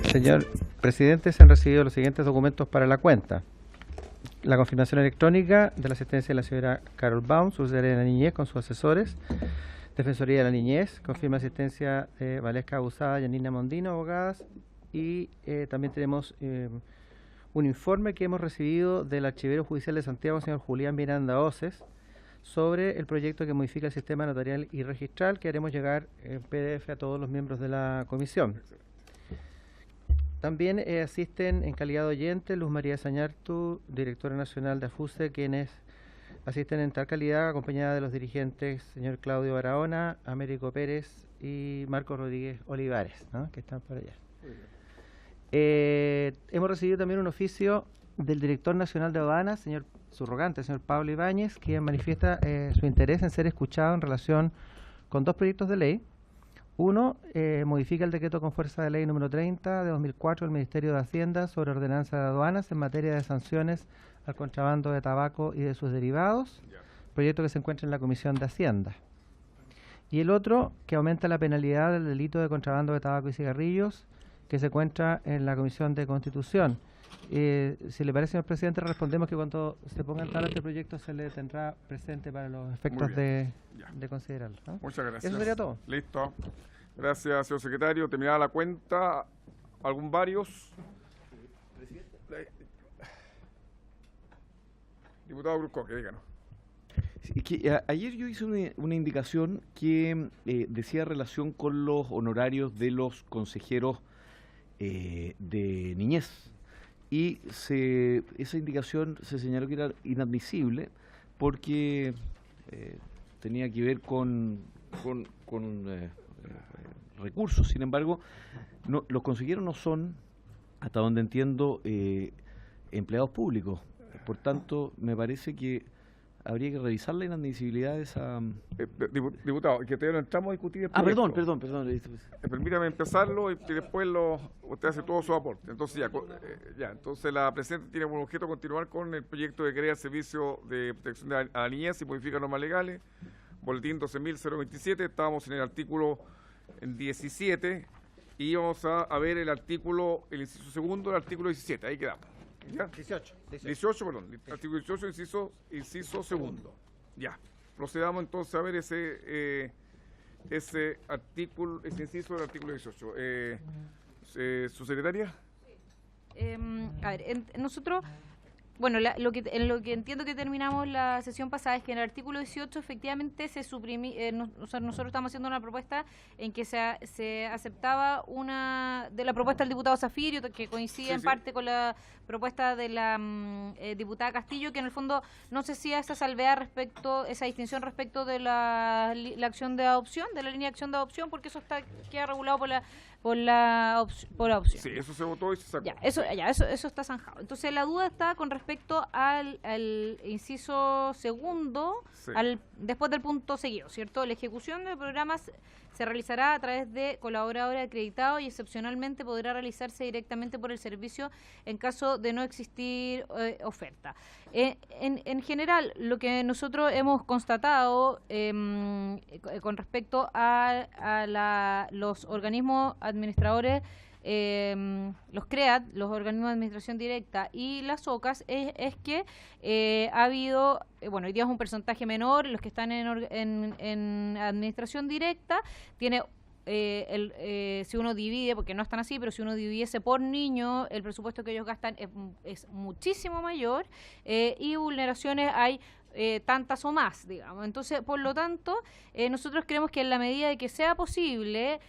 Señor presidente, se han recibido los siguientes documentos para la cuenta. La confirmación electrónica de la asistencia de la señora Carol Baum, subsecretaria de la Niñez, con sus asesores. Defensoría de la Niñez, confirma asistencia de Valesca Abusada, Yanina Mondino, abogadas. Y también tenemos un informe que hemos recibido del archivero judicial de Santiago, señor Julián Miranda Oces, sobre el proyecto que modifica el sistema notarial y registral, que haremos llegar en PDF a todos los miembros de la comisión. También asisten en calidad de oyente Luz María Sañartu, directora nacional de AFUSE, quienes asisten en tal calidad acompañada de los dirigentes señor Claudio Barahona, Américo Pérez y Marcos Rodríguez Olivares, ¿no?, que están por allá. Hemos recibido también un oficio del director nacional de aduanas, señor subrogante, señor Pablo Ibáñez, quien manifiesta su interés en ser escuchado en relación con dos proyectos de ley. Uno, modifica el decreto con fuerza de ley número 30 de 2004 del Ministerio de Hacienda sobre ordenanza de aduanas en materia de sanciones al contrabando de tabaco y de sus derivados, proyecto que se encuentra en la Comisión de Hacienda. Y el otro, que aumenta la penalidad del delito de contrabando de tabaco y cigarrillos, que se encuentra en la Comisión de Constitución. Si le parece, señor presidente, respondemos que cuando se ponga en tabla este proyecto se le tendrá presente para los efectos de considerarlo, ¿no? Muchas gracias. Eso sería todo. Listo. Gracias, señor secretario. Terminada la cuenta, ¿algún varios? Diputado Brusco, que díganos. Sí, que ayer yo hice una indicación que decía relación con los honorarios de los consejeros de niñez. Y esa indicación se señaló que era inadmisible porque tenía que ver con recursos. Sin embargo, los consejeros no son, hasta donde entiendo, empleados públicos. Por tanto, me parece que habría que revisar la inadmisibilidad de esa... Diputado, que todavía no entramos a discutir el perdón. permítame empezarlo y después usted hace todo su aporte. Entonces entonces la presidenta tiene como objeto continuar con el proyecto de crear servicio de protección a la niñez y modificar normas legales, boletín 12.027, estábamos en el artículo 17 y vamos a ver el inciso segundo del artículo 17, ahí quedamos. ¿Ya? 18, perdón. Artículo 18, inciso segundo. Ya. Procedamos entonces a ver ese inciso del artículo 18. ¿Su secretaria? A ver, nosotros... Bueno, en lo que entiendo que terminamos la sesión pasada es que en el artículo 18 efectivamente se suprimió, nosotros estamos haciendo una propuesta en que se aceptaba una de la propuesta del diputado Zafirio, que coincide en parte con la propuesta de la diputada Castillo, que en el fondo no se hacía esa salvedad esa distinción respecto de la acción de adopción, de la línea de acción de adopción, porque eso queda regulado por la opción. Sí, eso se votó y se sacó. Eso está zanjado. Entonces la duda está con respecto al inciso segundo, después del punto seguido, ¿cierto? La ejecución de programas se realizará a través de colaboradores acreditados y excepcionalmente podrá realizarse directamente por el servicio en caso de no existir oferta. En general, lo que nosotros hemos constatado con respecto a los organismos administradores, los CREAT, los organismos de administración directa y las OCAS, es que ha habido, hoy día es un porcentaje menor, los que están en administración directa, tiene si uno divide, porque no están así, pero si uno dividiese por niño, el presupuesto que ellos gastan es muchísimo mayor, y vulneraciones hay tantas o más, digamos. Entonces, por lo tanto, nosotros creemos que en la medida de que sea posible,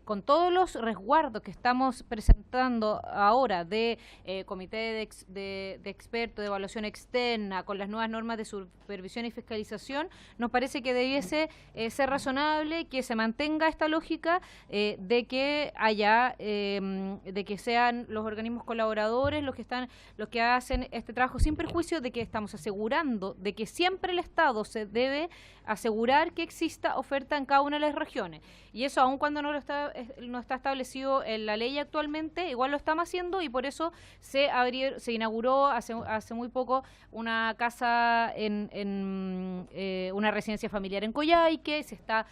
con todos los resguardos que estamos presentando ahora de comité de expertos, de evaluación externa, con las nuevas normas de supervisión y fiscalización, nos parece que debiese ser razonable que se mantenga esta lógica de que haya, de que sean los organismos colaboradores los que hacen este trabajo, sin perjuicio de que estamos asegurando de que siempre el Estado se debe asegurar que exista oferta en cada una de las regiones. Y eso aun cuando no no está establecido en la ley actualmente, igual lo estamos haciendo y por eso se inauguró hace muy poco una casa en una residencia familiar en Coyhaique, se está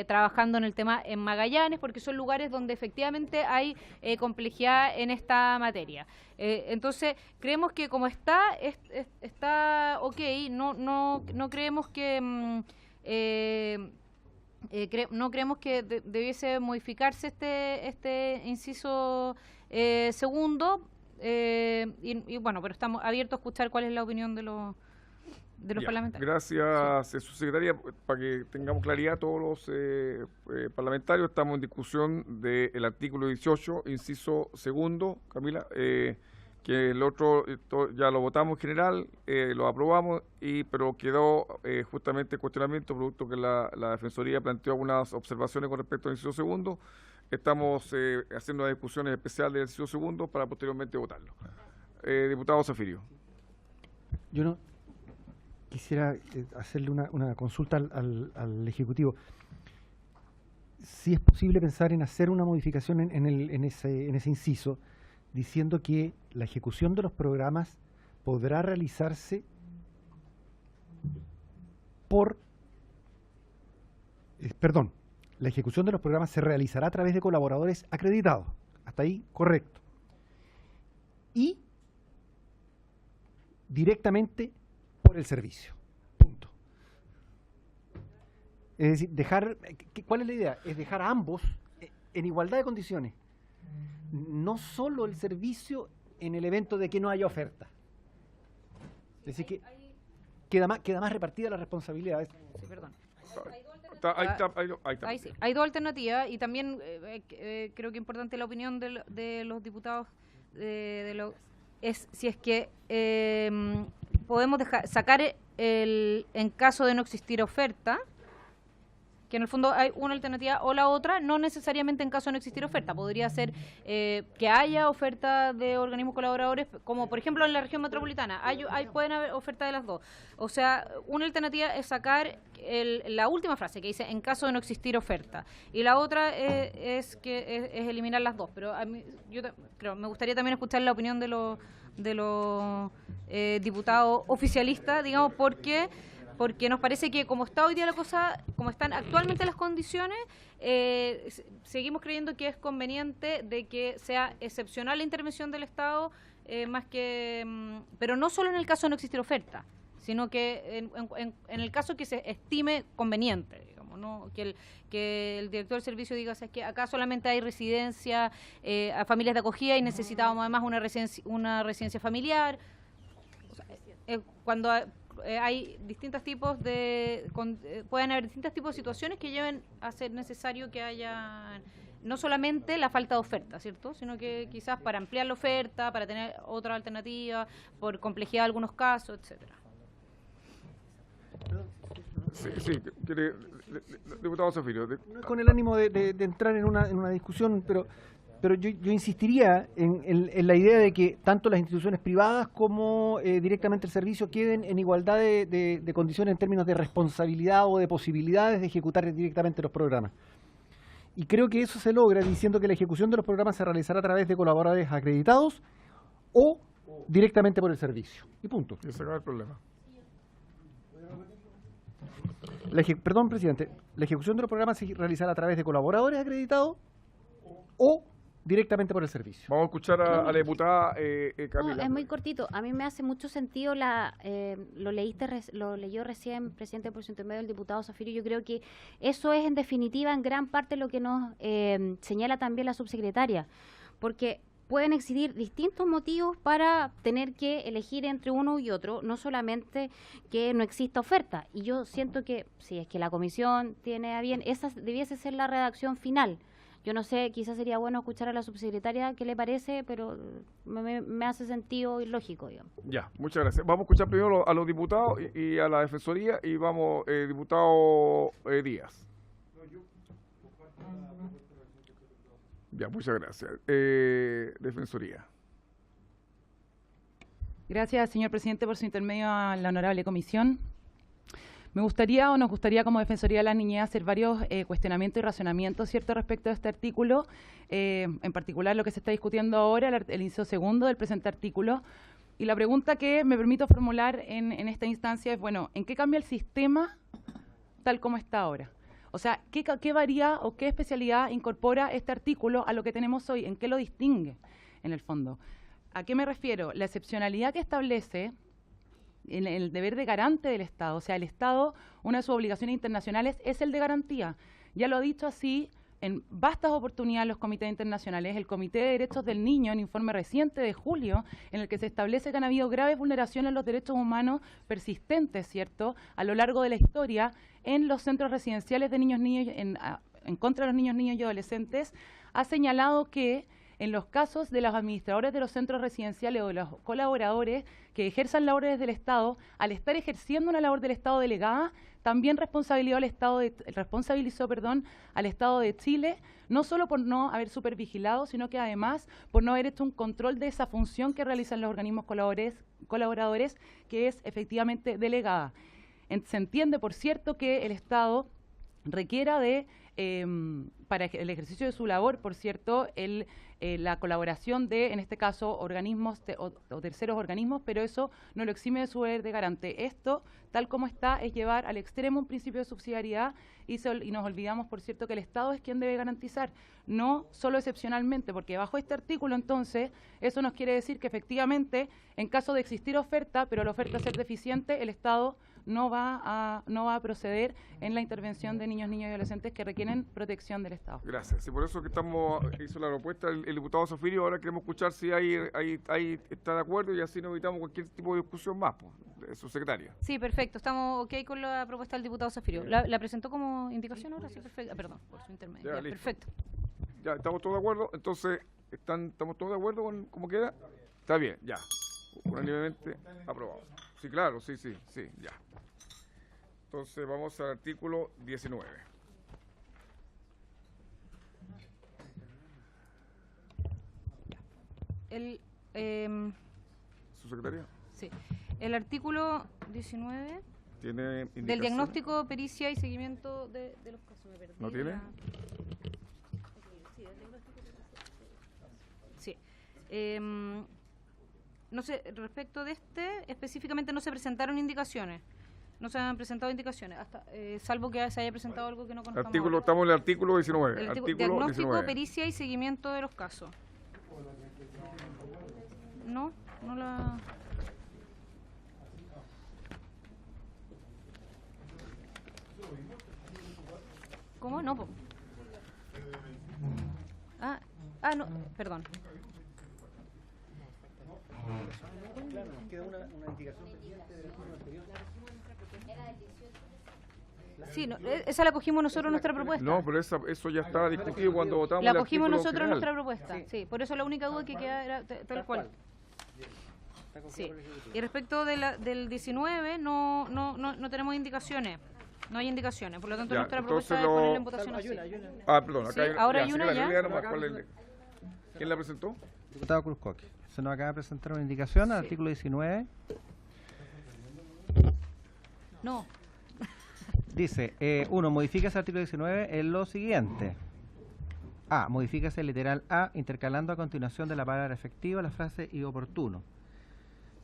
trabajando en el tema en Magallanes, porque son lugares donde efectivamente hay complejidad en esta materia. Entonces, creemos que como está ok, no creemos que... no creemos que debiese modificarse este inciso segundo y bueno, pero estamos abiertos a escuchar cuál es la opinión de los parlamentarios. Gracias, subsecretaria. Para que tengamos claridad todos los parlamentarios, estamos en discusión del artículo 18, inciso segundo, Camila, que el otro ya lo votamos en general, lo aprobamos, pero quedó justamente el cuestionamiento, producto que la Defensoría planteó algunas observaciones con respecto al inciso segundo. Estamos haciendo una discusión especial del inciso segundo para posteriormente votarlo. Diputado Zafirio. Yo no quisiera hacerle una consulta al Ejecutivo. Si es posible pensar en hacer una modificación en ese inciso, diciendo que la ejecución de los programas podrá realizarse la ejecución de los programas se realizará a través de colaboradores acreditados. Hasta ahí, correcto. Y directamente por el servicio. Punto. Es decir, ¿cuál es la idea? Es dejar a ambos en igualdad de condiciones. No solo el servicio en el evento de que no haya oferta. Es decir, que queda más repartida la responsabilidad. Sí, perdón. Ahí está. Ahí sí. Hay dos alternativas y también creo que es importante la opinión de los diputados es si es que podemos sacar en caso de no existir oferta, que en el fondo hay una alternativa o la otra, no necesariamente en caso de no existir oferta. Podría ser que haya oferta de organismos colaboradores, como por ejemplo en la región metropolitana, pueden haber oferta de las dos. O sea, una alternativa es sacar la última frase que dice en caso de no existir oferta, y la otra es eliminar las dos. Pero a mí, me gustaría también escuchar la opinión de los diputados oficialistas, digamos, porque nos parece que como está hoy día la cosa, como están actualmente las condiciones, seguimos creyendo que es conveniente de que sea excepcional la intervención del Estado, pero no solo en el caso de no existir oferta, sino que en el caso que se estime conveniente, digamos, ¿no? Que el director del servicio diga, es que acá solamente hay residencia a familias de acogida y necesitábamos además una residencia familiar. O sea, cuando hay distintos tipos pueden haber distintos tipos de situaciones que lleven a ser necesario que haya no solamente la falta de oferta, ¿cierto? Sino que quizás para ampliar la oferta, para tener otra alternativa, por complejidad de algunos casos, etcétera. Sí, diputado Zafirio. No es con el ánimo de entrar en una discusión, pero yo insistiría en la idea de que tanto las instituciones privadas como directamente el servicio queden en igualdad de condiciones en términos de responsabilidad o de posibilidades de ejecutar directamente los programas. Y creo que eso se logra diciendo que la ejecución de los programas se realizará a través de colaboradores acreditados o directamente por el servicio. Y punto. Y se acaba el problema. Perdón, presidente. La ejecución de los programas se realizará a través de colaboradores acreditados o directamente por el servicio. Vamos a escuchar a la diputada Camila. No, es muy cortito. A mí me hace mucho sentido lo leyó recién, presidente, por su intermedio, el diputado Zafirio. Yo creo que eso es en definitiva en gran parte lo que nos señala también la subsecretaria, porque pueden existir distintos motivos para tener que elegir entre uno y otro, no solamente que no exista oferta. Y yo siento que si es que la comisión tiene a bien, esa debiese ser la redacción final. Yo no sé, quizás sería bueno escuchar a la subsecretaria qué le parece, pero me hace sentido y lógico, digamos. Ya, muchas gracias. Vamos a escuchar primero a los diputados y a la Defensoría, y vamos, diputado Díaz. Ya, muchas gracias. Defensoría. Gracias, señor presidente, por su intermedio a la honorable comisión. Me gustaría o nos gustaría como Defensoría de la Niñez hacer varios cuestionamientos y razonamientos, ¿cierto?, respecto a este artículo, en particular lo que se está discutiendo ahora, el inciso segundo del presente artículo. Y la pregunta que me permito formular en esta instancia es, bueno, ¿en qué cambia el sistema tal como está ahora? O sea, ¿qué varía o qué especialidad incorpora este artículo a lo que tenemos hoy? ¿En qué lo distingue, en el fondo? ¿A qué me refiero? La excepcionalidad que establece en el deber de garante del Estado. O sea, el Estado, una de sus obligaciones internacionales es el de garantía. Ya lo ha dicho así en vastas oportunidades los comités internacionales. El Comité de Derechos del Niño, en informe reciente de julio, en el que se establece que han habido graves vulneraciones a los derechos humanos persistentes, ¿cierto?, a lo largo de la historia en los centros residenciales de niños, en contra de los niños, niños y adolescentes, ha señalado que en los casos de los administradores de los centros residenciales o de los colaboradores que ejerzan labores del Estado, al estar ejerciendo una labor del Estado delegada, también responsabilizó al Estado de Chile, no solo por no haber supervigilado, sino que además por no haber hecho un control de esa función que realizan los organismos colaboradores, que es efectivamente delegada. Se entiende, por cierto, que el Estado requiera para el ejercicio de su labor, por cierto, la colaboración de, en este caso, organismos o terceros organismos, pero eso no lo exime de su deber de garante. Esto, tal como está, es llevar al extremo un principio de subsidiariedad y nos olvidamos, por cierto, que el Estado es quien debe garantizar, no solo excepcionalmente, porque bajo este artículo, entonces, eso nos quiere decir que efectivamente, en caso de existir oferta, pero la oferta ser deficiente, el Estado no va a proceder en la intervención de niños, niñas y adolescentes que requieren protección del Estado. Gracias. Y por eso que hizo la propuesta el diputado Zafirio. Ahora queremos escuchar si ahí está de acuerdo y así no evitamos cualquier tipo de discusión más, pues, su secretaria. Sí, perfecto. Estamos ok con la propuesta del diputado Zafirio. ¿La presentó como indicación ahora? Sí, perfecto. Perdón, por su intermedio. Ya, perfecto. Ya, ¿estamos todos de acuerdo? Entonces, ¿estamos todos de acuerdo con cómo queda? Está bien, ya. Unánimemente aprobado. Sí, claro, sí, ya. Entonces vamos al artículo 19. ¿Su secretaria? Sí. El artículo 19 tiene del diagnóstico, pericia y seguimiento de los casos. Me perdí. ¿No tiene? Sí. No sé, respecto de específicamente no se presentaron indicaciones. No se han presentado indicaciones, salvo que se haya presentado algo que no conozcamos. Estamos en el artículo 19. El diagnóstico, 19. Pericia y seguimiento de los casos. No la... ¿Cómo? No, po. No, perdón. Claro, queda una indicación pendiente del acuerdo anterior. Sí, esa la cogimos nosotros en nuestra propuesta. No, pero eso ya estaba discutido cuando votamos. La cogimos nosotros en nuestra propuesta, sí. Por eso la única duda que queda era tal cual. Sí. Y respecto del 19, no tenemos indicaciones. No hay indicaciones, por lo tanto nuestra propuesta es ponerla en votación así. Perdón, acá sí, ahora hay una ya. ¿Quién la presentó? Diputado Cruzcoque. Se nos acaba de presentar una indicación al artículo 19. No. Dice, modifica ese artículo 19 en lo siguiente. Modifícase el literal A, intercalando a continuación de la palabra efectiva la frase y oportuno.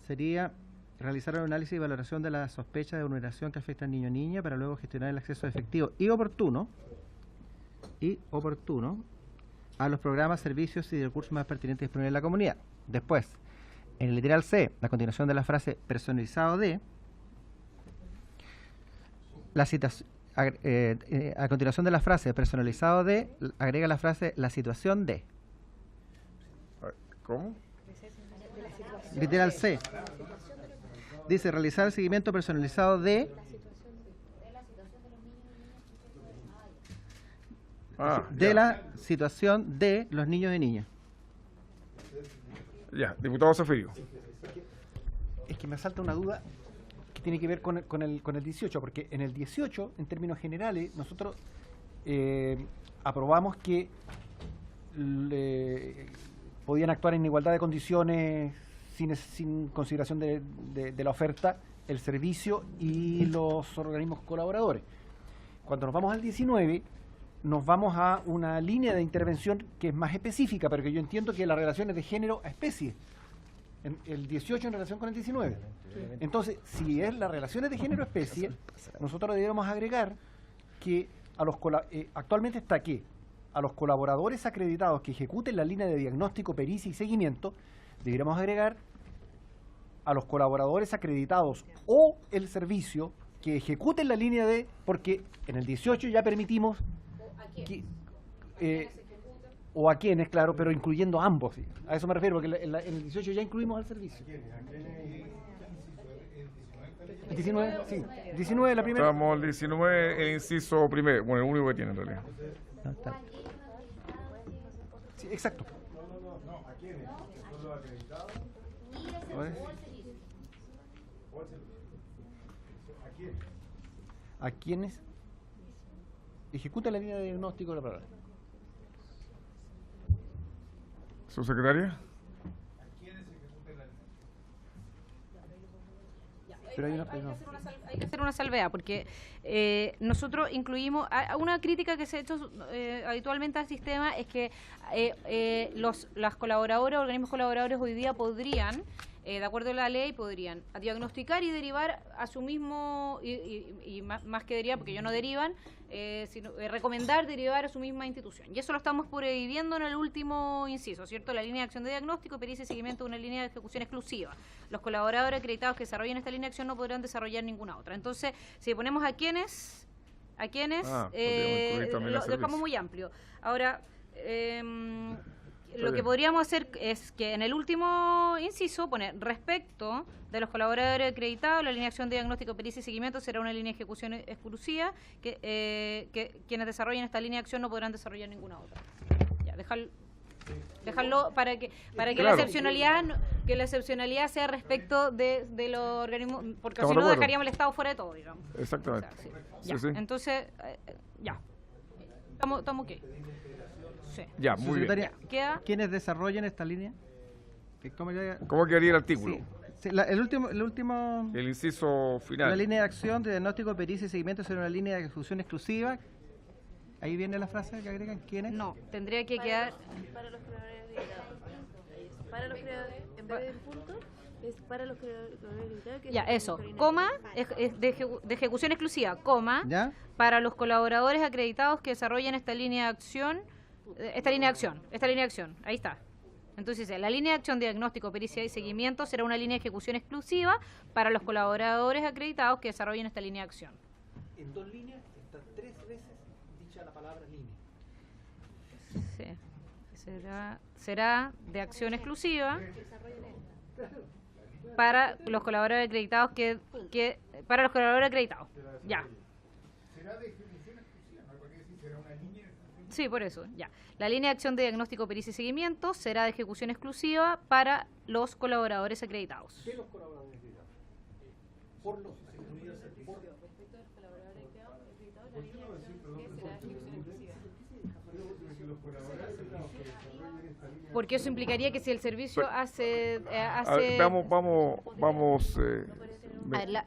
Sería realizar un análisis y valoración de la sospecha de vulneración que afecta al niño o niña para luego gestionar el acceso efectivo y oportuno a los programas, servicios y recursos más pertinentes disponibles en la comunidad. Después, en el literal C, a continuación de la frase personalizado de, a continuación de la frase personalizado de, agrega la frase la situación de. ¿Cómo? Literal C. Dice realizar el seguimiento personalizado de la situación de los niños y niñas. Ya, diputado Zafirio. Es que me salta una duda que tiene que ver con el 18, porque en el 18, en términos generales, nosotros aprobamos que podían actuar en igualdad de condiciones sin consideración de la oferta el servicio y los organismos colaboradores. Cuando nos vamos al 19, nos vamos a una línea de intervención que es más específica, pero que yo entiendo que las relaciones de género a especie. El 18 en relación con el 19. Entonces, si es las relaciones de género a especie, nosotros deberíamos agregar que actualmente está que a los colaboradores acreditados que ejecuten la línea de diagnóstico, pericia y seguimiento, deberíamos agregar a los colaboradores acreditados o el servicio que ejecuten la línea de, porque en el 18 ya permitimos o a quienes, claro, pero incluyendo ambos. ¿Sí? A eso me refiero, porque en el 18 ya incluimos al servicio. El 19, sí. 19 la primera. Estamos el 19, el inciso primero. Bueno, el único que tiene en realidad. No, está. Sí, exacto. ¿A quiénes? ¿Son los acreditados? ¿A quiénes ejecuta la línea de diagnóstico de la palabra? ¿Subsecretaria? Pero hay que hacer una salvedad, porque nosotros incluimos una crítica que se ha hecho habitualmente al sistema es que las colaboradoras, organismos colaboradores hoy día podrían, de acuerdo a la ley, podrían diagnosticar y derivar a su mismo, y más que derivar, porque ellos no derivan, sino recomendar derivar a su misma institución. Y eso lo estamos prohibiendo en el último inciso, ¿cierto? La línea de acción de diagnóstico, pericia y seguimiento de una línea de ejecución exclusiva. Los colaboradores acreditados que desarrollen esta línea de acción no podrán desarrollar ninguna otra. Entonces, si ponemos a quienes lo dejamos muy amplio. Ahora, lo que podríamos hacer es que en el último inciso poner respecto de los colaboradores acreditados, la línea de acción de diagnóstico, pericia y seguimiento será una línea de ejecución exclusiva que quienes desarrollen esta línea de acción no podrán desarrollar ninguna otra. Ya, dejarlo para que Claro. la excepcionalidad sea respecto de los organismos, porque Estamos si de no acuerdo. dejaríamos el Estado fuera de todo, digamos. Exactamente. O sea, sí. Sí, Ya, sí. entonces, ya. Estamos ok. Sí. Ya, muy bien. Secretaria, Queda. ¿quiénes desarrollen esta línea? ¿Cómo quedaría el artículo? Sí, el último El inciso final. la línea de acción de diagnóstico, pericia y seguimiento será una línea de ejecución exclusiva. Ahí viene la frase que agregan quiénes. No, tendría que quedar. Para los creadores acreditados. Para los creadores, en vez del punto, es para los creadores acreditados. Que Ya, eso, coma, es de ejecución exclusiva, coma, ¿Ya? para los colaboradores acreditados que desarrollen esta línea de acción, ahí está. Entonces, la línea de acción de diagnóstico, pericia y seguimiento será una línea de ejecución exclusiva para los colaboradores acreditados que desarrollen esta línea de acción. En dos líneas está 3 veces dicha la palabra línea. Sí. Será de acción exclusiva para los colaboradores acreditados para los colaboradores acreditados. Ya. Será de ejecución exclusiva, ¿no? Porque decir será una línea. Sí, por eso, ya. La línea de acción de diagnóstico, pericia y seguimiento será de ejecución exclusiva para los colaboradores acreditados. De los colaboradores acreditados. Por los Porque eso implicaría que si el servicio hace... A ver, vamos. A ver,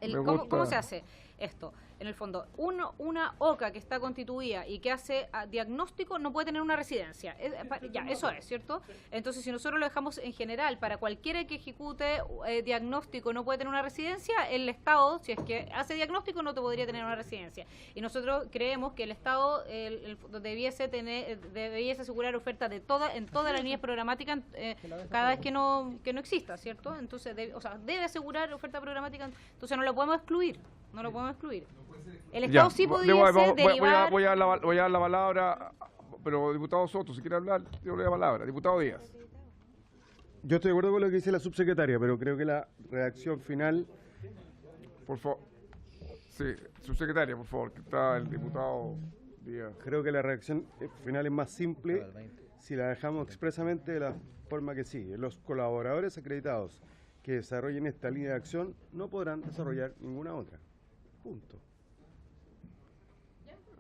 ¿cómo se hace esto? En el fondo, una OCA que está constituida y que hace diagnóstico no puede tener una residencia. Ya, eso es, ¿cierto? Entonces, si nosotros lo dejamos en general, para cualquiera que ejecute diagnóstico no puede tener una residencia, el Estado, si es que hace diagnóstico, no te podría tener una residencia. Y nosotros creemos que el Estado debiese asegurar oferta en todas las líneas programáticas cada vez que no exista, ¿cierto? Entonces, debe asegurar oferta programática, entonces no lo podemos excluir. El Estado sí podría derivar... Voy a dar la palabra, pero diputado Soto, si quiere hablar, yo le doy la palabra. Diputado Díaz. Yo estoy de acuerdo con lo que dice la subsecretaria, pero creo que la redacción final... Por favor. Sí, subsecretaria, por favor, que está el diputado Díaz. Creo que la redacción final es más simple si la dejamos expresamente de la forma que sigue. Los colaboradores acreditados que desarrollen esta línea de acción no podrán desarrollar ninguna otra. Punto.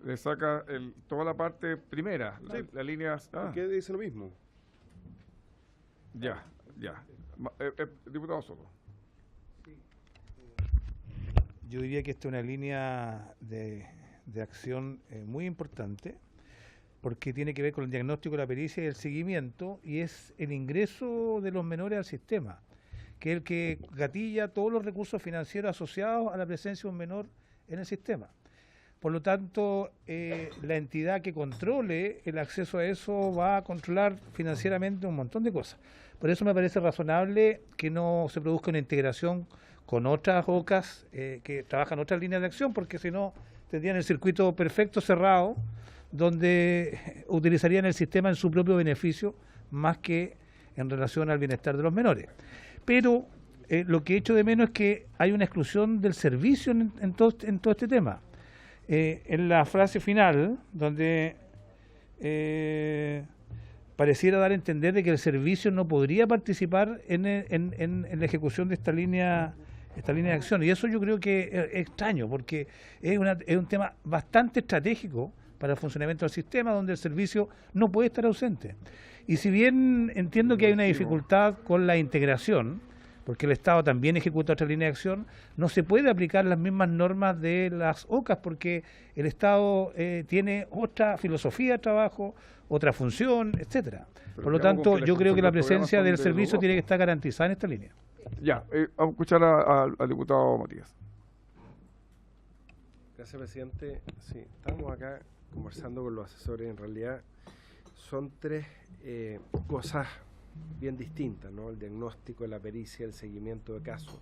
Le saca toda la parte primera, la línea... ¿Qué dice lo mismo? Ya. Diputado Soto. yo diría que esta es una línea de acción muy importante, porque tiene que ver con el diagnóstico, la pericia y el seguimiento, y es el ingreso de los menores al sistema, que es el que gatilla todos los recursos financieros asociados a la presencia de un menor en el sistema. Por lo tanto, la entidad que controle el acceso a eso va a controlar financieramente un montón de cosas. Por eso me parece razonable que no se produzca una integración con otras OCAs que trabajan otras líneas de acción, porque si no tendrían el circuito perfecto cerrado, donde utilizarían el sistema en su propio beneficio más que en relación al bienestar de los menores. Pero lo que echo de menos es que hay una exclusión del servicio en todo este tema. En la frase final, donde pareciera dar a entender de que el servicio no podría participar en la ejecución de esta línea de acción, y eso yo creo que es extraño, porque es un tema bastante estratégico para el funcionamiento del sistema, donde el servicio no puede estar ausente. Y si bien entiendo que hay una dificultad con la integración, porque el Estado también ejecuta otra línea de acción, no se puede aplicar las mismas normas de las OCAs, porque el Estado tiene otra filosofía de trabajo, otra función, etcétera. Por lo tanto, yo creo que la presencia del servicio tiene que estar garantizada en esta línea. Ya, vamos a escuchar al diputado Matías. Gracias, presidente. Sí, estamos acá conversando con los asesores. En realidad son tres cosas bien distintas, ¿no? El diagnóstico, la pericia, el seguimiento de casos.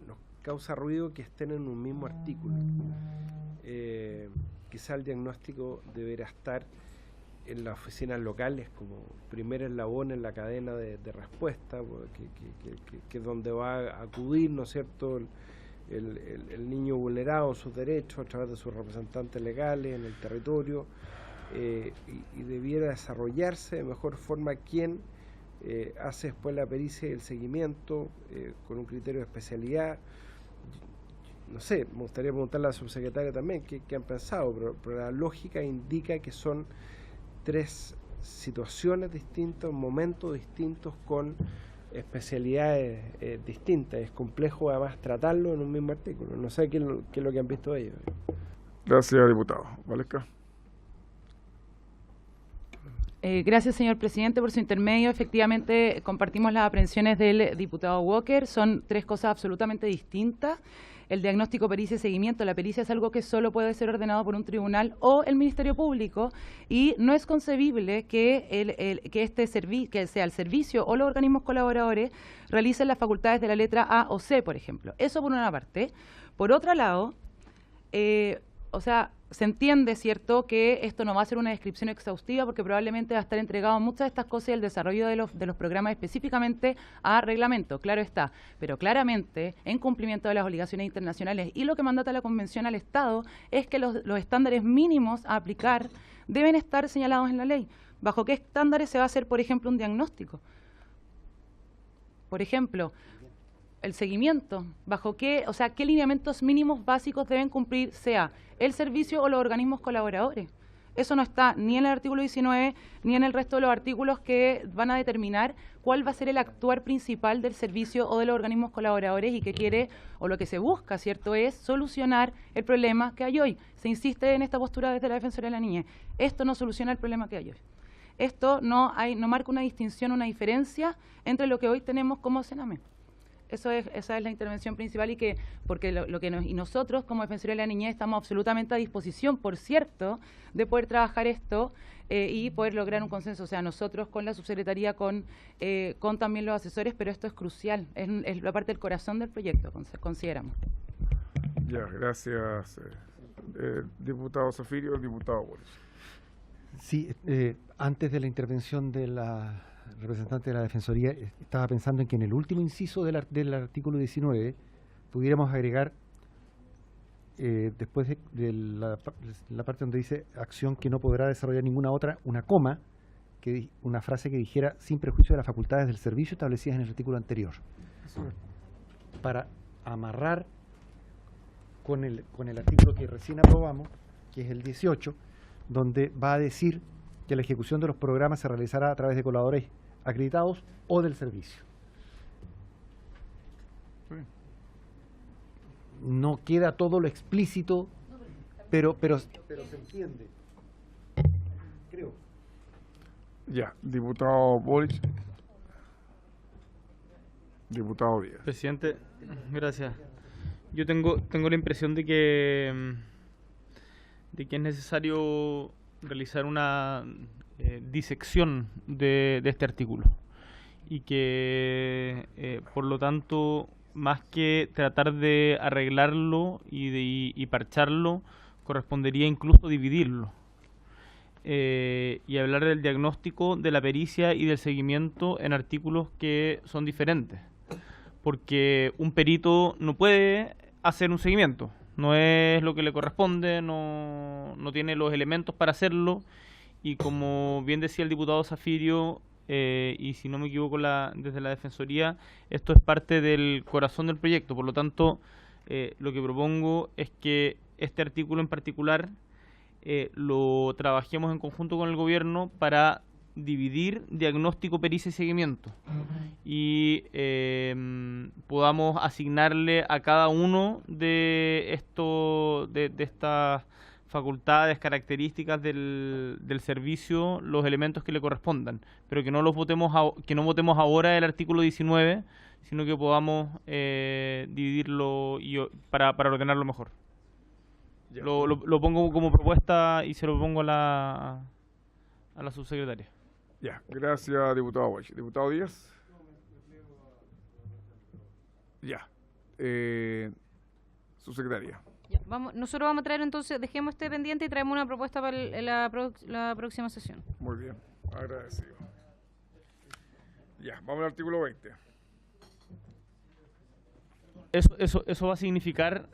Nos causa ruido que estén en un mismo artículo. Quizá el diagnóstico deberá estar en las oficinas locales como primer eslabón en la cadena de respuesta, que es donde va a acudir, ¿no es cierto?, el niño vulnerado, sus derechos a través de sus representantes legales en el territorio, y debiera desarrollarse de mejor forma quien hace después la pericia y el seguimiento con un criterio de especialidad. No sé, me gustaría preguntarle a la subsecretaria también qué han pensado, pero la lógica indica que son tres situaciones distintas, momentos distintos con especialidades distintas. Es complejo además tratarlo en un mismo artículo. No sé qué es lo que han visto ellos. Gracias, diputado. Valesca. Gracias, señor presidente, por su intermedio. Efectivamente, compartimos las aprehensiones del diputado Walker. Son tres cosas absolutamente distintas. El diagnóstico, pericia y seguimiento. La pericia es algo que solo puede ser ordenado por un tribunal o el Ministerio Público, y no es concebible que que sea el servicio o los organismos colaboradores realicen las facultades de la letra A o C, por ejemplo. Eso por una parte. Por otro lado, se entiende, ¿cierto?, que esto no va a ser una descripción exhaustiva, porque probablemente va a estar entregado muchas de estas cosas y el desarrollo de los programas específicamente a reglamento, claro está, pero claramente en cumplimiento de las obligaciones internacionales y lo que mandata la Convención al Estado es que los estándares mínimos a aplicar deben estar señalados en la ley. ¿Bajo qué estándares se va a hacer, por ejemplo, un diagnóstico? Por ejemplo, el seguimiento, bajo qué lineamientos mínimos básicos deben cumplir, sea el servicio o los organismos colaboradores. Eso no está ni en el artículo 19 ni en el resto de los artículos que van a determinar cuál va a ser el actuar principal del servicio o de los organismos colaboradores, y que quiere, o lo que se busca, ¿cierto?, es solucionar el problema que hay hoy. Se insiste en esta postura desde la Defensoría de la Niñez. Esto no soluciona el problema que hay hoy. Esto no marca una distinción, una diferencia entre lo que hoy tenemos como Sename. Esa es la intervención principal, y nosotros como Defensoría de la Niñez estamos absolutamente a disposición, por cierto, de poder trabajar esto y poder lograr un consenso. O sea, nosotros con la subsecretaría, con también los asesores, pero esto es crucial, es la parte del corazón del proyecto, consideramos. Ya, gracias, diputado Zafirio. Diputado Boris. Sí, antes de la intervención de la representante de la Defensoría, estaba pensando en que en el último inciso del artículo 19 pudiéramos agregar, después de la parte donde dice acción que no podrá desarrollar ninguna otra, una coma, una frase que dijera sin perjuicio de las facultades del servicio establecidas en el artículo anterior, para amarrar con el artículo que recién aprobamos, que es el 18, donde va a decir que la ejecución de los programas se realizará a través de colaboradores acreditados o del servicio. no queda todo lo explícito, pero se entiende. Creo. Ya, diputado Boric. Diputado Díaz. Presidente, gracias. Yo tengo la impresión de que es necesario realizar una disección de este artículo y que por lo tanto, más que tratar de arreglarlo y parcharlo, correspondería incluso dividirlo y hablar del diagnóstico, de la pericia y del seguimiento en artículos que son diferentes, porque un perito no puede hacer un seguimiento, no es lo que le corresponde, no tiene los elementos para hacerlo, y como bien decía el diputado Zafirio, y si no me equivoco desde la Defensoría, esto es parte del corazón del proyecto. Por lo tanto, lo que propongo es que este artículo en particular lo trabajemos en conjunto con el gobierno para dividir diagnóstico, pericia y seguimiento, y podamos asignarle a cada uno de estas facultades, características del servicio, los elementos que le correspondan, pero que no votemos ahora el artículo 19, sino que podamos dividirlo para ordenarlo mejor. Lo pongo como propuesta y se lo pongo a la subsecretaria. Ya, gracias, diputado Bosch. Diputado Díaz. Ya. Subsecretaria. Ya, nosotros vamos a traer entonces, dejemos este pendiente y traemos una propuesta para la próxima sesión. Muy bien, agradecido. Ya, vamos al artículo 20. Eso va a significar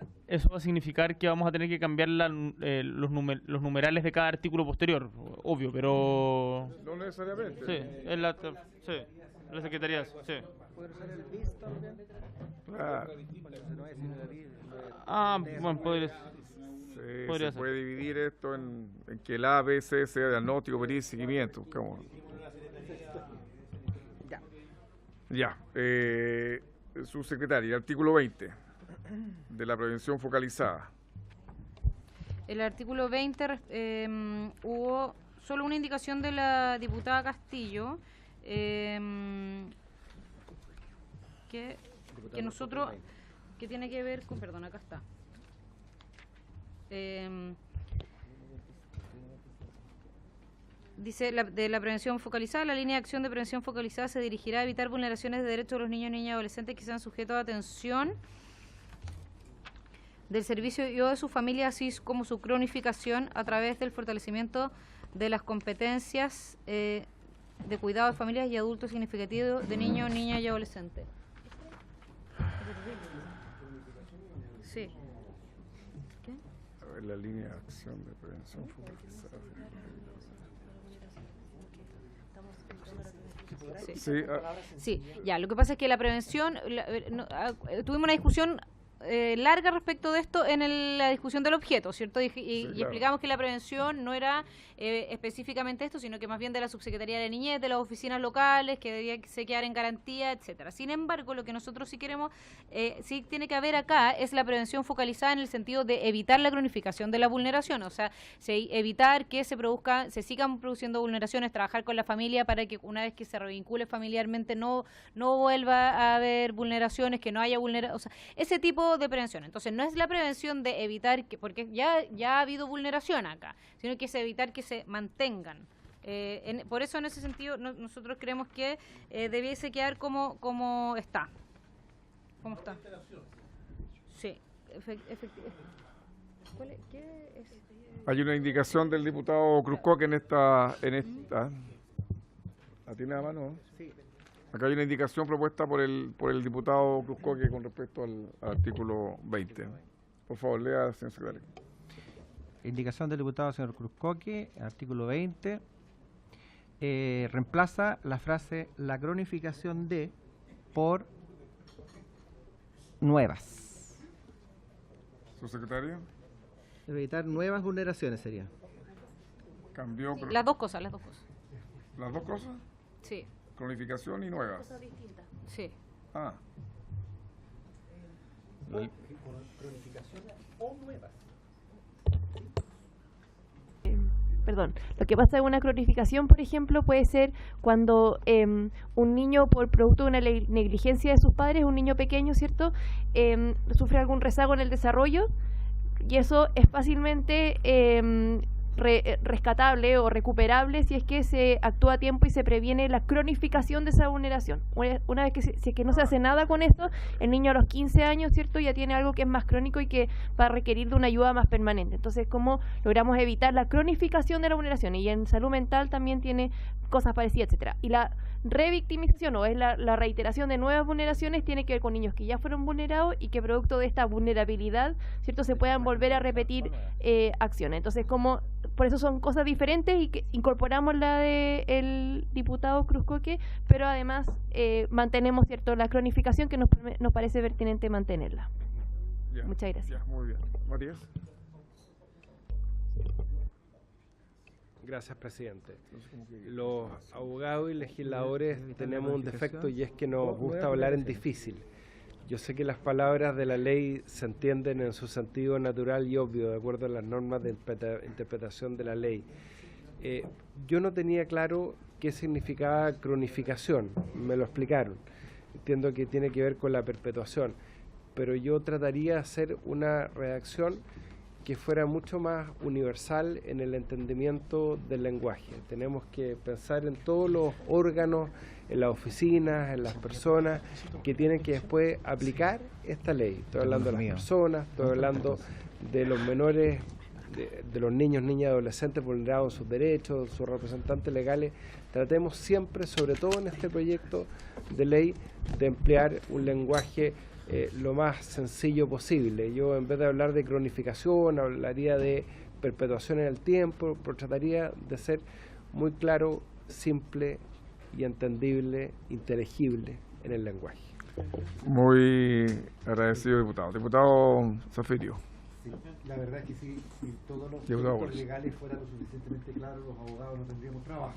que vamos a tener que cambiar los numerales de cada artículo posterior, obvio, pero no necesariamente. Sí, en la Secretaría, sí. ¿Puede usar el BIS también? Claro. Bueno, podría se ser. puede dividir esto en que el A, B, C sea diagnóstico, pericia y seguimiento. Ya. Subsecretaria, artículo 20 de la prevención focalizada. El artículo 20 hubo solo una indicación de la diputada Castillo que nosotros, que tiene que ver con, perdón, acá está. Dice, de la prevención focalizada, la línea de acción de prevención focalizada se dirigirá a evitar vulneraciones de derechos de los niños, niñas y adolescentes que sean sujetos a atención del servicio y o de su familia, así como su cronificación a través del fortalecimiento de las competencias de cuidado de familias y adultos significativos de niños, niñas y adolescentes. Sí. ¿Qué? A ver, la línea de acción de prevención focalizada. Sí, ya, lo que pasa es que la prevención, tuvimos una discusión larga respecto de esto en la discusión del objeto, ¿cierto? Y claro, explicamos que la prevención no era específicamente esto, sino que más bien de la Subsecretaría de Niñez, de las oficinas locales, que debía se quedar en garantía, etcétera. Sin embargo, lo que nosotros sí queremos, sí tiene que haber acá, es la prevención focalizada en el sentido de evitar la cronificación de la vulneración, o sea, evitar que se sigan produciendo vulneraciones, trabajar con la familia para que una vez que se revincule familiarmente no vuelva a haber vulneraciones, que no haya vulneraciones, o sea, ese tipo de prevención. Entonces, no es la prevención de evitar, porque ya ha habido vulneración acá, sino que es evitar que se mantengan. Por eso, en ese sentido, nosotros creemos que debiese quedar como está. ¿Cómo está? Sí, ¿qué es? Hay una indicación del diputado Cruzcoque en esta. ¿La tiene a mano? Sí. Acá hay una indicación propuesta por el diputado Cruzcoque con respecto al artículo 20. Por favor, lea, señor secretario. Indicación del diputado señor Cruzcoque, artículo 20. Reemplaza la frase la cronificación de por nuevas. ¿Su secretario? Evitar nuevas vulneraciones sería. Cambió. Sí, las dos cosas. ¿Las dos cosas? Sí. Cronificación y nuevas. Cosas distintas. Sí. cronificaciones o nuevas. Perdón, lo que pasa en una cronificación, por ejemplo, puede ser cuando un niño, por producto de una negligencia de sus padres, un niño pequeño, ¿cierto?, sufre algún rezago en el desarrollo, y eso es fácilmente rescatable o recuperable si es que se actúa a tiempo y se previene la cronificación de esa vulneración. Una vez que si es que no se hace nada con esto, el niño a los 15 años, ¿cierto?, ya tiene algo que es más crónico y que va a requerir de una ayuda más permanente. Entonces, ¿cómo logramos evitar la cronificación de la vulneración? Y en salud mental también tiene cosas parecidas, etcétera. Y la revictimización, o es la reiteración de nuevas vulneraciones, tiene que ver con niños que ya fueron vulnerados y que producto de esta vulnerabilidad, ¿cierto?, se puedan volver a repetir acciones. Entonces, como por eso son cosas diferentes, y que incorporamos la del diputado Cruzcoque, pero además mantenemos, ¿cierto?, la cronificación, que nos parece pertinente mantenerla. Ya, Muchas gracias. ya, muy bien. Matías. Gracias, presidente. Los abogados y legisladores tenemos un defecto, y es que nos gusta hablar en difícil. Yo sé que las palabras de la ley se entienden en su sentido natural y obvio, de acuerdo a las normas de interpretación de la ley. Yo no tenía claro qué significaba cronificación, me lo explicaron. Entiendo que tiene que ver con la perpetuación, pero yo trataría de hacer una redacción que fuera mucho más universal en el entendimiento del lenguaje. Tenemos que pensar en todos los órganos, en las oficinas, en las personas que tienen que después aplicar esta ley. Estoy hablando de las personas, estoy hablando de los menores, de los niños, niñas y adolescentes vulnerados en sus derechos, sus representantes legales. Tratemos siempre, sobre todo en este proyecto de ley, de emplear un lenguaje lo más sencillo posible. Yo, en vez de hablar de cronificación, hablaría de perpetuación en el tiempo, pero trataría de ser muy claro, simple y entendible, inteligible en el lenguaje. Muy agradecido, diputado. Diputado Zafirio. Sí, la verdad es que si todos los Diputado textos Walsh. legales fueran lo suficientemente claros, los abogados no tendríamos trabajo.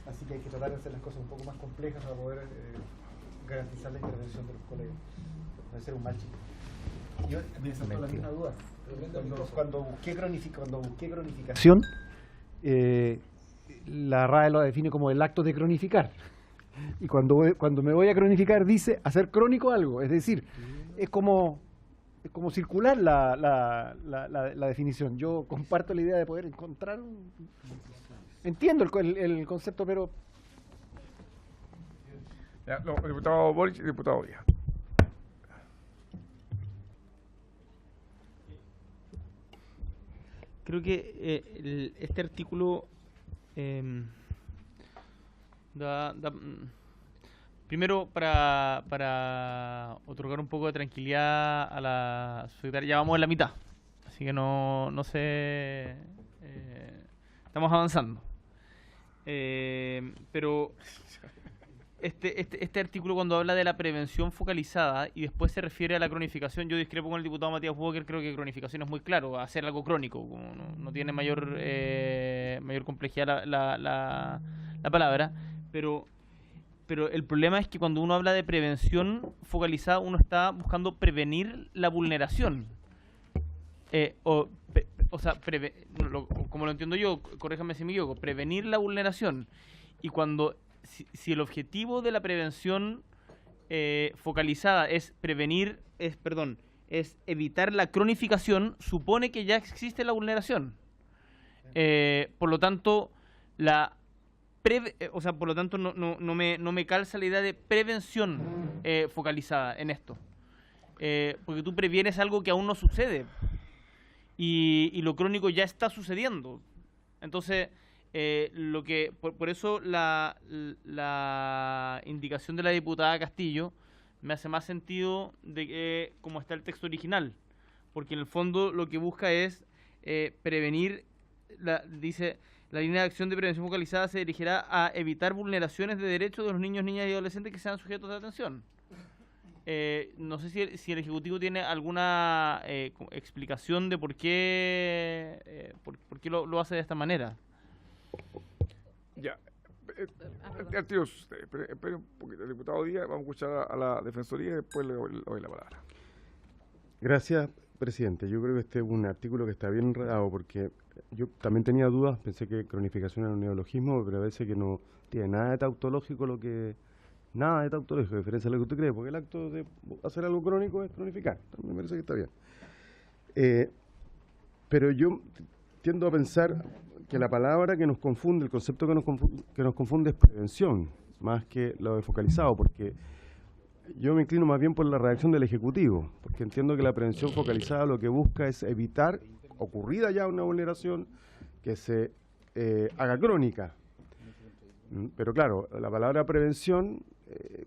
Así que hay que tratar de hacer las cosas un poco más complejas para poder garantizar la intervención de los colegas. No ser un mal chico. Yo me saltó la misma duda. Cuando busqué cronificación, la RAE lo define como el acto de cronificar. Y cuando me voy a cronificar dice hacer crónico algo. Es decir, es como circular la definición. Yo comparto la idea de poder encontrar entiendo el concepto, pero... Ya, no, diputado Boric y diputado Díaz. Creo que este artículo primero, para otorgar un poco de tranquilidad a la secretaria, ya vamos en la mitad, así que no se estamos avanzando, pero este artículo, cuando habla de la prevención focalizada y después se refiere a la cronificación, yo discrepo con el diputado Matías Walker. Creo que cronificación es muy claro, hacer algo crónico, como no tiene mayor complejidad la palabra, pero el problema es que cuando uno habla de prevención focalizada, uno está buscando prevenir la vulneración. Como lo entiendo yo, corréjame si me equivoco, prevenir la vulneración. Y cuando si el objetivo de la prevención focalizada es evitar la cronificación, supone que ya existe la vulneración. Por lo tanto, no me calza la idea de prevención focalizada en esto. Porque tú previenes algo que aún no sucede. Y lo crónico ya está sucediendo. Entonces, por eso la indicación de la diputada Castillo me hace más sentido de que como está el texto original, porque en el fondo lo que busca es prevenir, dice, la línea de acción de prevención focalizada se dirigirá a evitar vulneraciones de derechos de los niños, niñas y adolescentes que sean sujetos de atención. No sé si el Ejecutivo tiene alguna explicación de por qué lo hace de esta manera. Ya, al tiro usted. Espere un poquito, diputado Díaz, vamos a escuchar a la Defensoría y después le doy la palabra. Gracias, presidente. Yo creo que este es un artículo que está bien enredado porque yo también tenía dudas, pensé que cronificación era un neologismo, pero a veces que no tiene nada de tautológico nada de tautológico, a diferencia de lo que usted cree, porque el acto de hacer algo crónico es cronificar. Me parece que está bien. Pero yo tiendo a pensar que la palabra que nos confunde, el concepto que nos confunde es prevención, más que lo de focalizado, porque yo me inclino más bien por la reacción del Ejecutivo, porque entiendo que la prevención focalizada lo que busca es evitar, ocurrida ya una vulneración, que se haga crónica. Pero claro, la palabra prevención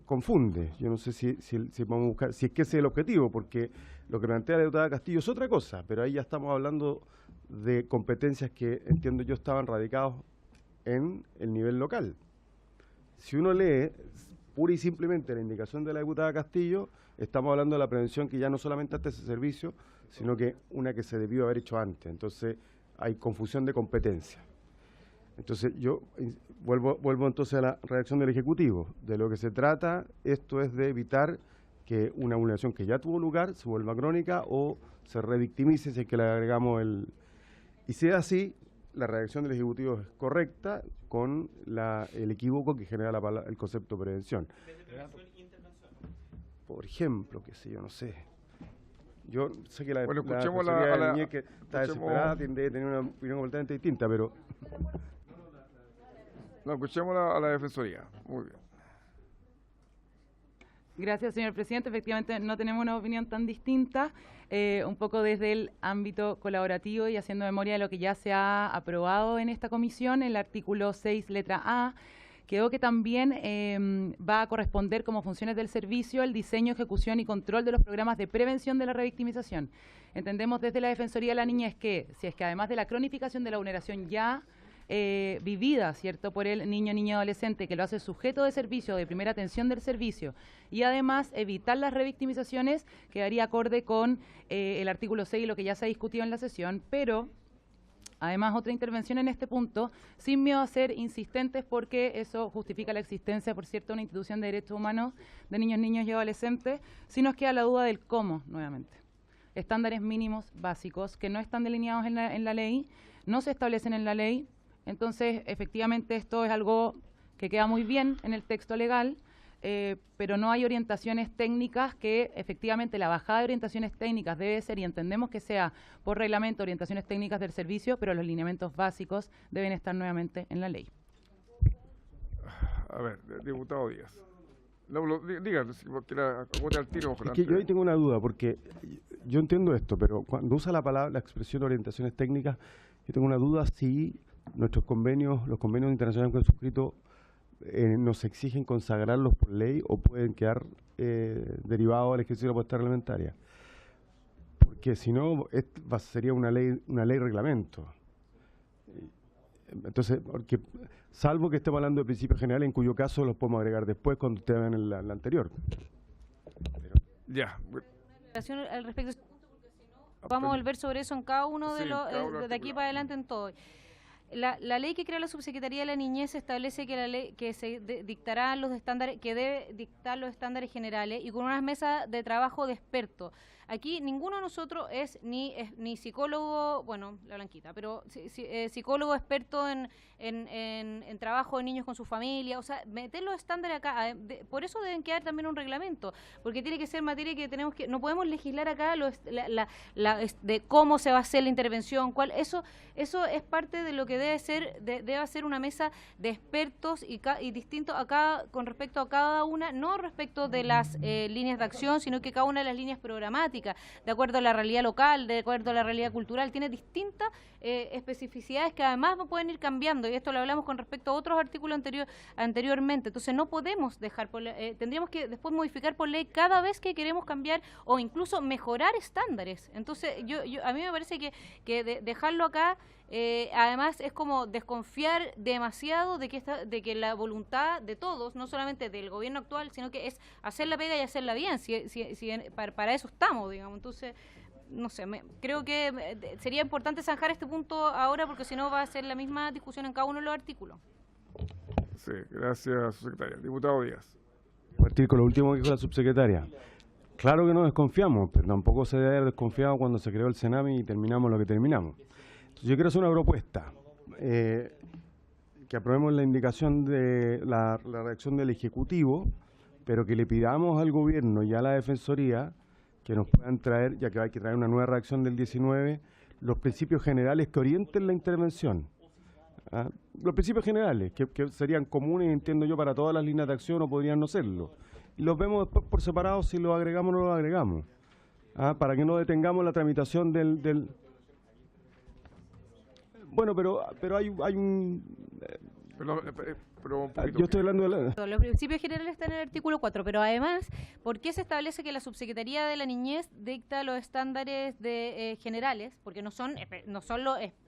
confunde. Yo no sé si vamos a buscar, si es que ese es el objetivo, porque lo que plantea la diputada Castillo es otra cosa, pero ahí ya estamos hablando de competencias que, entiendo yo, estaban radicados en el nivel local. Si uno lee pura y simplemente la indicación de la diputada Castillo, estamos hablando de la prevención que ya no solamente hasta ese servicio, sino que una que se debió haber hecho antes. Entonces hay confusión de competencia. Entonces yo vuelvo entonces a la reacción del Ejecutivo. De lo que se trata, esto es de evitar que una vulneración que ya tuvo lugar se vuelva crónica o se revictimice si es que le agregamos el... Y si es así, la reacción del Ejecutivo es correcta con el equívoco que genera el concepto de prevención. Por ejemplo, qué sé yo, no sé. Yo sé que escuchemos la niñez que está desesperada tiene que tener una opinión completamente distinta, pero... No, escuchemos a la Defensoría. Muy bien. Gracias, señor presidente. Efectivamente, no tenemos una opinión tan distinta, un poco desde el ámbito colaborativo y haciendo memoria de lo que ya se ha aprobado en esta comisión, el artículo 6, letra A, quedó que también va a corresponder como funciones del servicio el diseño, ejecución y control de los programas de prevención de la revictimización. Entendemos desde la Defensoría de la Niñez que, si es que además de la cronificación de la vulneración ya vivida, ¿cierto?, por el niño o adolescente que lo hace sujeto de servicio, de primera atención del servicio, y además evitar las revictimizaciones, quedaría acorde con el artículo 6 y lo que ya se ha discutido en la sesión, pero además otra intervención en este punto, sin miedo a ser insistentes porque eso justifica la existencia, por cierto, de una institución de derechos humanos de niños y adolescentes, si nos queda la duda del cómo, nuevamente. Estándares mínimos básicos que no están delineados en la ley, no se establecen en la ley. Entonces, efectivamente, esto es algo que queda muy bien en el texto legal, pero no hay orientaciones técnicas que, efectivamente, la bajada de orientaciones técnicas debe ser, y entendemos que sea por reglamento, orientaciones técnicas del servicio, pero los lineamientos básicos deben estar nuevamente en la ley. A ver, diputado Díaz. Dígame, porque agote al tiro. Es que yo ahí tengo una duda, porque yo entiendo esto, pero cuando usa la expresión orientaciones técnicas, yo tengo una duda si nuestros convenios, los convenios internacionales que hemos suscrito, nos exigen consagrarlos por ley o pueden quedar derivados del ejercicio de la potestad reglamentaria. Porque si no, sería una ley reglamento. Entonces, porque salvo que estemos hablando de principios generales, en cuyo caso los podemos agregar después cuando ustedes vean la anterior. Ya. Al respecto, vamos a volver sobre eso en cada uno de los de aquí para adelante en todo. La ley que crea la Subsecretaría de la Niñez establece que la ley que se dictará los estándares, que debe dictar los estándares generales y con unas mesas de trabajo de expertos. Aquí ninguno de nosotros es ni psicólogo, bueno, la Blanquita, pero psicólogo experto en trabajo de niños con su familia, o sea, meter los estándares acá, por eso deben quedar también un reglamento, porque tiene que ser materia que no podemos legislar acá de cómo se va a hacer la intervención, eso es parte de lo que debe ser una mesa de expertos y distinto acá con respecto a cada una, no respecto de las líneas de acción, sino que cada una de las líneas programáticas, de acuerdo a la realidad local, de acuerdo a la realidad cultural, tiene distintas especificidades que además pueden ir cambiando, y esto lo hablamos con respecto a otros artículos anteriormente. Entonces no podemos dejar, tendríamos que después modificar por ley cada vez que queremos cambiar o incluso mejorar estándares. Entonces a mí me parece que dejarlo acá además es como desconfiar demasiado de que la voluntad de todos, no solamente del gobierno actual, sino que es hacer la pega y hacerla bien, para eso estamos, digamos. Entonces, no sé, creo que sería importante zanjar este punto ahora, porque si no va a ser la misma discusión en cada uno de los artículos. Sí, gracias, subsecretaria. Diputado Díaz. Partir con lo último que dijo la subsecretaria. Claro que no desconfiamos, pero tampoco se debe haber desconfiado cuando se creó el Senami y terminamos lo que terminamos. Entonces, yo quiero hacer una propuesta, que aprobemos la indicación de la reacción del Ejecutivo, pero que le pidamos al Gobierno y a la Defensoría que nos puedan traer, ya que hay que traer una nueva reacción del 19, los principios generales que orienten la intervención. ¿Ah? Los principios generales, que serían comunes, entiendo yo, para todas las líneas de acción o podrían no serlo. Y los vemos después por separado si los agregamos o no los agregamos. ¿Ah? Para que no detengamos la tramitación del... Bueno, pero hay un... Pero un poquito. Yo estoy hablando de la... Los principios generales están en el artículo 4, pero además, ¿por qué se establece que la Subsecretaría de la Niñez dicta los estándares generales? Porque no son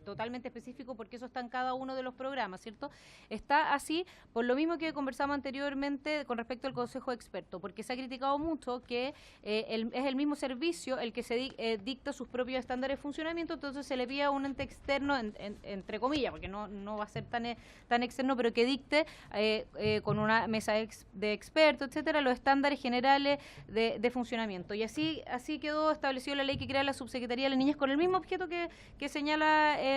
totalmente específicos, porque eso está en cada uno de los programas, ¿cierto? Está así por lo mismo que conversamos anteriormente con respecto al Consejo de Expertos, porque se ha criticado mucho que es el mismo servicio el que se dicta sus propios estándares de funcionamiento, entonces se le pide a un ente externo, entre comillas, porque no va a ser tan externo, pero que dicte con una mesa de expertos, etcétera, los estándares generales de funcionamiento. Y así quedó establecido la ley que crea la Subsecretaría de la Niñez con el mismo objeto que señala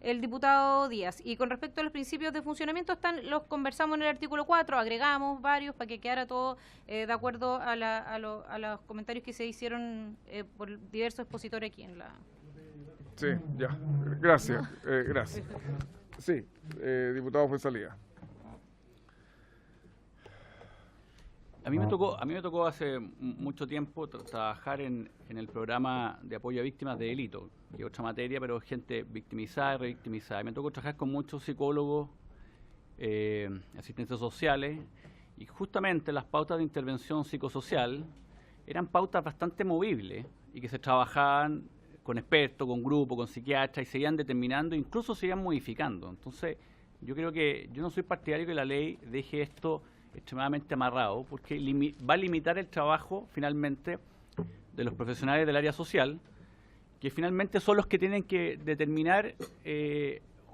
el diputado Díaz. Y con respecto a los principios de funcionamiento, los conversamos en el artículo 4, agregamos varios para que quedara todo de acuerdo a los comentarios que se hicieron por diversos expositores aquí en la... Sí, ya. Gracias. Gracias. Sí, diputado Fuenzalía. A mí me tocó hace mucho tiempo trabajar en el programa de apoyo a víctimas de delito, que es otra materia, pero gente victimizada y revictimizada. Me tocó trabajar con muchos psicólogos, asistentes sociales, y justamente las pautas de intervención psicosocial eran pautas bastante movibles y que se trabajaban con expertos, con grupos, con psiquiatras, y se iban determinando, incluso se iban modificando. Entonces, yo creo que yo no soy partidario que la ley deje esto extremadamente amarrado, porque va a limitar el trabajo finalmente de los profesionales del área social, que finalmente son los que tienen que determinar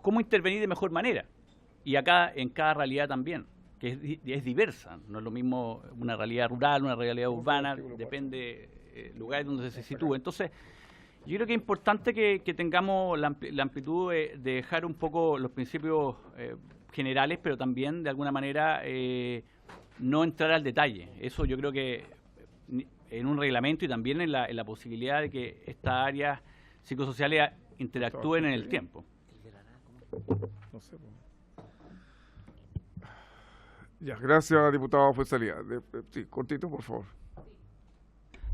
cómo intervenir de mejor manera, y acá en cada realidad también, que es diversa, no es lo mismo una realidad rural, una realidad urbana, depende del lugar donde se sitúe. Entonces, yo creo que es importante que tengamos la amplitud de dejar un poco los principios generales, pero también de alguna manera no entrar al detalle. Eso yo creo que en un reglamento y también en la posibilidad de que estas áreas psicosociales interactúen en el tiempo. No sé. Ya, gracias, diputado Fuenzalía. Sí, cortito, por favor.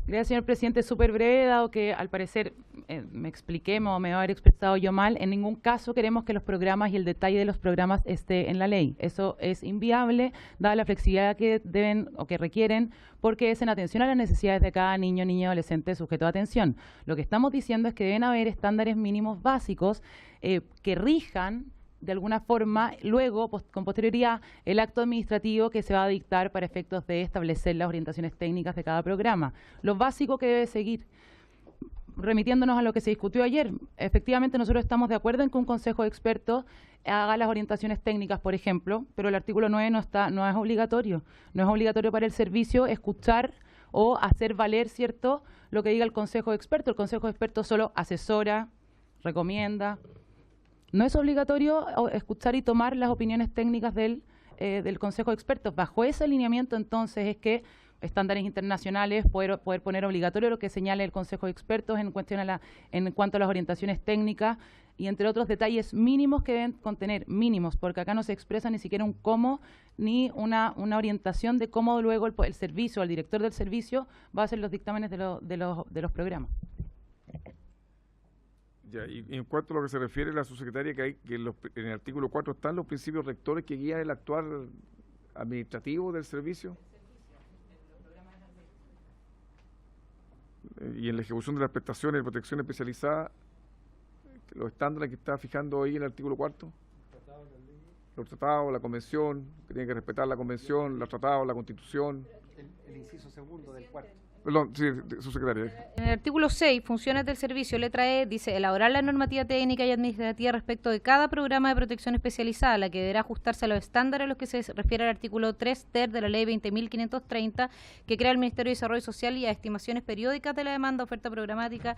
Gracias, señor presidente. Súper breve, dado que al parecer me expliquemos o me va a haber expresado yo mal. En ningún caso queremos que los programas y el detalle de los programas esté en la ley. Eso es inviable, dada la flexibilidad que deben o que requieren, porque es en atención a las necesidades de cada niño, niña, adolescente sujeto a atención. Lo que estamos diciendo es que deben haber estándares mínimos básicos que rijan de alguna forma, luego, con posterioridad, el acto administrativo que se va a dictar para efectos de establecer las orientaciones técnicas de cada programa. Lo básico que debe seguir, remitiéndonos a lo que se discutió ayer, efectivamente nosotros estamos de acuerdo en que un consejo de expertos haga las orientaciones técnicas, por ejemplo, pero el artículo 9 no es obligatorio. No es obligatorio para el servicio escuchar o hacer valer, ¿cierto?, lo que diga el consejo de expertos. El consejo de expertos solo asesora, recomienda. No es obligatorio escuchar y tomar las opiniones técnicas del Consejo de Expertos. Bajo ese alineamiento, entonces, es que estándares internacionales, poder poner obligatorio lo que señale el Consejo de Expertos en cuanto a las orientaciones técnicas y entre otros detalles mínimos que deben contener, mínimos, porque acá no se expresa ni siquiera un cómo ni una orientación de cómo luego el servicio, el director del servicio, va a hacer los dictámenes de los programas. Ya, y en cuanto a lo que se refiere a la subsecretaria, que en el artículo 4 están los principios rectores que guían el actuar administrativo del servicio. Y en la ejecución de las prestaciones de protección especializada, los estándares que está fijando ahí en el artículo 4. Los tratados, la convención, que tienen que respetar la convención, los tratados, la constitución. El inciso segundo del cuarto. Perdón, sí, subsecretaria. En el artículo 6, funciones del servicio, letra E, dice elaborar la normativa técnica y administrativa respecto de cada programa de protección especializada, la que deberá ajustarse a los estándares a los que se refiere al artículo 3 ter de la ley 20.530, que crea el Ministerio de Desarrollo Social, y a estimaciones periódicas de la demanda, oferta programática,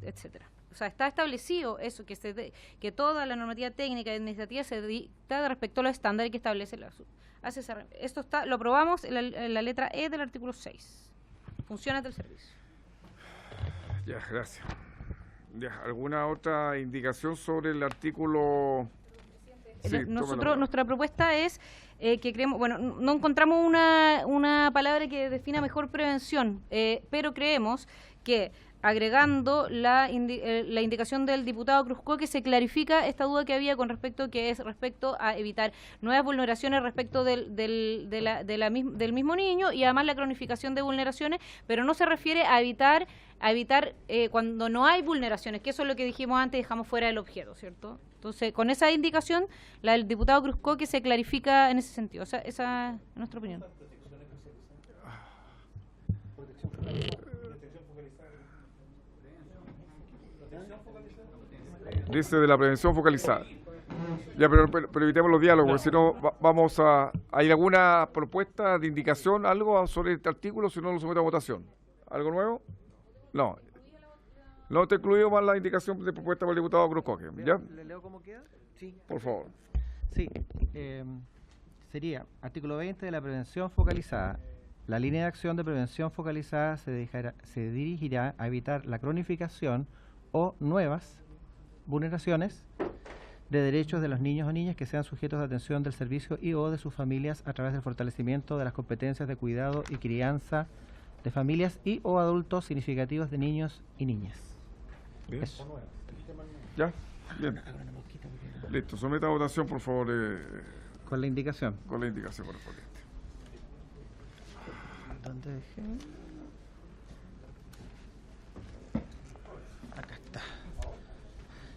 etcétera. O sea, está establecido eso, que toda la normativa técnica y administrativa se dicta respecto a los estándares que establece la esto está, lo aprobamos en la letra E del artículo 6. Funciones del servicio. Ya, gracias. Ya, ¿alguna otra indicación sobre el artículo? Sí, nuestra propuesta es que creemos, bueno, no encontramos una palabra que defina mejor prevención, pero creemos que agregando la indicación del diputado Cruzco, que se clarifica esta duda que había con respecto a evitar nuevas vulneraciones respecto del mismo niño, y además la cronificación de vulneraciones, pero no se refiere a evitar cuando no hay vulneraciones, que eso es lo que dijimos antes, dejamos fuera el objeto, ¿cierto? Entonces, con esa indicación, la del diputado Cruzco, que se clarifica en ese sentido. O sea, esa es nuestra opinión. Dice de la prevención focalizada. Ya, pero evitemos los diálogos, porque si no vamos a... ¿Hay alguna propuesta de indicación, algo sobre este artículo, si no lo someto a votación? ¿Algo nuevo? No. No te he incluido más la indicación de propuesta por el diputado Cruzcoque. ¿Ya? ¿Le leo cómo queda? Sí. Por favor. Sí. Sería artículo 20 de la prevención focalizada. La línea de acción de prevención focalizada se dirigirá a evitar la cronificación o nuevas vulneraciones de derechos de los niños o niñas que sean sujetos de atención del servicio y o de sus familias a través del fortalecimiento de las competencias de cuidado y crianza de familias y o adultos significativos de niños y niñas. Bien. Eso. ¿Ya? Bien. Listo. Someta a votación, por favor. Con la indicación. Con la indicación correspondiente. ¿Dónde dejé? Acá está.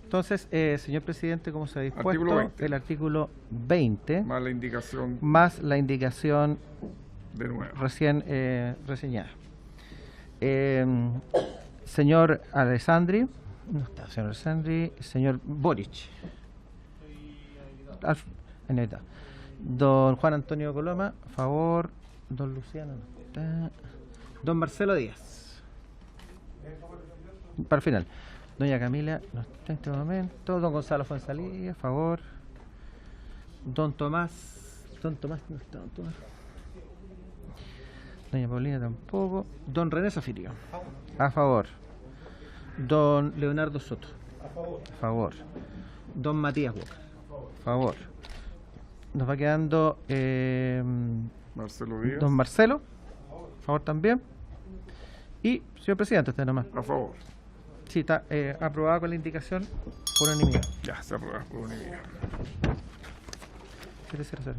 Entonces, señor presidente, ¿cómo se ha dispuesto? El artículo 20. Más la indicación. Más la indicación de nuevo. Recién reseñada. Señor Alessandri. No está, señor Alessandri. Señor Boric. Ahí está. Don Juan Antonio Coloma, a favor. Don Luciano no está. Don Marcelo Díaz. Para el final. Doña Camila no está en este momento. Don Gonzalo Fuenzalía, a favor. Don Tomás no está. Don Tomás. Doña Paulina tampoco. Don René Zafirio, a favor. Don Leonardo Soto, a favor. Don Matías Walker, a favor. Nos va quedando Marcelo Díaz. Don Marcelo, a favor también. Y, señor presidente, usted nomás. A favor. Sí, está aprobada con la indicación por unanimidad. Ya, se aprueba por unanimidad. 700.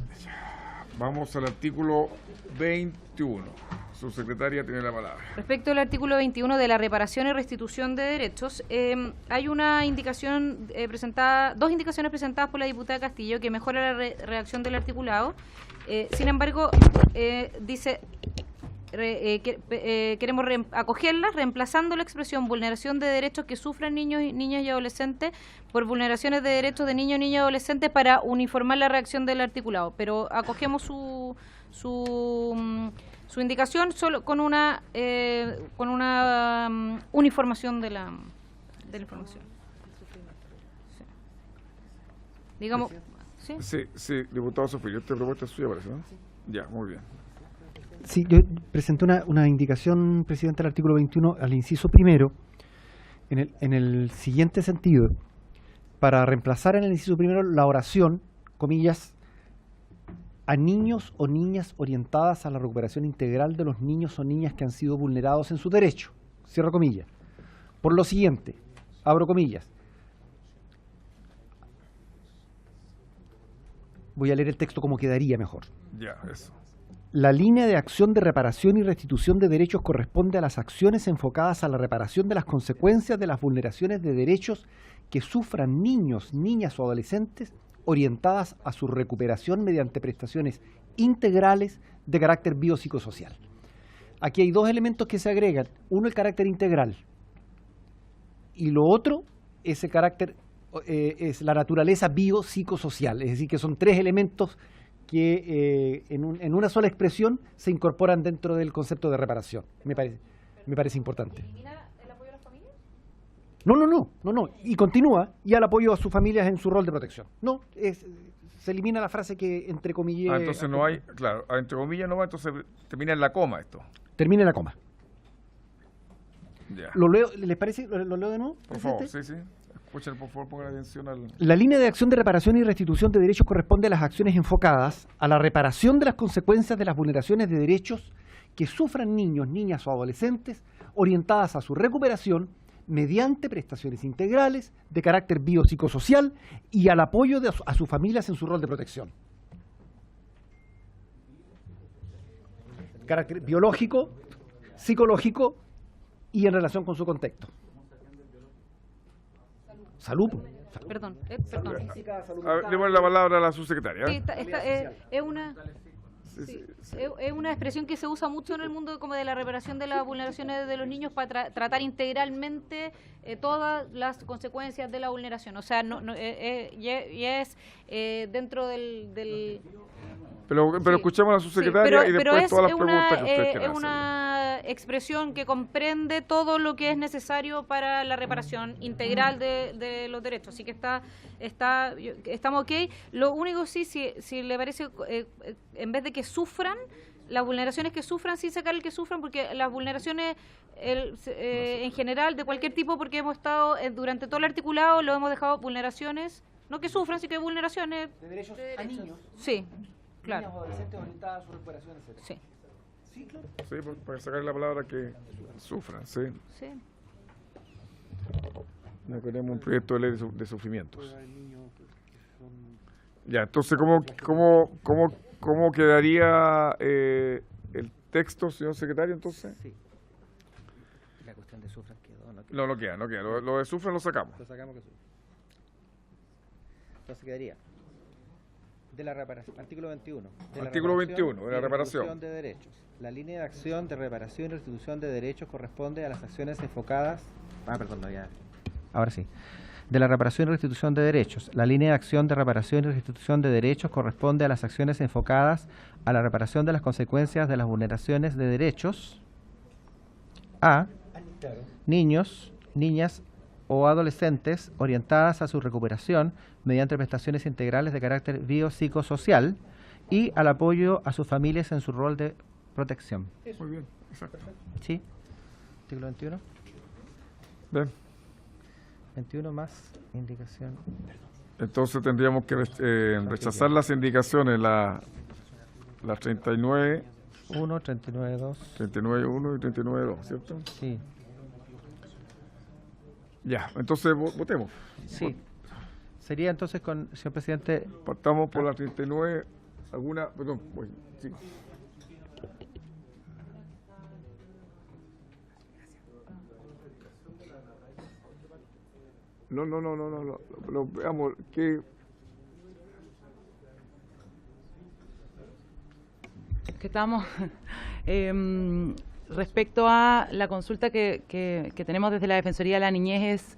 Vamos al artículo 21. Subsecretaria tiene la palabra. Respecto al artículo 21 de la reparación y restitución de derechos, hay una indicación dos indicaciones presentadas por la diputada Castillo que mejora la redacción del articulado. Sin embargo, dice... queremos acogerlas reemplazando la expresión vulneración de derechos que sufran niños, niñas y adolescentes por vulneraciones de derechos de niños, niñas y adolescentes para uniformar la redacción del articulado, pero acogemos su indicación solo con una uniformación de la información. Sí. Digamos, sí, diputado Sofía, esta propuesta es suya, parece, ¿no? Ya, muy bien. Sí, yo presenté una indicación, presidente, del artículo 21 al inciso primero, en el siguiente sentido, para reemplazar en el inciso primero la oración, comillas, a niños o niñas orientadas a la recuperación integral de los niños o niñas que han sido vulnerados en su derecho, cierro comillas. Por lo siguiente, abro comillas. Voy a leer el texto como quedaría mejor. Ya, eso. La línea de acción de reparación y restitución de derechos corresponde a las acciones enfocadas a la reparación de las consecuencias de las vulneraciones de derechos que sufran niños, niñas o adolescentes orientadas a su recuperación mediante prestaciones integrales de carácter biopsicosocial. aquí hay dos elementos que se agregan. Uno, el carácter integral. Y lo otro, ese carácter, es la naturaleza biopsicosocial. Es decir, que son tres elementos que en una sola expresión se incorporan dentro del concepto de reparación. Me parece importante. ¿Elimina el apoyo a las familias? No. Y continúa, y al apoyo a sus familias en su rol de protección. No, se elimina la frase que entre comillas. Entonces no hay, claro, entre comillas no va, entonces termina en la coma esto. Termina en la coma. Ya. ¿Lo leo, les parece? ¿Lo leo de nuevo? Por favor, sí. Escuchen, por favor, pongan atención al... La línea de acción de reparación y restitución de derechos corresponde a las acciones enfocadas a la reparación de las consecuencias de las vulneraciones de derechos que sufran niños, niñas o adolescentes, orientadas a su recuperación mediante prestaciones integrales de carácter biopsicosocial y al apoyo a sus familias en su rol de protección. Carácter biológico, psicológico y en relación con su contexto. Salud. Perdón. Démosle la palabra a la subsecretaria. Sí, es una expresión que se usa mucho en el mundo como de la reparación de las vulneraciones de los niños para tratar integralmente todas las consecuencias de la vulneración. O sea, y es dentro del Pero escuchamos a la subsecretaria y después todas las preguntas que ustedes quieran es una expresión que comprende todo lo que es necesario para la reparación integral de los derechos. Así que estamos ok. Lo único sí, si le parece, en vez de que sufran, las vulneraciones que sufran, sin sacar el que sufran, porque las vulneraciones en general de cualquier tipo, porque hemos estado durante todo el articulado, lo hemos dejado vulneraciones, no que sufran, sino que vulneraciones de derechos a niños. Sí. Claro. Niños o adolescentes orientadas a su recuperación, etc. Sí. Sí, claro. Sí, para sacar la palabra que sufran, sí. Sí. No queremos un proyecto de ley de sufrimientos. Ya, entonces, ¿cómo quedaría el texto, señor secretario, entonces? Sí. La cuestión de sufran quedó. No queda. Lo de sufran lo sacamos. Lo sacamos que sufran. Entonces quedaría de la reparación, artículo 21. Artículo 21, de la reparación. De derechos. La línea de acción de reparación y restitución de derechos corresponde a las acciones enfocadas... Ahora sí. De la reparación y restitución de derechos. La línea de acción de reparación y restitución de derechos corresponde a las acciones enfocadas a la reparación de las consecuencias de las vulneraciones de derechos a niños, niñas o adolescentes orientadas a su recuperación mediante prestaciones integrales de carácter biopsicosocial y al apoyo a sus familias en su rol de protección. Muy bien, exacto. ¿Sí? Artículo 21. Bien. 21 más indicación. Entonces tendríamos que rechazar las indicaciones, las 39... 1, 39, 2. 39, 1 y 39, 2, ¿cierto? Sí. Ya, entonces votemos. Sí. Sería entonces señor presidente... Partamos por la 39, perdón, sí. No, veamos, que estamos respecto a la consulta que tenemos desde la Defensoría de la Niñez,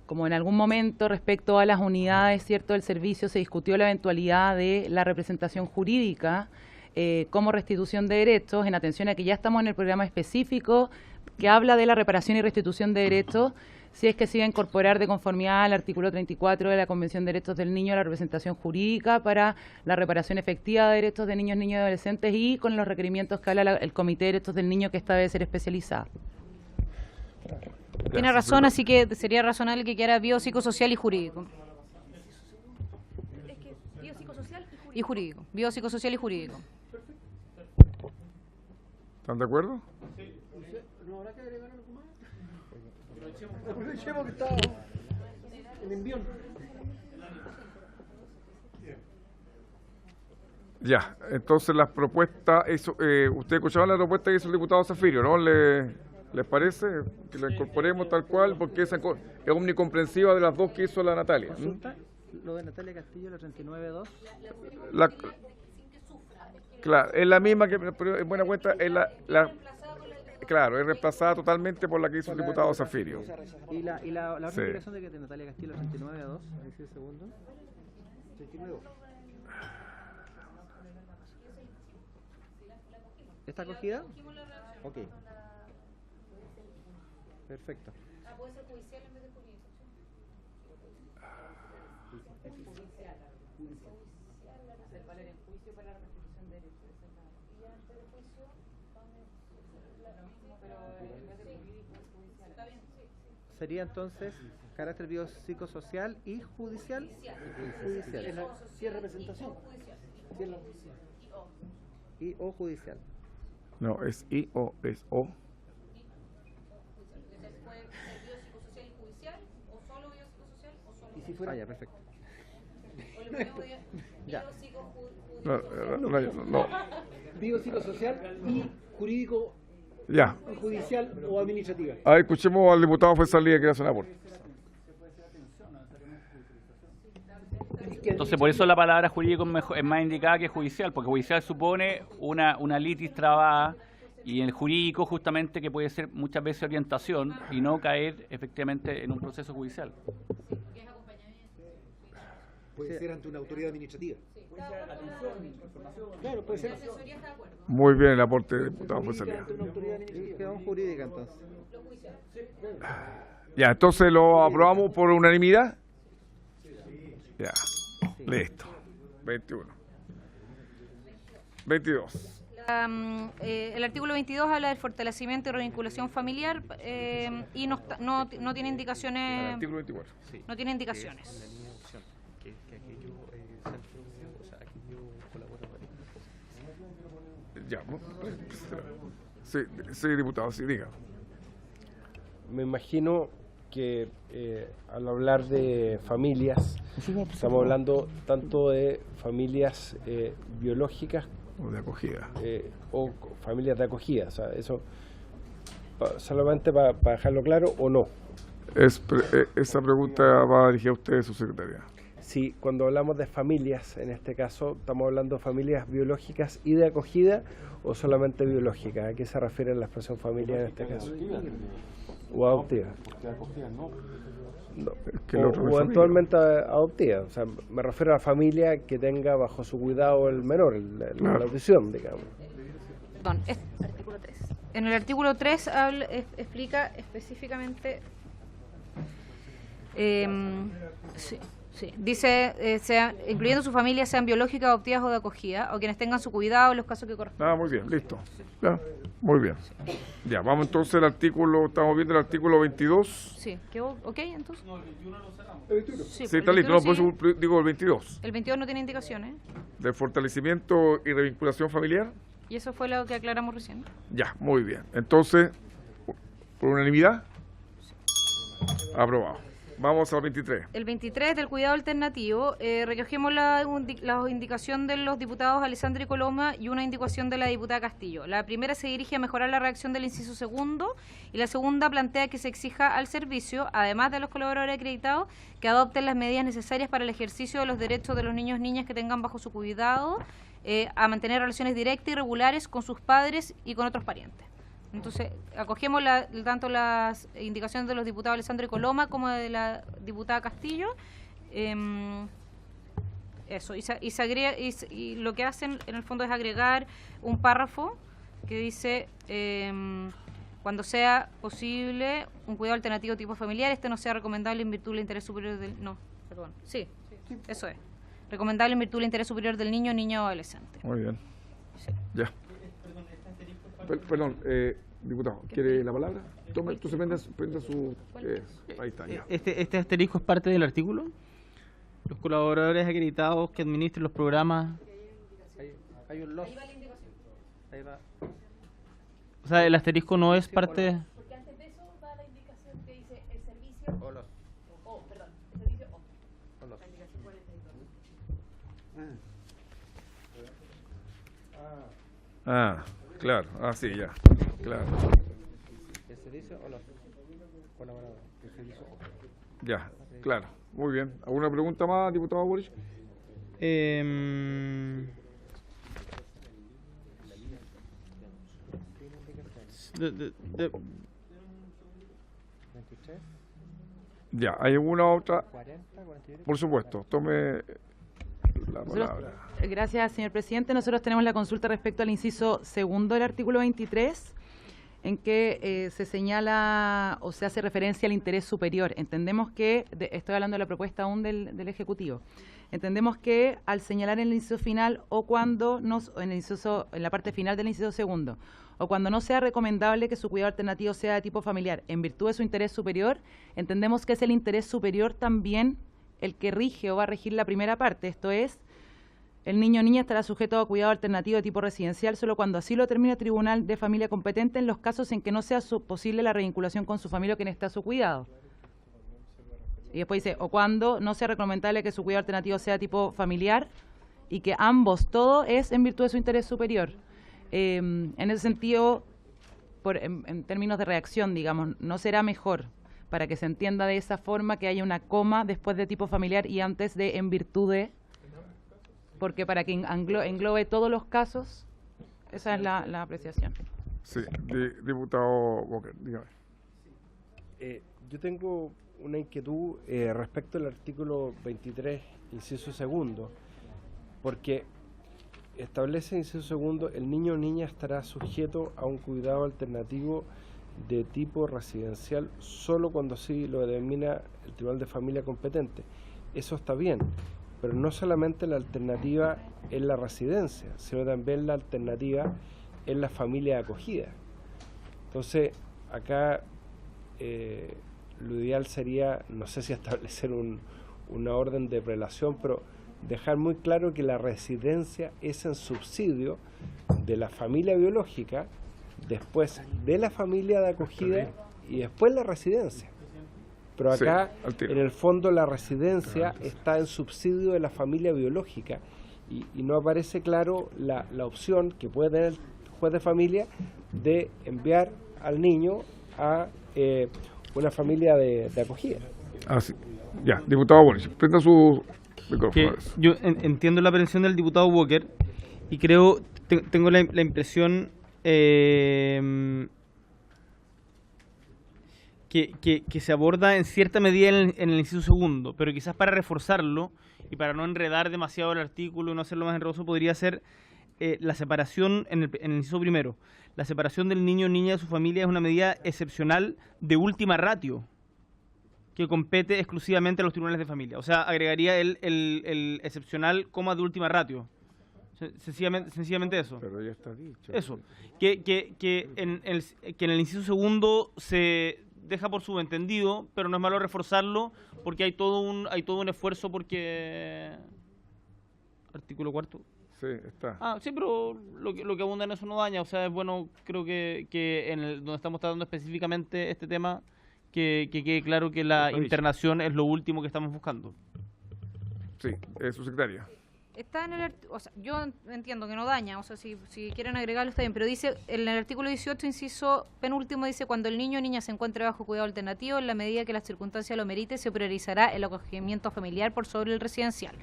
como en algún momento respecto a las unidades, ¿cierto?, del servicio, se discutió la eventualidad de la representación jurídica como restitución de derechos, en atención a que ya estamos en el programa específico que habla de la reparación y restitución de derechos, si es que se iba a incorporar de conformidad al artículo 34 de la Convención de Derechos del Niño la representación jurídica para la reparación efectiva de derechos de niños, niñas y adolescentes y con los requerimientos que habla el Comité de Derechos del Niño, que esta debe ser especializada. Tiene razón, así que sería razonable que quedara biopsicosocial y jurídico. Es que biopsicosocial y jurídico. Biopsicosocial y jurídico. ¿Están de acuerdo? Sí. ¿No habrá que agregar algo más? Aprovechemos que está en envión. Ya, entonces las propuestas, usted escuchaba la propuesta que hizo el diputado Zafirio, ¿no? ¿Les parece que la incorporemos tal cual? Porque es omnicomprensiva de las dos que hizo la Natalia. ¿Consulta? Lo de Natalia Castillo, la 39.2. Claro, es la misma que, pero en buena cuenta, es la claro, es reemplazada totalmente por la que hizo el diputado Zafirio. Y la otra Sí. indicación de que Natalia Castillo 39-2, ahí sí, segundo. 39. ¿Está acogida? Ok. Perfecto. Sería entonces carácter biopsicosocial y judicial. Judicial. Sí, es representación. Y o judicial. No, es I o es O. Y si fuera... Ah, ya, perfecto. Ya. No. Biopsicosocial y jurídico, Ya. judicial o administrativa. A ver, escuchemos al diputado Faisal Líder que hace un aporte. Entonces, por eso la palabra jurídico es más indicada que judicial, porque judicial supone una litis trabada, y el jurídico justamente que puede ser muchas veces orientación y no caer efectivamente en un proceso judicial. Puede ser ante una autoridad administrativa. Claro, puede ser. Muy bien el aporte del diputado Faisal Líder. Quedó jurídica entonces. Ya, entonces lo aprobamos por unanimidad. Ya, listo. 21. 22. El artículo 22 habla del fortalecimiento y revinculación familiar y no tiene indicaciones. El artículo 24. No tiene indicaciones. Ya, sí, diputado, sí, diga. Me imagino que al hablar de familias, estamos hablando tanto de familias biológicas o de acogida. O familias de acogida. O sea, eso solamente para dejarlo claro o no. Esa pregunta va dirigida a usted, su secretaria. Sí, cuando hablamos de familias, en este caso, ¿estamos hablando de familias biológicas y de acogida o solamente biológicas? ¿A qué se refiere la expresión familia en este caso? O adoptiva. No, o eventualmente adoptiva. O sea, me refiero a la familia que tenga bajo su cuidado el menor, la adopción, digamos. Perdón, artículo 3. En el artículo 3 explica específicamente... Sí, dice, incluyendo su familia, sean biológicas, adoptivas o de acogida, o quienes tengan su cuidado en los casos que correspondan. Ah, muy bien, listo. Ya, muy bien. Ya, vamos entonces al artículo, estamos viendo el artículo 22. Sí, ¿quedó ok entonces? Sí, está listo, no, por eso digo el 22. El 22 no tiene indicaciones. Del fortalecimiento y revinculación familiar. Y eso fue lo que aclaramos recién. Ya, muy bien. Entonces, por unanimidad, aprobado. Vamos al 23. El 23 del cuidado alternativo, recogimos la indicación de los diputados Alessandri Coloma y una indicación de la diputada Castillo. La primera se dirige a mejorar la redacción del inciso segundo y la segunda plantea que se exija al servicio, además de los colaboradores acreditados, que adopten las medidas necesarias para el ejercicio de los derechos de los niños y niñas que tengan bajo su cuidado a mantener relaciones directas y regulares con sus padres y con otros parientes. Entonces, acogemos tanto las indicaciones de los diputados Alessandri Coloma como de la diputada Castillo. Eso, y se agrega, y lo que hacen en el fondo es agregar un párrafo que dice, cuando sea posible un cuidado alternativo tipo familiar, este no sea recomendable en virtud del interés superior del... No, perdón, sí, eso es. Recomendable en virtud del interés superior del niño, niña o adolescente. Muy bien. Sí. Ya. Perdón, diputado, ¿quiere la palabra? Toma, entonces prenda su... ahí está, ya. ¿Este asterisco es parte del artículo? Los colaboradores acreditados que administren los programas... Hay un los. Ahí va. O sea, el asterisco no es parte... Porque antes de eso va la indicación que dice el servicio... O los. Perdón, el servicio o. Los. La indicación 42. Claro, sí, ya, claro. ¿El servicio o los colaboradores? El servicio o. Ya, claro, muy bien. ¿Alguna pregunta más, diputado Boris? Ya, ¿hay alguna otra? Por supuesto, tome la palabra. Gracias, señor presidente. Nosotros tenemos la consulta respecto al inciso segundo del artículo 23, en que se señala o se hace referencia al interés superior. Entendemos que, estoy hablando de la propuesta aún del Ejecutivo, entendemos que al señalar en el inciso final o cuando en la parte final del inciso segundo, o cuando no sea recomendable que su cuidado alternativo sea de tipo familiar en virtud de su interés superior, entendemos que es el interés superior también el que rige o va a regir la primera parte, esto es, el niño o niña estará sujeto a cuidado alternativo de tipo residencial solo cuando así lo determine el tribunal de familia competente en los casos en que no sea posible la revinculación con su familia o quien está a su cuidado. Y después dice, o cuando no sea recomendable que su cuidado alternativo sea tipo familiar y que ambos, todo es en virtud de su interés superior. En ese sentido, en términos de reacción, digamos, ¿no será mejor para que se entienda de esa forma que haya una coma después de tipo familiar y antes de en virtud de? Porque para que englobe todos los casos, esa es la apreciación. Sí, diputado Walker, dígame. Yo tengo una inquietud respecto al artículo 23, inciso segundo, porque establece, inciso segundo, el niño o niña estará sujeto a un cuidado alternativo de tipo residencial solo cuando sí lo determina el Tribunal de Familia competente. Eso está bien, pero no solamente la alternativa es la residencia, sino también la alternativa es la familia de acogida. Entonces, acá lo ideal sería, no sé si establecer una orden de prelación, pero dejar muy claro que la residencia es en subsidio de la familia biológica, después de la familia de acogida y después la residencia. Pero acá, en el fondo, la residencia está en subsidio de la familia biológica y no aparece claro la opción que puede tener el juez de familia de enviar al niño a una familia de acogida. Sí. Ya, diputado Bonis, prenda su micrófono. Yo entiendo la aprehensión del diputado Walker y creo, tengo la impresión que se aborda en cierta medida en el inciso segundo, pero quizás para reforzarlo y para no enredar demasiado el artículo y no hacerlo más enredoso, podría ser la separación en el inciso primero. La separación del niño o niña de su familia es una medida excepcional de última ratio que compete exclusivamente a los tribunales de familia. O sea, agregaría el excepcional coma de última ratio. Sencillamente eso. Pero ya está dicho. Eso. Que en el inciso segundo se deja por subentendido, pero no es malo reforzarlo porque hay todo un esfuerzo porque... Artículo cuarto. Sí, está. Sí, pero lo que abunda en eso no daña. O sea, es bueno, creo que donde estamos tratando específicamente este tema, que quede claro que la internación es lo último que estamos buscando. Sí, su secretaria. Está en o sea, yo entiendo que no daña, o sea, si quieren agregarlo está bien, pero dice, en el artículo 18, inciso penúltimo, dice, cuando el niño o niña se encuentre bajo cuidado alternativo, en la medida que las circunstancias lo merite, se priorizará el acogimiento familiar por sobre el residencial.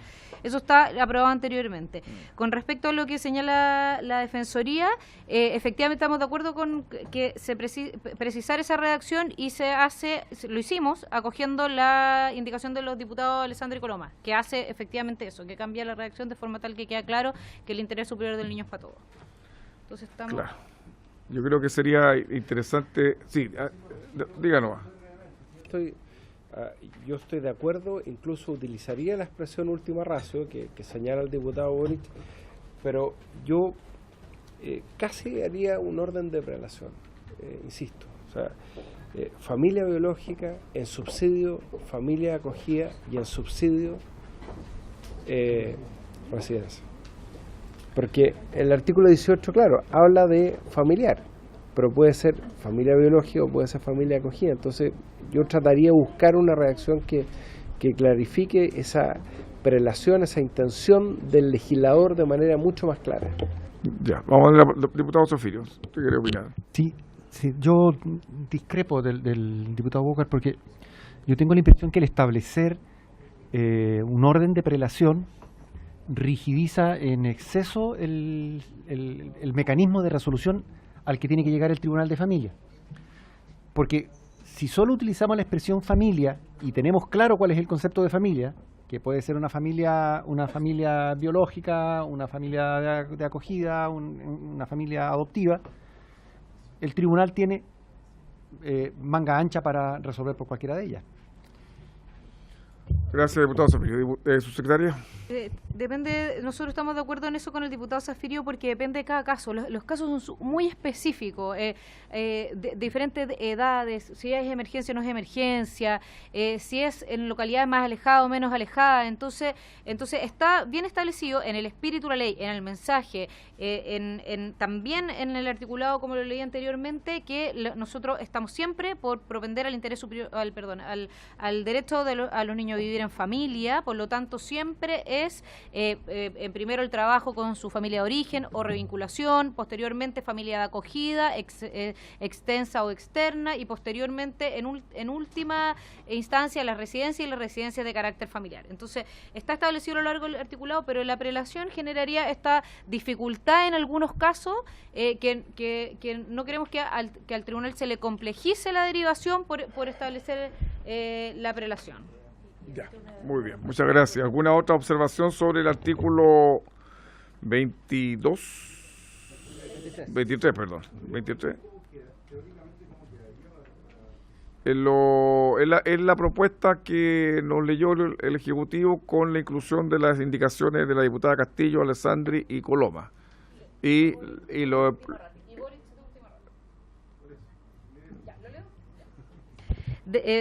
Eso está aprobado anteriormente. Con respecto a lo que señala la Defensoría, efectivamente estamos de acuerdo con que se precisar esa redacción y lo hicimos acogiendo la indicación de los diputados Alessandro y Coloma, que hace efectivamente eso, que cambia la redacción de forma tal que queda claro que el interés superior del niño es para todos. Entonces estamos... Claro. Yo creo que sería interesante... Sí, díganos. Yo estoy de acuerdo, incluso utilizaría la expresión última ratio que señala el diputado Boric, pero yo casi haría un orden de prelación, insisto. O sea, familia biológica en subsidio, familia de acogida y en subsidio residencia. Porque el artículo 18, claro, habla de familiar, pero puede ser familia biológica o puede ser familia de acogida. Entonces yo trataría de buscar una redacción que clarifique esa prelación, esa intención del legislador de manera mucho más clara. Ya, vamos a ver, diputado Zafiro, ¿usted quiere opinar? Sí, yo discrepo del diputado Walker porque yo tengo la impresión que el establecer un orden de prelación rigidiza en exceso el mecanismo de resolución al que tiene que llegar el tribunal de familia. Porque si solo utilizamos la expresión familia y tenemos claro cuál es el concepto de familia, que puede ser una familia biológica, una familia de acogida, una familia adoptiva, el tribunal tiene manga ancha para resolver por cualquiera de ellas. Gracias, diputado Zafirio. ¿Subsecretaria? Depende, nosotros estamos de acuerdo en eso con el diputado Zafirio porque depende de cada caso. Los casos son muy específicos, de diferentes edades, si es emergencia o no es emergencia, si es en localidades más alejadas o menos alejadas. Entonces está bien establecido en el espíritu de la ley, en el mensaje, también en el articulado, como lo leí anteriormente, que nosotros estamos siempre por propender al interés superior, al derecho a los niños a vivir en familia. Por lo tanto, siempre es en primero el trabajo con su familia de origen o revinculación, posteriormente familia de acogida extensa o externa, y posteriormente en última instancia la residencia y las residencias de carácter familiar. Entonces está establecido a lo largo del articulado, pero la prelación generaría esta dificultad en algunos casos, que no queremos que al tribunal se le complejice la derivación por establecer la prelación. Ya, muy bien, muchas gracias. ¿Alguna otra observación sobre el artículo 23, perdón, 23? Es la propuesta que nos leyó el Ejecutivo con la inclusión de las indicaciones de la diputada Castillo, Alessandri y Coloma. Y lo...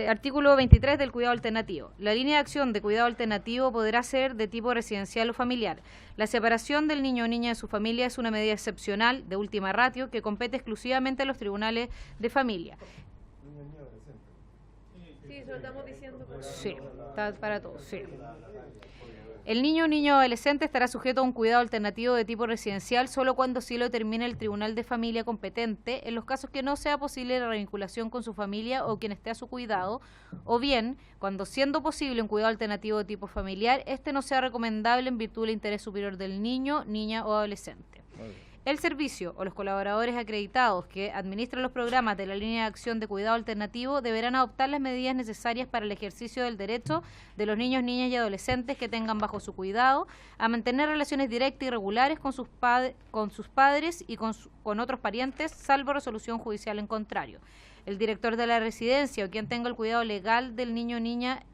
Artículo 23 del cuidado alternativo. La línea de acción de cuidado alternativo podrá ser de tipo residencial o familiar. La separación del niño o niña de su familia es una medida excepcional de última ratio que compete exclusivamente a los tribunales de familia. Sí, eso lo estamos diciendo. Sí, está para todos, sí. El niño o niño adolescente estará sujeto a un cuidado alternativo de tipo residencial solo cuando sí lo determine el tribunal de familia competente, en los casos que no sea posible la revinculación con su familia o quien esté a su cuidado, o bien, cuando siendo posible un cuidado alternativo de tipo familiar, este no sea recomendable en virtud del interés superior del niño, niña o adolescente. El servicio o los colaboradores acreditados que administran los programas de la línea de acción de cuidado alternativo deberán adoptar las medidas necesarias para el ejercicio del derecho de los niños, niñas y adolescentes que tengan bajo su cuidado a mantener relaciones directas y regulares con sus padres y con otros parientes, salvo resolución judicial en contrario. El director de la residencia o quien tenga el cuidado legal del niño o niña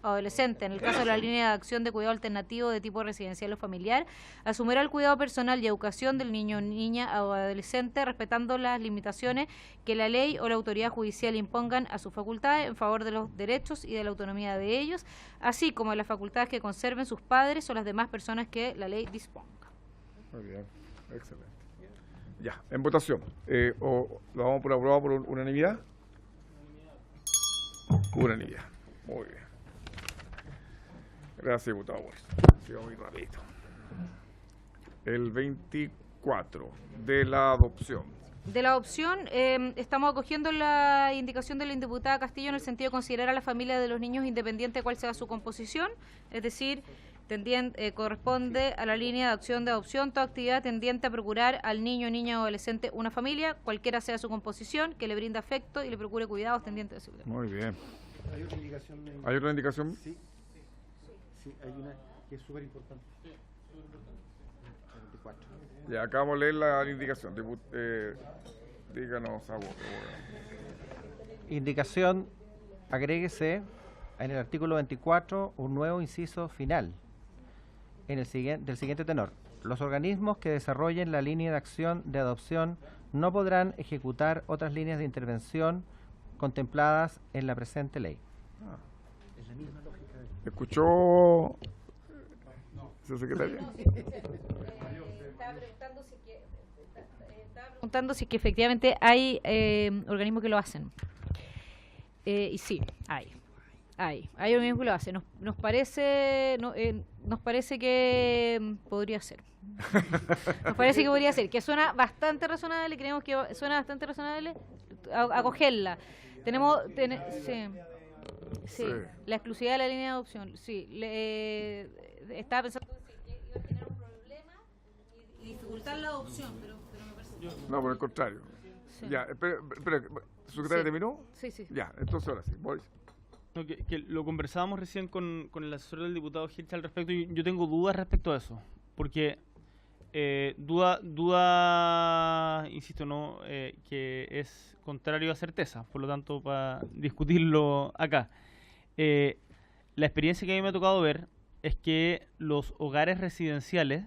adolescente, en el caso de la línea de acción de cuidado alternativo de tipo residencial o familiar, asumirá el cuidado personal y educación del niño, niña o adolescente, respetando las limitaciones que la ley o la autoridad judicial impongan a sus facultades en favor de los derechos y de la autonomía de ellos, así como las facultades que conserven sus padres o las demás personas que la ley disponga. Muy bien, excelente. Ya, en votación. ¿Lo vamos por aprobado por unanimidad? Unanimidad. Muy bien. Gracias, diputado Boris. Sigamos muy rapidito. El 24 de la adopción. De la adopción, estamos acogiendo la indicación de la diputada Castillo en el sentido de considerar a la familia de los niños independiente de cuál sea su composición, es decir, corresponde a la línea de acción de adopción toda actividad tendiente a procurar al niño, niña o adolescente una familia, cualquiera sea su composición, que le brinde afecto y le procure cuidados tendientes de seguridad. Muy bien. ¿Hay otra indicación? ¿Hay otra indicación? Sí. Sí, hay una que es súper importante. Ya, acabamos de leer la indicación. Díganos, Agua. Indicación, agréguese en el artículo 24 un nuevo inciso final del siguiente tenor. Los organismos que desarrollen la línea de acción de adopción no podrán ejecutar otras líneas de intervención contempladas en la presente ley. Es la misma lógica. ¿Escuchó, señor secretario? Estaba preguntando si que efectivamente hay organismos que lo hacen. Y sí, hay organismos que lo hacen. Nos parece que podría ser. Nos parece que podría ser, que suena bastante razonable, creemos que suena bastante razonable acogerla. Sí, la exclusividad de la línea de adopción, sí. Estaba pensando que iba a generar un problema y dificultar la adopción, pero me parece No, por el contrario. Sí. Ya, espera, ¿su secretaria Sí. terminó? Sí, sí. Ya, entonces ahora sí, Boris. No, que lo conversábamos recién con el asesor del diputado Hirsch al respecto, y yo tengo dudas respecto a eso, porque duda, insisto, no, que es contrario a certeza, por lo tanto, para discutirlo acá. La experiencia que a mí me ha tocado ver es que los hogares residenciales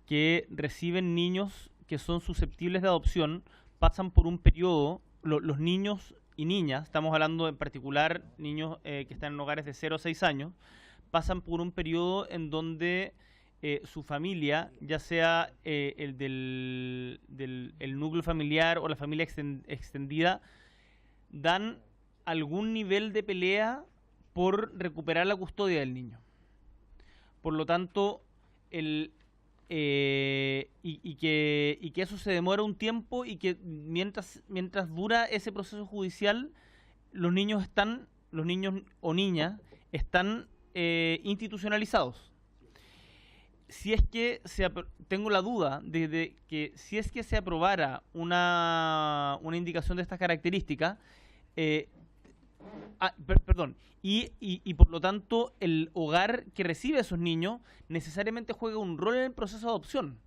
que reciben niños que son susceptibles de adopción pasan por un periodo, los niños y niñas, estamos hablando en particular niños que están en hogares de 0 a 6 años, pasan por un periodo en donde su familia, ya sea el del núcleo familiar o la familia extendida, dan algún nivel de pelea por recuperar la custodia del niño. Por lo tanto, y que eso se demora un tiempo, y que mientras dura ese proceso judicial, los niños o niñas están institucionalizados. Si es que tengo la duda de que si es que se aprobara una indicación de estas características, y por lo tanto el hogar que recibe a esos niños necesariamente juega un rol en el proceso de adopción.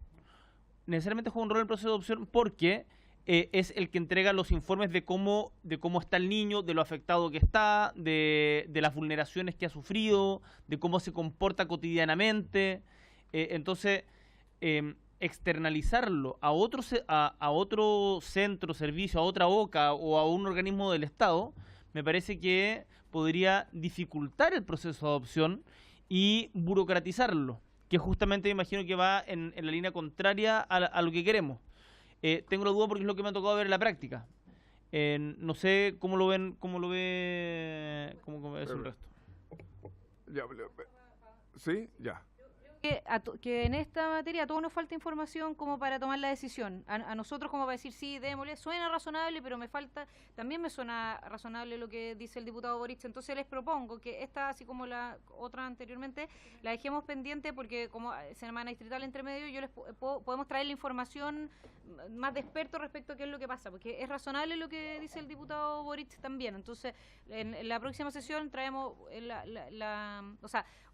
Necesariamente juega un rol en el proceso de adopción porque es el que entrega los informes de cómo está el niño, de lo afectado que está, de las vulneraciones que ha sufrido, de cómo se comporta cotidianamente. Entonces, externalizarlo a otro centro, servicio, a otra OCA o a un organismo del Estado, me parece que podría dificultar el proceso de adopción y burocratizarlo, que justamente me imagino que va en la línea contraria a lo que queremos. Tengo la duda porque es lo que me ha tocado ver en la práctica. No sé cómo lo ven, cómo ve eso el resto. Ya, ¿sí? Ya. Que en esta materia a todos nos falta información como para tomar la decisión. A nosotros como para decir, sí, démosle, suena razonable, pero también me suena razonable lo que dice el diputado Boric. Entonces les propongo que esta, así como la otra anteriormente, la dejemos pendiente, porque como semana distrital entre medio, yo podemos traer la información más de expertos respecto a qué es lo que pasa, porque es razonable lo que dice el diputado Boric también. Entonces, en la próxima sesión traemos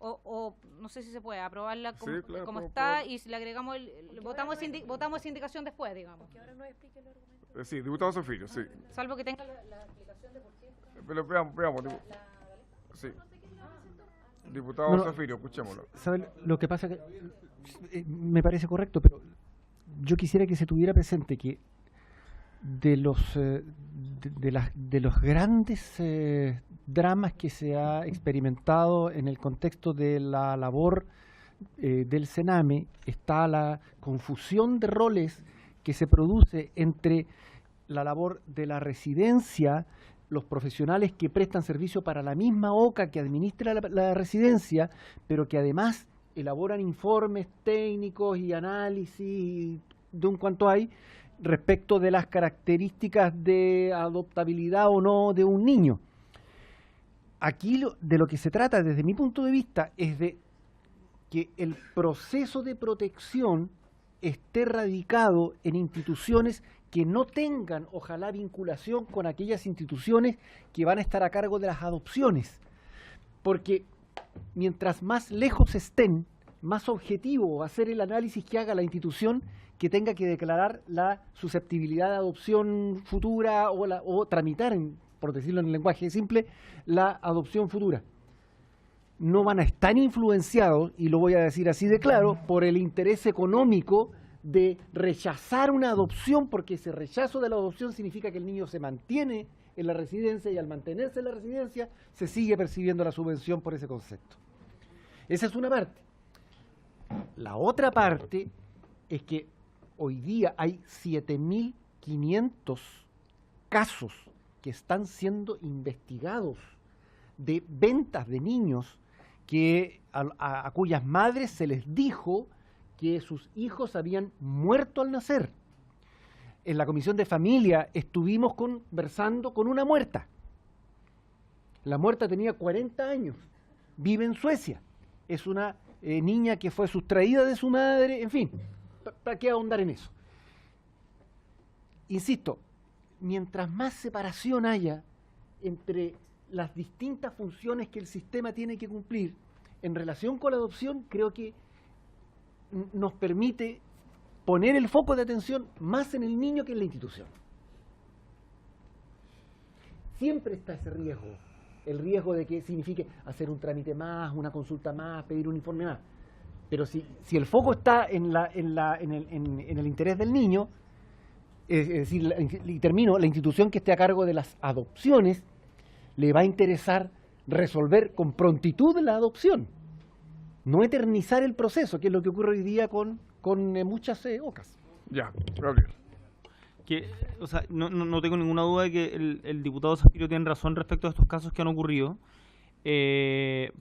no sé si se puede aprobarla como, sí, claro, como está, y si le agregamos votamos esa indicación después, digamos. Que ahora no explique el argumento. Sí, diputado Zafiro, sí. Salvo que tenga la explicación de por qué. Pero veamos. Sí. Diputado Zafiro, escuchémoslo. ¿Sabe? Lo que pasa que me parece correcto, pero yo quisiera que se tuviera presente que de los grandes dramas que se ha experimentado en el contexto de la labor del Sename está la confusión de roles que se produce entre la labor de la residencia, los profesionales que prestan servicio para la misma OCA que administra la residencia, pero que además elaboran informes técnicos y análisis de un cuanto hay respecto de las características de adoptabilidad o no de un niño. Aquí de lo que se trata, desde mi punto de vista, es de que el proceso de protección esté radicado en instituciones que no tengan, ojalá, vinculación con aquellas instituciones que van a estar a cargo de las adopciones. Porque mientras más lejos estén, más objetivo va a ser el análisis que haga la institución que tenga que declarar la susceptibilidad de adopción futura o tramitar, por decirlo en el lenguaje simple, la adopción futura. No van a estar influenciados, y lo voy a decir así de claro, por el interés económico de rechazar una adopción, porque ese rechazo de la adopción significa que el niño se mantiene en la residencia, y al mantenerse en la residencia se sigue percibiendo la subvención por ese concepto. Esa es una parte. La otra parte es que hoy día hay 7.500 casos que están siendo investigados de ventas de niños a cuyas madres se les dijo que sus hijos habían muerto al nacer. En la Comisión de Familia estuvimos conversando con una muerta. La muerta tenía 40 años, vive en Suecia, es una niña que fue sustraída de su madre, en fin, ¿para qué ahondar en eso? insisto, mientras más separación haya entre las distintas funciones que el sistema tiene que cumplir en relación con la adopción, creo que nos permite poner el foco de atención más en el niño que en la institución. Siempre está ese riesgo, el riesgo de que signifique hacer un trámite más, una consulta más, pedir un informe más. Pero si el foco está en el interés del niño, es decir, y termino, la institución que esté a cargo de las adopciones le va a interesar resolver con prontitud la adopción, no eternizar el proceso, que es lo que ocurre hoy día con muchas OCAs. Ya, Gabriel. O sea, no tengo ninguna duda de que el diputado Zafiro tiene razón respecto a estos casos que han ocurrido,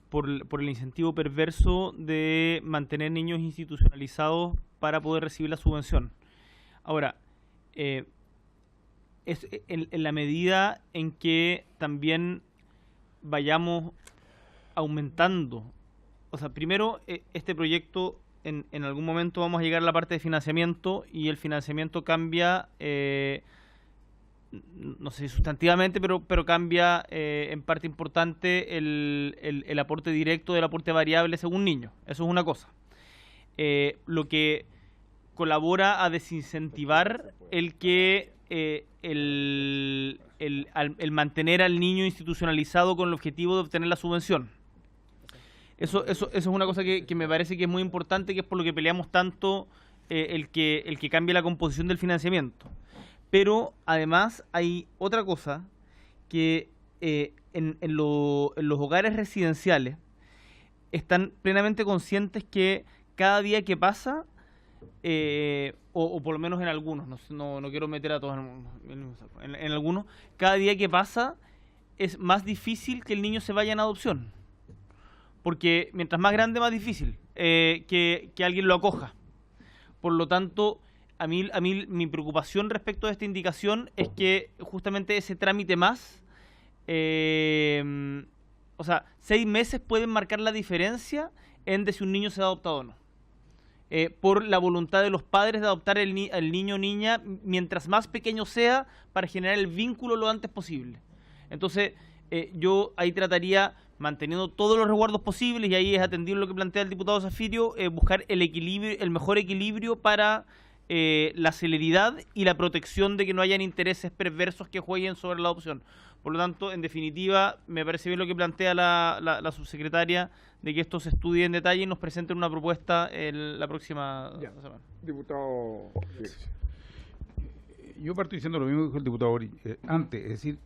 por el incentivo perverso de mantener niños institucionalizados para poder recibir la subvención. Ahora, es en la medida en que también vayamos aumentando, o sea, primero este proyecto en algún momento vamos a llegar a la parte de financiamiento y el financiamiento cambia, no sé si sustantivamente, pero cambia en parte importante el aporte directo del aporte variable según niño. Eso es una cosa. Lo que colabora a desincentivar el que el mantener al niño institucionalizado con el objetivo de obtener la subvención. Eso es una cosa que me parece que es muy importante, que es por lo que peleamos tanto el que cambie la composición del financiamiento. Pero además hay otra cosa, que en los hogares residenciales están plenamente conscientes que cada día que pasa, o por lo menos en algunos, no quiero meter a todos en algunos, cada día que pasa es más difícil que el niño se vaya en adopción. Porque mientras más grande, más difícil que alguien lo acoja. Por lo tanto, a mí mi preocupación respecto a esta indicación es que justamente ese trámite más, o sea, 6 meses pueden marcar la diferencia en de si un niño se ha adoptado o no. Por la voluntad de los padres de adoptar el niño o niña mientras más pequeño sea, para generar el vínculo lo antes posible. Entonces, yo ahí trataría, manteniendo todos los resguardos posibles, y ahí es atendido lo que plantea el diputado Zafiro, buscar el mejor equilibrio para la celeridad y la protección de que no hayan intereses perversos que jueguen sobre la adopción. Por lo tanto, en definitiva, me parece bien lo que plantea la subsecretaria, de que esto se estudie en detalle y nos presenten una propuesta la próxima semana. Diputado Figueres. Yo parto diciendo lo mismo que dijo el diputado antes, es decir,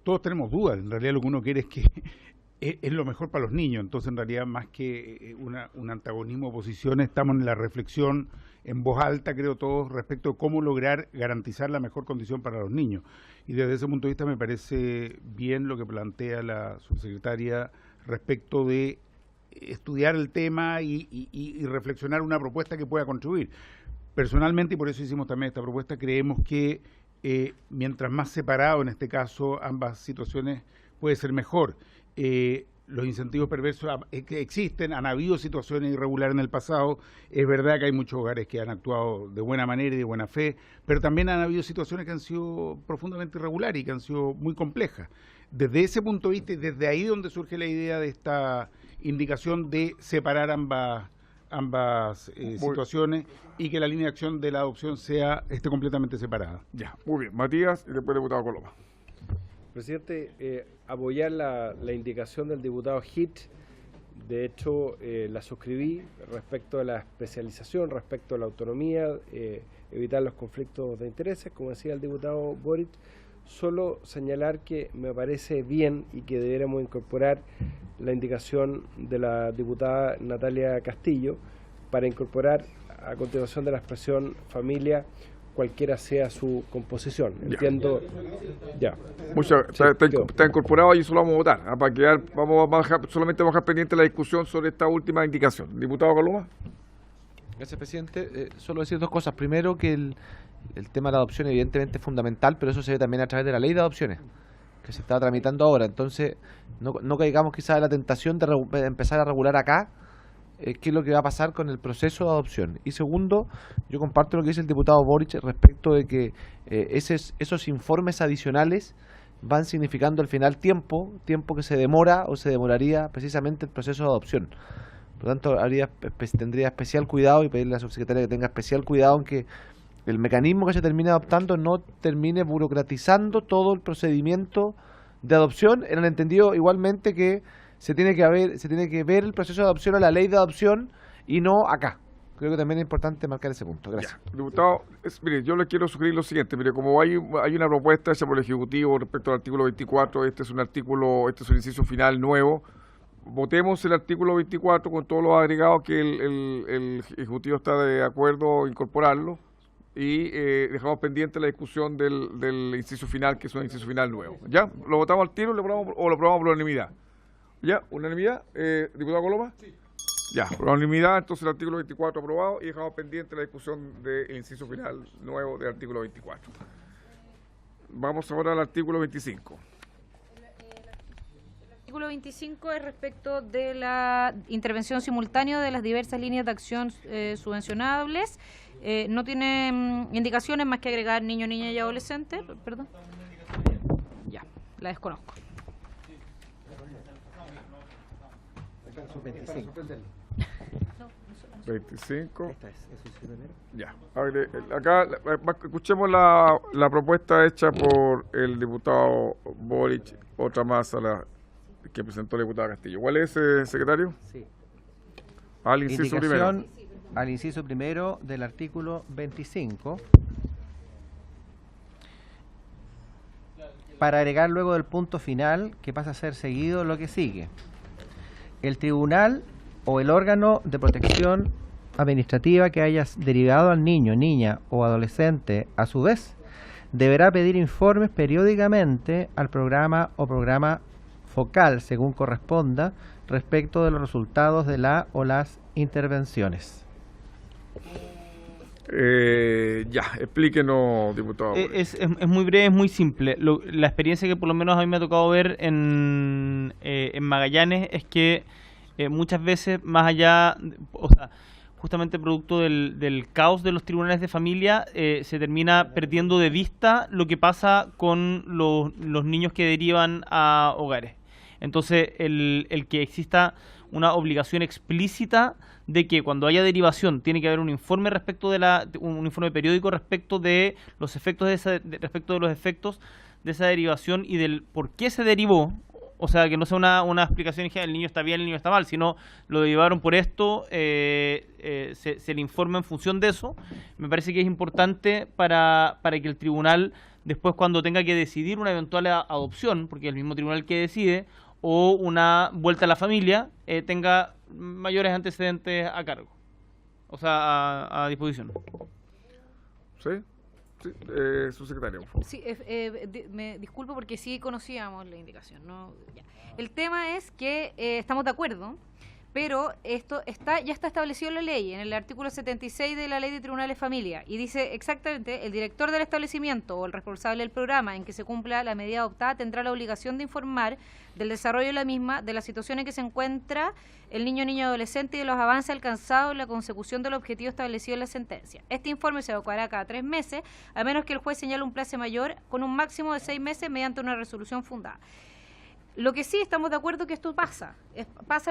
todos tenemos dudas. En realidad lo que uno quiere es que es lo mejor para los niños. Entonces, en realidad, más que un antagonismo o posiciones, estamos en la reflexión en voz alta, creo todos, respecto a cómo lograr garantizar la mejor condición para los niños. Y desde ese punto de vista me parece bien lo que plantea la subsecretaria respecto de estudiar el tema y reflexionar una propuesta que pueda contribuir. Personalmente, y por eso hicimos también esta propuesta, creemos que mientras más separado en este caso ambas situaciones puede ser mejor. Los incentivos perversos que existen, han habido situaciones irregulares en el pasado, es verdad que hay muchos hogares que han actuado de buena manera y de buena fe, pero también han habido situaciones que han sido profundamente irregulares y que han sido muy complejas. Desde ese punto de vista, y desde ahí donde surge la idea de esta indicación de separar ambas situaciones y que la línea de acción de la adopción esté completamente separada. Ya, muy bien. Matías y después el diputado Coloma. Presidente, apoyar la indicación del diputado Hitt. De hecho, la suscribí respecto a la especialización, respecto a la autonomía, evitar los conflictos de intereses, como decía el diputado Boric. Solo señalar que me parece bien y que deberíamos incorporar la indicación de la diputada Natalia Castillo para incorporar a continuación de la expresión familia, cualquiera sea su composición. Entiendo. Ya. Está incorporado y solo vamos a votar. Para quedar, solamente vamos a dejar pendiente la discusión sobre esta última indicación. Diputado Coloma. Gracias, presidente. Solo decir 2 cosas. Primero, que el tema de la adopción evidentemente es fundamental, pero eso se ve también a través de la ley de adopciones, que se está tramitando ahora. Entonces, no caigamos quizás en la tentación de empezar a regular acá qué es lo que va a pasar con el proceso de adopción. Y segundo, yo comparto lo que dice el diputado Boric respecto de que esos informes adicionales van significando al final tiempo que se demora o se demoraría precisamente el proceso de adopción. Por lo tanto, tendría especial cuidado y pedirle a la subsecretaria que tenga especial cuidado en que el mecanismo que se termine adoptando no termine burocratizando todo el procedimiento de adopción, en el entendido igualmente que se tiene que ver el proceso de adopción a la ley de adopción y no acá. Creo que también es importante marcar ese punto. Gracias. Ya, diputado, mire, yo le quiero sugerir lo siguiente. Mire, como hay una propuesta hecha por el Ejecutivo respecto al artículo 24, este es un inciso final nuevo. Votemos el artículo 24 con todos los agregados que el Ejecutivo está de acuerdo en incorporarlo y dejamos pendiente la discusión del inciso final, que es un inciso final nuevo. ¿Ya? ¿Lo votamos al tiro o lo aprobamos por unanimidad? ¿Ya? ¿Unanimidad? ¿Diputado Coloma? Sí. Ya, por unanimidad, entonces el artículo 24 aprobado y dejamos pendiente la discusión del inciso final nuevo del artículo 24. Vamos ahora al artículo 25. El artículo 25 es respecto de la intervención simultánea de las diversas líneas de acción subvencionables. No tiene indicaciones más que agregar niño, niña y adolescente. Perdón. Ya, la desconozco. 25. Ya. A ver, acá escuchemos la propuesta hecha por el diputado Boric, otra más a la que presentó la diputada Castillo. ¿Cuál es, secretario? Sí. Al inciso primero. Al inciso primero del artículo 25. Para agregar luego del punto final, que pasa a ser seguido lo que sigue. El tribunal o el órgano de protección administrativa que haya derivado al niño, niña o adolescente, a su vez, deberá pedir informes periódicamente al programa o programa focal, según corresponda, respecto de los resultados de la o las intervenciones. Ya, explíquenos, diputado. Es muy breve, es muy simple. La experiencia que por lo menos a mí me ha tocado ver en Magallanes es que muchas veces, más allá, o sea, justamente producto del caos de los tribunales de familia, se termina perdiendo de vista lo que pasa con los niños que derivan a hogares. Entonces, el que exista una obligación explícita de que cuando haya derivación tiene que haber un informe un informe periódico respecto de los efectos de esa derivación y del por qué se derivó. O sea, que no sea una explicación en general, el niño está bien, el niño está mal, sino lo derivaron por esto, se le informa en función de eso. Me parece que es importante para que el tribunal, después cuando tenga que decidir una eventual adopción, porque es el mismo tribunal que decide, o una vuelta a la familia, tenga mayores antecedentes a cargo, o sea, a disposición. ¿Sí? Sí, subsecretario. Sí, me disculpo porque sí conocíamos la indicación. ¿No? Ya. El tema es que estamos de acuerdo, pero esto ya está establecido en la ley, en el artículo 76 de la Ley de Tribunales Familia, y dice exactamente: el director del establecimiento o el responsable del programa en que se cumpla la medida adoptada tendrá la obligación de informar del desarrollo de la misma, de la situación en que se encuentra el niño, niña y adolescente y de los avances alcanzados en la consecución del objetivo establecido en la sentencia. Este informe se evacuará cada 3 meses, a menos que el juez señale un plazo mayor, con un máximo de 6 meses mediante una resolución fundada. Lo que sí estamos de acuerdo que esto pasa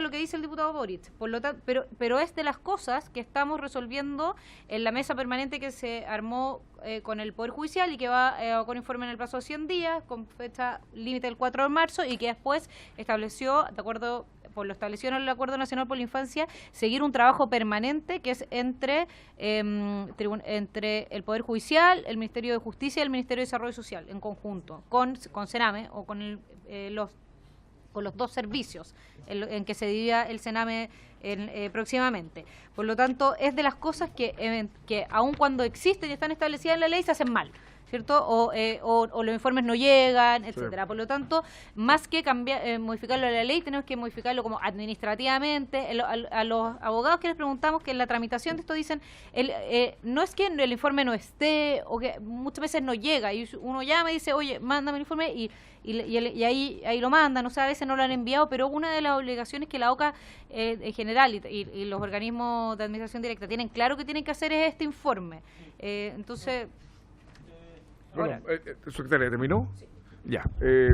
lo que dice el diputado Boric, por lo tanto, pero es de las cosas que estamos resolviendo en la mesa permanente que se armó con el Poder Judicial y que va con informe en el plazo de 100 días, con fecha límite del 4 de marzo, y que después estableció, de acuerdo por lo establecido en el Acuerdo Nacional por la Infancia, seguir un trabajo permanente que es entre el Poder Judicial, el Ministerio de Justicia y el Ministerio de Desarrollo Social, en conjunto, con Sename o con los dos servicios en que se divida el Sename próximamente. Por lo tanto, es de las cosas que aun cuando existen y están establecidas en la ley, se hacen mal. ¿cierto? O los informes no llegan, etcétera. Por lo tanto, más que modificarlo en la ley, tenemos que modificarlo como administrativamente. A los abogados que les preguntamos que en la tramitación de esto dicen, no es que el informe no esté, o que muchas veces no llega, y uno llama y dice, oye, mándame el informe, y ahí lo mandan, o sea, a veces no lo han enviado, pero una de las obligaciones que la OCA en general y los organismos de administración directa tienen claro que tienen que hacer es este informe. Entonces... Bueno, secretaria, ¿terminó? Sí. Ya,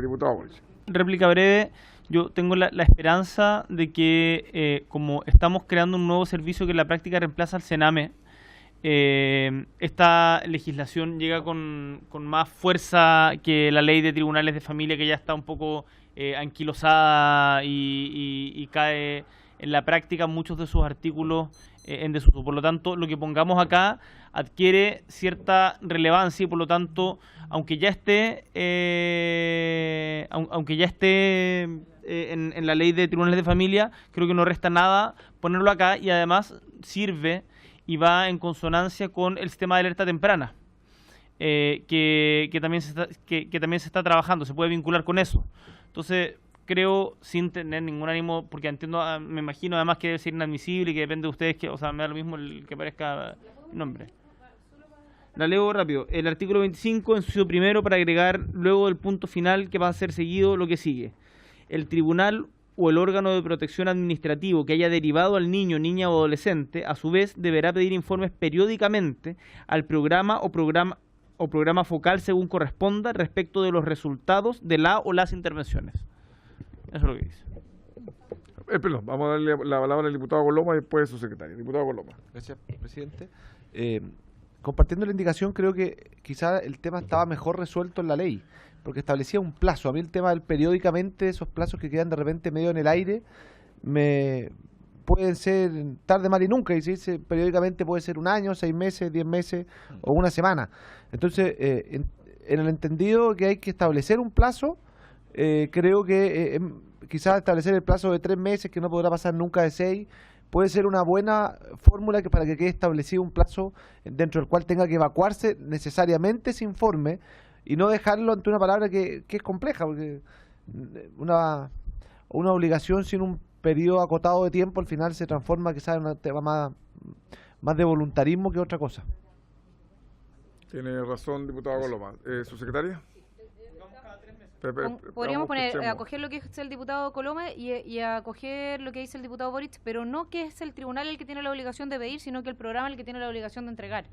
diputado Boric. Réplica breve. Yo tengo la esperanza de que, como estamos creando un nuevo servicio que en la práctica reemplaza al Sename, esta legislación llega con más fuerza que la ley de tribunales de familia, que ya está un poco anquilosada y cae en la práctica muchos de sus artículos en desuso. Por lo tanto, lo que pongamos acá adquiere cierta relevancia y, por lo tanto, aunque ya esté en la ley de tribunales de familia, creo que no resta nada ponerlo acá, y además sirve y va en consonancia con el sistema de alerta temprana, que también se está trabajando, se puede vincular con eso. Entonces, creo, sin tener ningún ánimo, porque entiendo, me imagino además que debe ser inadmisible y que depende de ustedes, o sea, me da lo mismo el que aparezca el nombre. La leo rápido. El artículo 25, en su primero, para agregar luego del punto final que va a ser seguido lo que sigue. El tribunal o el órgano de protección administrativo que haya derivado al niño, niña o adolescente, a su vez deberá pedir informes periódicamente al programa o programa focal según corresponda respecto de los resultados de la o las intervenciones. Eso es lo que dice. Perdón, vamos a darle la palabra al diputado Coloma y después a su secretario. Diputado Coloma. Gracias, presidente. Compartiendo la indicación, creo que quizá el tema estaba mejor resuelto en la ley, porque establecía un plazo. A mí el tema del periódicamente, esos plazos que quedan de repente medio en el aire, pueden ser tarde, mal y nunca. Y si dice periódicamente puede ser 1 año, 6 meses, 10 meses o 1 semana. Entonces, en el entendido que hay que establecer un plazo, creo que quizás establecer el plazo de 3 meses, que no podrá pasar nunca de 6, puede ser una buena fórmula para que quede establecido un plazo dentro del cual tenga que evacuarse necesariamente ese informe y no dejarlo ante una palabra que es compleja, porque una obligación sin un periodo acotado de tiempo al final se transforma quizás en un tema más de voluntarismo que otra cosa. Tiene razón, diputado Coloma. ¿Su secretaria? Podríamos acoger lo que dice el diputado Coloma y acoger lo que dice el diputado Boric, pero no que es el tribunal el que tiene la obligación de pedir, sino que el programa el que tiene la obligación de entregar.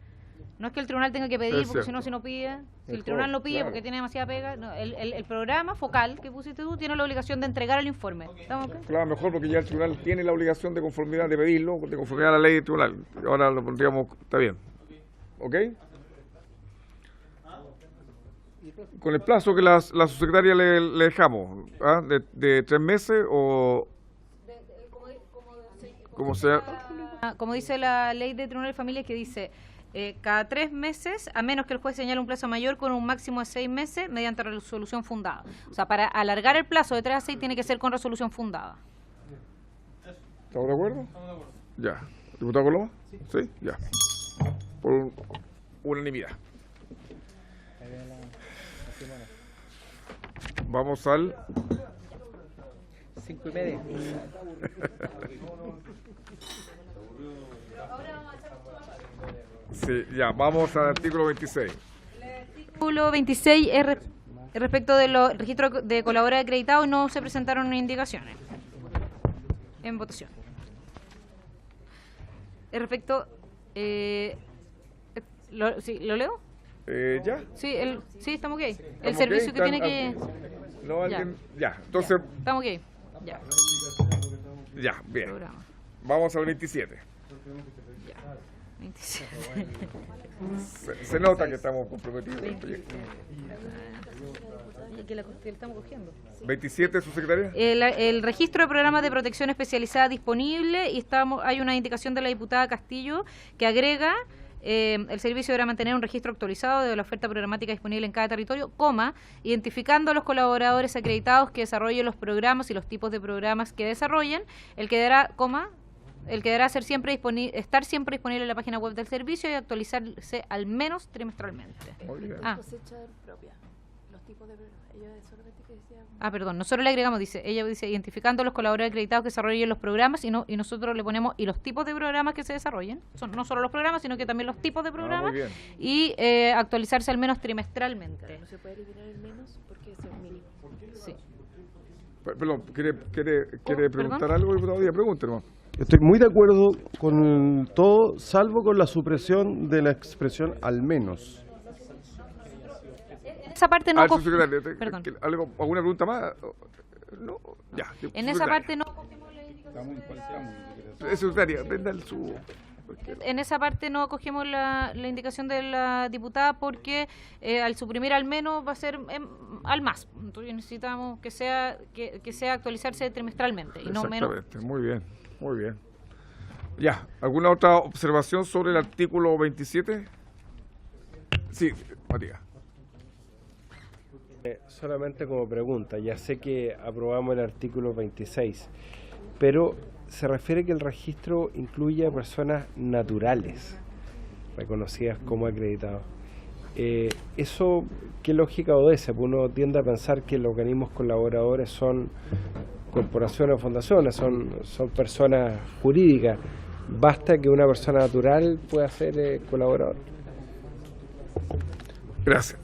No es que el tribunal tenga que pedir, porque si no pide. Si el tribunal no pide porque tiene demasiada pega, no, el programa focal que pusiste tú tiene la obligación de entregar el informe. ¿Estamos okay? Claro, mejor, porque ya el tribunal tiene la obligación de conformidad de pedirlo, de conformidad a la ley del tribunal. Ahora lo pondríamos, está bien. ¿Ok? Con el plazo que la subsecretaria le dejamos, ¿ah? de 3 meses o como sea. Como dice la ley de tribunal de familia, que dice cada 3 meses, a menos que el juez señale un plazo mayor con un máximo de 6 meses mediante resolución fundada. O sea, para alargar el plazo de 3 a 6 tiene que ser con resolución fundada. ¿Estamos de acuerdo? Ya. ¿Diputado Coloma? Sí. Ya. Por unanimidad. Vamos al 5:30. Sí, ya, vamos al artículo 26. El artículo 26 es respecto de los registros de colaboradores acreditados, no se presentaron indicaciones en votación. Es respecto... ¿lo leo? ¿Ya? Sí, estamos ok. El servicio okay, que tiene que... No, alguien... Ya, entonces... Ya. Estamos ok. Ya. Ya, bien. Vamos al 27. Ya. 27. Se nota que estamos comprometidos con el proyecto. Que la estamos cogiendo. 27, ¿su secretaria? El registro de programas de protección especializada disponible, y hay una indicación de la diputada Castillo que agrega... el servicio deberá mantener un registro actualizado de la oferta programática disponible en cada territorio, identificando a los colaboradores acreditados que desarrollen los programas y los tipos de programas que desarrollen. El que dará, el que deberá ser siempre estar siempre disponible en la página web del servicio y actualizarse al menos trimestralmente. Cosecha propia, los tipos de perdón, nosotros le agregamos, ella dice, identificando los colaboradores acreditados que desarrollen los programas y nosotros le ponemos y los tipos de programas que se desarrollen, no solo los programas, sino que también los tipos de programas y actualizarse al menos trimestralmente. Claro, no se puede eliminar el menos porque es el mínimo. Sí. Perdón, ¿quiere preguntar algo, diputado Díaz? Pregunte, hermano. Estoy muy de acuerdo con todo, salvo con la supresión de la expresión al menos. Esa parte no ¿Alguna pregunta más? No, ya. En esa parte no En esa parte no acogemos la indicación de la diputada porque al suprimir al menos va a ser al más. Entonces necesitamos que sea actualizarse trimestralmente y no menos. Muy bien, muy bien. Ya, ¿alguna otra observación sobre el artículo 27? Sí, Matías. Solamente como pregunta, ya sé que aprobamos el artículo 26, pero se refiere que el registro incluye a personas naturales reconocidas como acreditados. ¿Eso qué lógica obedece? Pues uno tiende a pensar que los organismos colaboradores son corporaciones o fundaciones, son personas jurídicas. ¿Basta que una persona natural pueda ser colaborador? Gracias.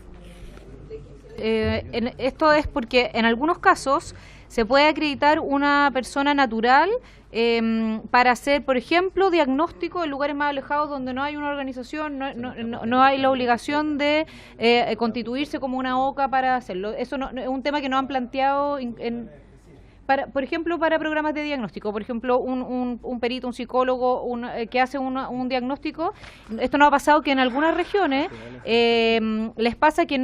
Esto es porque en algunos casos se puede acreditar una persona natural para hacer, por ejemplo, diagnóstico en lugares más alejados donde no hay una organización, no hay la obligación de constituirse como una OCA para hacerlo. Eso es un tema que nos han planteado por ejemplo, para programas de diagnóstico, por ejemplo, un perito, un psicólogo que hace un diagnóstico. Esto nos ha pasado que en algunas regiones les pasa que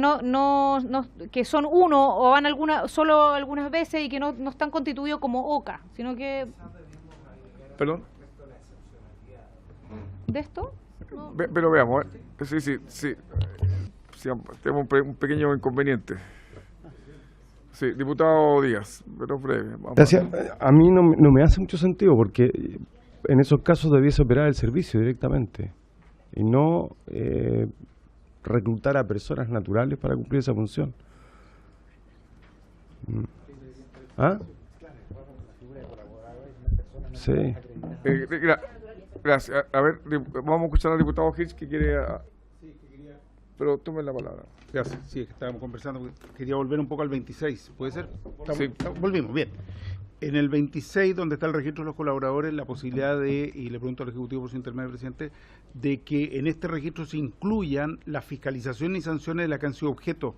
que son uno o van solo algunas veces y que no están constituidos como OCA, sino que... ¿Perdón? ¿De esto? No. Pero veamos, sí, tenemos un pequeño inconveniente. Sí, diputado Díaz, pero breve. Gracias. A mí no me hace mucho sentido porque en esos casos debiese operar el servicio directamente y no reclutar a personas naturales para cumplir esa función. ¿Ah? Sí. Gracias. A ver, vamos a escuchar al diputado Hirsch que quiere... Pero tome la palabra. Gracias. Sí, es que estábamos conversando. Quería volver un poco al 26. ¿Puede ser? Volvimos, bien. En el 26, donde está el registro de los colaboradores, la posibilidad y le pregunto al Ejecutivo por su intermedio, presidente, de que en este registro se incluyan las fiscalizaciones y sanciones de las que han sido objeto.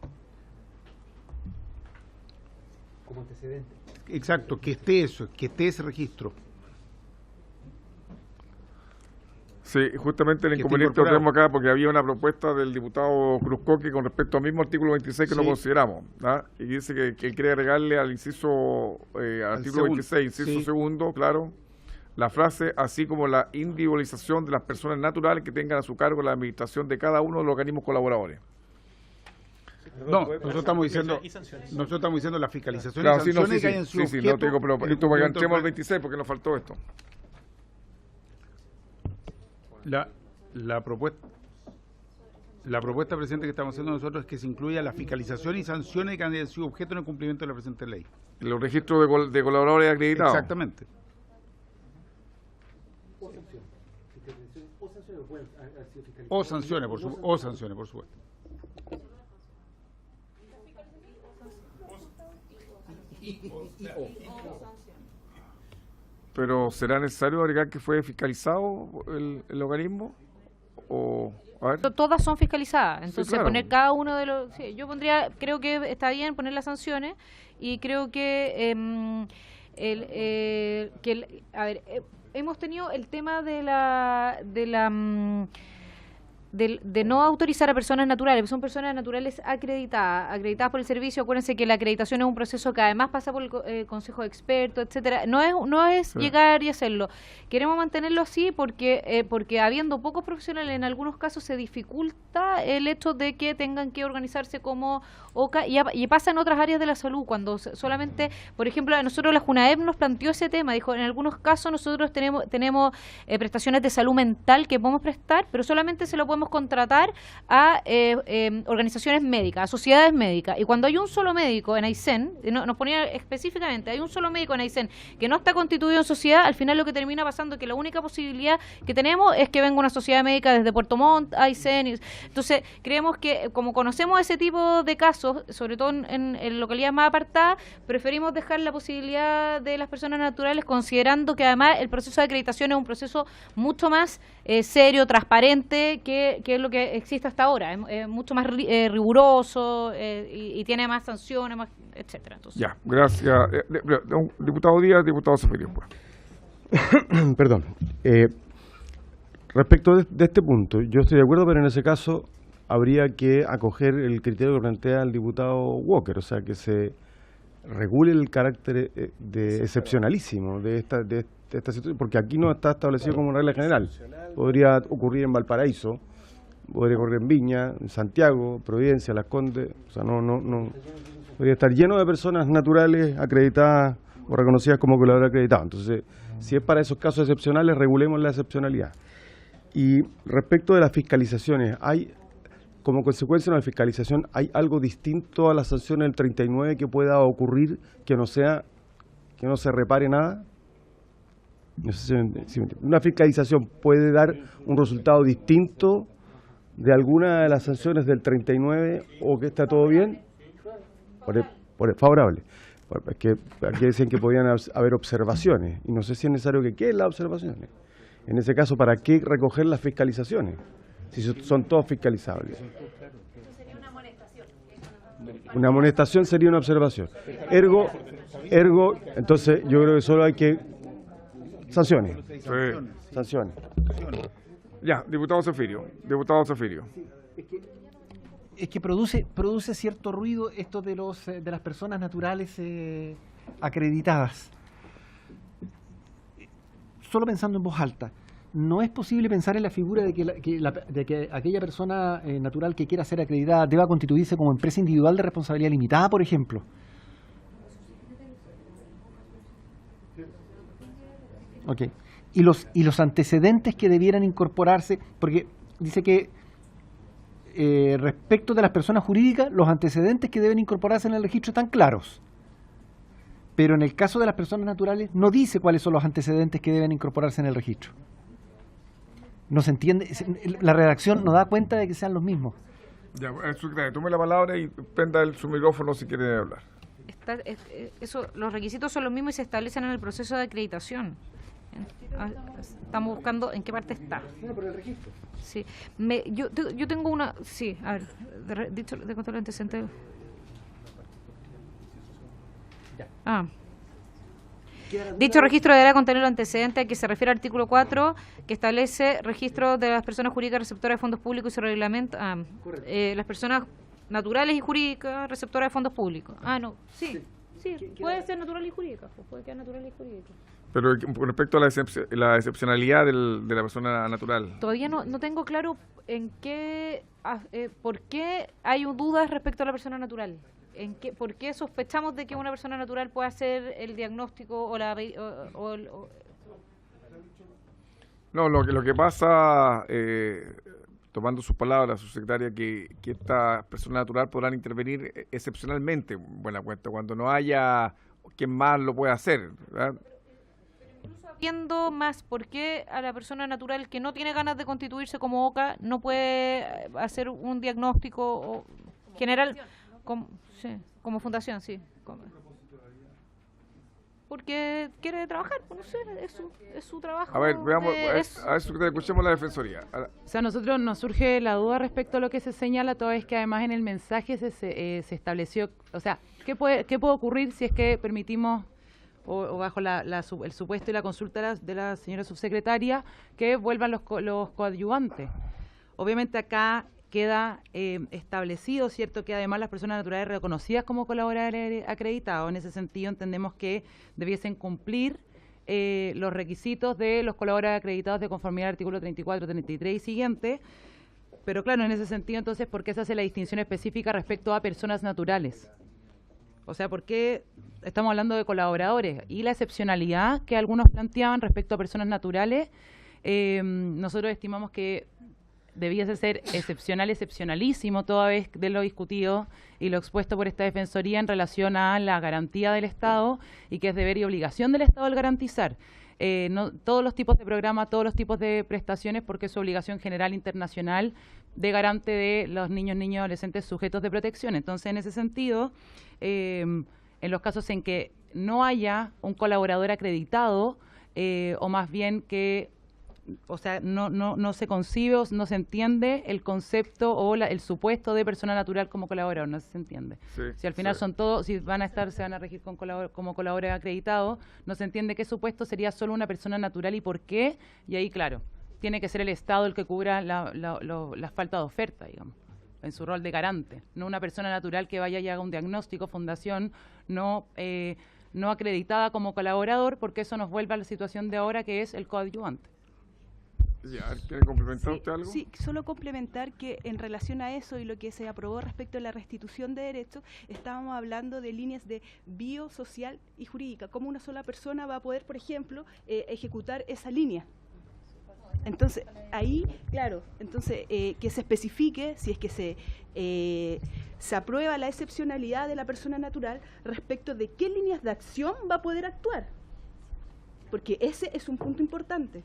Como antecedente. Exacto, que esté ese registro. Sí, justamente el inconveniente lo tenemos acá porque había una propuesta del diputado Cruzcoque con respecto al mismo artículo 26 que lo consideramos, ¿ah? Y dice que él quiere agregarle al inciso, artículo 26, inciso segundo, claro, la frase, así como la individualización de las personas naturales que tengan a su cargo la administración de cada uno de los organismos colaboradores. No, nosotros estamos diciendo la fiscalización claro, y sanciones que hayan sido objeto. No te digo, pero esto para que entremos al 26 porque nos faltó esto. La propuesta, presidente, que estamos haciendo nosotros es que se incluya la fiscalización y sanciones que han sido objeto en el cumplimiento de la presente ley. Los registros de colaboradores acreditados. Exactamente. O sanciones, por supuesto. Pero ¿será necesario agregar que fue fiscalizado el organismo? O, a ver. Todas son fiscalizadas, entonces sí, claro. Poner cada uno de los... Sí, yo creo que está bien poner las sanciones y creo que... hemos tenido el tema de de no autorizar a personas naturales, son personas naturales acreditadas por el servicio. Acuérdense que la acreditación es un proceso que además pasa por el Consejo de Expertos, etcétera. No es llegar y hacerlo. Queremos mantenerlo así porque habiendo pocos profesionales, en algunos casos se dificulta el hecho de que tengan que organizarse como OCA, y pasa en otras áreas de la salud, cuando solamente, por ejemplo, a nosotros la Junaep nos planteó ese tema, dijo, en algunos casos nosotros tenemos prestaciones de salud mental que podemos prestar, pero solamente se lo podemos contratar a organizaciones médicas, a sociedades médicas, y cuando hay un solo médico en Aysén, nos ponía específicamente, hay un solo médico en Aysén que no está constituido en sociedad, al final lo que termina pasando es que la única posibilidad que tenemos es que venga una sociedad médica desde Puerto Montt, Aysén, entonces creemos que como conocemos ese tipo de casos, sobre todo en localidades más apartadas, preferimos dejar la posibilidad de las personas naturales, considerando que además el proceso de acreditación es un proceso mucho más serio, transparente, que es lo que existe hasta ahora. Es mucho más riguroso y tiene más sanciones, más, etcétera. Entonces. Ya, gracias. Diputado Díaz, diputado Zafirio. Perdón. Respecto de este punto, yo estoy de acuerdo, pero en ese caso habría que acoger el criterio que plantea el diputado Walker, o sea, que se regule el carácter excepcionalísimo de esta situación, porque aquí no está establecido como regla general. Podría ocurrir en Valparaíso, podría ocurrir en Viña, en Santiago, Providencia, Las Condes, o sea, no podría estar lleno de personas naturales acreditadas o reconocidas como colaboradores acreditados. Entonces, si es para esos casos excepcionales, regulemos la excepcionalidad. Y respecto de las fiscalizaciones, como consecuencia de la fiscalización, ¿hay algo distinto a las sanciones del 39 que pueda ocurrir que no se repare nada? No sé si una fiscalización puede dar un resultado distinto de alguna de las sanciones del 39 o que está todo bien. Favorable. Es que aquí decían que podían haber observaciones y no sé si es necesario que queden las observaciones. En ese caso, ¿para qué recoger las fiscalizaciones? Si son todos fiscalizables. Una amonestación sería una observación. Ergo, entonces yo creo que solo hay que sanciones. Sanciones. Ya, diputado Zafirio. Diputado Zafirio. Es que produce cierto ruido esto de las personas naturales acreditadas. Solo pensando en voz alta, ¿no es posible pensar en la figura de que aquella persona natural que quiera ser acreditada deba constituirse como empresa individual de responsabilidad limitada, por ejemplo? Okay. Y los antecedentes que debieran incorporarse, porque dice que respecto de las personas jurídicas, los antecedentes que deben incorporarse en el registro están claros. Pero en el caso de las personas naturales no dice cuáles son los antecedentes que deben incorporarse en el registro. No se entiende, la redacción no da cuenta de que sean los mismos. Ya, secretario, tome la palabra y prenda su micrófono si quiere hablar. Los requisitos son los mismos y se establecen en el proceso de acreditación. Estamos buscando en qué parte está. No, por el registro. Sí. Yo tengo una... Sí, a ver, dicho de control de antecedentes. Dicho registro deberá contener los antecedentes a que se refiere al artículo 4, que establece registro de las personas jurídicas receptoras de fondos públicos y su reglamento. Las personas naturales y jurídicas receptoras de fondos públicos. Sí, puede ser natural y jurídica. Puede quedar natural y jurídica. Pero con respecto a la excepcionalidad de la persona natural. Todavía no tengo claro por qué hay dudas respecto a la persona natural. ¿Por qué sospechamos de que una persona natural puede hacer el diagnóstico No, lo que pasa, tomando sus palabras, su secretaria, que esta persona natural podrán intervenir excepcionalmente, buena cuenta, cuando no haya quien más lo pueda hacer, ¿verdad? Viendo más por qué a la persona natural que no tiene ganas de constituirse como OCA no puede hacer un diagnóstico general como fundación, sí. Porque quiere trabajar, no sé, es su trabajo. A ver, veamos, escuchemos la Defensoría. O sea, a nosotros nos surge la duda respecto a lo que se señala, toda vez que además en el mensaje se estableció, o sea, ¿qué puede ocurrir si es que permitimos o bajo el supuesto y la consulta de la señora subsecretaria que vuelvan los coadyuvantes? Obviamente acá queda establecido, ¿cierto?, que además las personas naturales reconocidas como colaboradores acreditados, en ese sentido entendemos que debiesen cumplir los requisitos de los colaboradores acreditados de conformidad al artículo 34, 33 y siguiente, pero claro, en ese sentido entonces, ¿por qué se hace la distinción específica respecto a personas naturales? O sea, ¿por qué estamos hablando de colaboradores? Y la excepcionalidad que algunos planteaban respecto a personas naturales, nosotros estimamos que debiese ser excepcional, excepcionalísimo, toda vez de lo discutido y lo expuesto por esta Defensoría en relación a la garantía del Estado y que es deber y obligación del Estado el garantizar no, todos los tipos de programas, todos los tipos de prestaciones, porque es su obligación general internacional de garante de los niños, niñas y adolescentes sujetos de protección. Entonces, en ese sentido, en los casos en que no haya un colaborador acreditado, o más bien que o sea, no se concibe o no se entiende el concepto o el supuesto de persona natural como colaborador, no se entiende. Sí, si al final son todos, si van a estar, se van a regir como colaborador acreditado, no se entiende qué supuesto sería solo una persona natural y por qué, y ahí, claro, tiene que ser el Estado el que cubra la falta de oferta, digamos, en su rol de garante, no una persona natural que vaya y haga un diagnóstico, fundación, no acreditada como colaborador, porque eso nos vuelve a la situación de ahora que es el coadyuvante. ¿Quiere complementar usted algo? Sí, solo complementar que en relación a eso y lo que se aprobó respecto a la restitución de derechos, estábamos hablando de líneas de biosocial y jurídica, cómo una sola persona va a poder, por ejemplo, ejecutar esa línea. Entonces, ahí, claro, entonces que se especifique si es que se aprueba la excepcionalidad de la persona natural respecto de qué líneas de acción va a poder actuar, porque ese es un punto importante.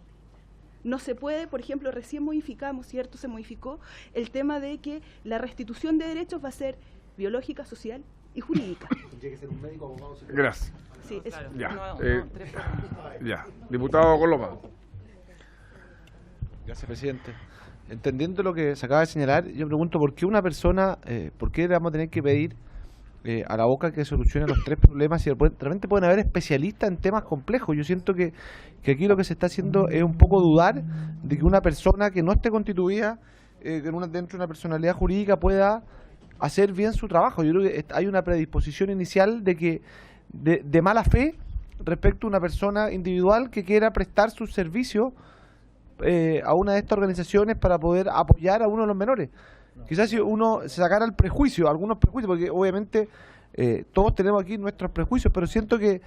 No se puede, por ejemplo, recién modificamos, ¿cierto? Se modificó el tema de que la restitución de derechos va a ser biológica, social y jurídica. Tendría que ser un médico abogado. Gracias. Sí, eso. Ya. Ya. Diputado Coloma. Gracias, presidente. Entendiendo lo que se acaba de señalar, yo pregunto por qué una persona, por qué le vamos a tener que pedir a la boca que solucione los tres problemas y realmente pueden haber especialistas en temas complejos. Yo siento que aquí lo que se está haciendo es un poco dudar de que una persona que no esté constituida dentro de una personalidad jurídica pueda hacer bien su trabajo. Yo creo que hay una predisposición inicial de mala fe respecto a una persona individual que quiera prestar sus servicios a una de estas organizaciones para poder apoyar a uno de los menores. Quizás si uno se sacara el prejuicio, algunos prejuicios, porque obviamente todos tenemos aquí nuestros prejuicios, pero siento que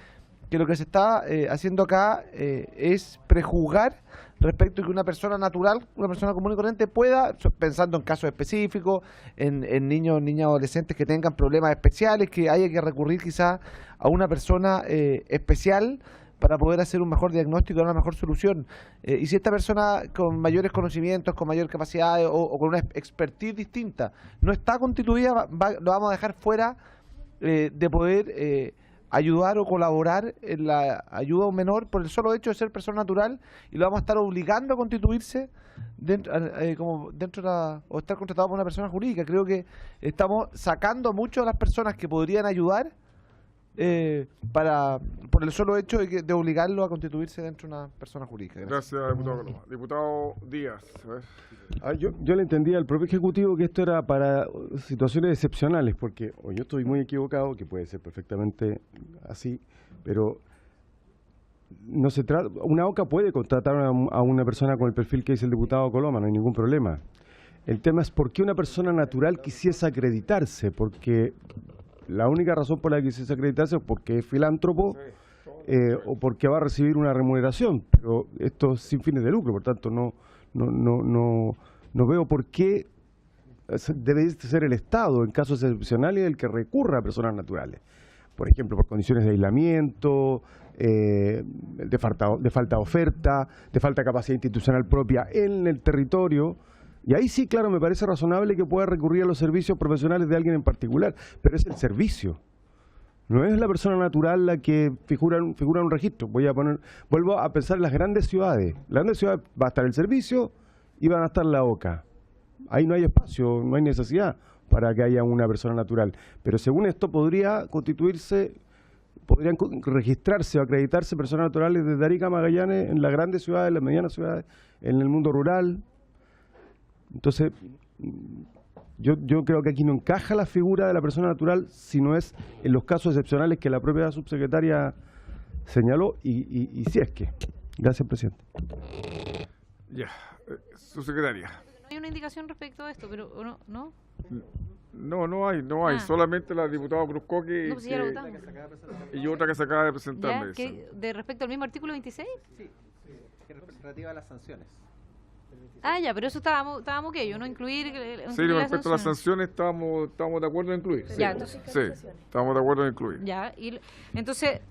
lo que se está haciendo acá es prejuzgar respecto a que una persona natural, una persona común y corriente pueda, pensando en casos específicos, en niños, niñas, adolescentes que tengan problemas especiales, que haya que recurrir quizás a una persona especial para poder hacer un mejor diagnóstico y una mejor solución. Y si esta persona con mayores conocimientos, con mayor capacidad o con una expertise distinta no está constituida, lo vamos a dejar fuera de poder ayudar o colaborar en la ayuda a un menor por el solo hecho de ser persona natural, y lo vamos a estar obligando a constituirse o estar contratado por una persona jurídica. Creo que estamos sacando a muchas de las personas que podrían ayudar por el solo hecho de obligarlo a constituirse dentro de una persona jurídica. Gracias, diputado Coloma. Diputado Díaz. Yo le entendía al propio Ejecutivo que esto era para situaciones excepcionales, porque o yo estoy muy equivocado, que puede ser perfectamente así, pero no se trata. Una OCA puede contratar a una persona con el perfil que dice el diputado Coloma, no hay ningún problema. El tema es por qué una persona natural quisiese acreditarse, porque la única razón por la que quisiese acreditarse es porque es filántropo o porque va a recibir una remuneración, pero esto es sin fines de lucro, por tanto no veo por qué debe ser el Estado en casos excepcionales el que recurra a personas naturales, por ejemplo por condiciones de aislamiento, de falta de oferta, de falta de capacidad institucional propia en el territorio. Y ahí sí, claro, me parece razonable que pueda recurrir a los servicios profesionales de alguien en particular, pero es el servicio. No es la persona natural la que figura en un registro. Vuelvo a pensar en las grandes ciudades. Las grandes ciudades va a estar el servicio y van a estar la OCA. Ahí no hay espacio, no hay necesidad para que haya una persona natural. Pero según esto podrían registrarse o acreditarse personas naturales desde Arica a Magallanes en las grandes ciudades, en las medianas ciudades, en el mundo rural. Entonces, yo creo que aquí no encaja la figura de la persona natural, sino es en los casos excepcionales que la propia subsecretaria señaló y si es que. Gracias, presidente. Ya, subsecretaria. No hay una indicación respecto a esto, pero ¿no? No hay, solamente la diputada Cruzcoque No, pues ya lo votamos. y otra que se acaba de presentar. ¿Ya? ¿De respecto al mismo artículo 26? Sí, relativa a las sanciones. Ah, ya, pero eso estábamos ok, yo no incluir... Sí, respecto a las sanciones estamos de acuerdo en incluir. Ya, entonces, sí, estamos de acuerdo en incluir. Ya, y entonces...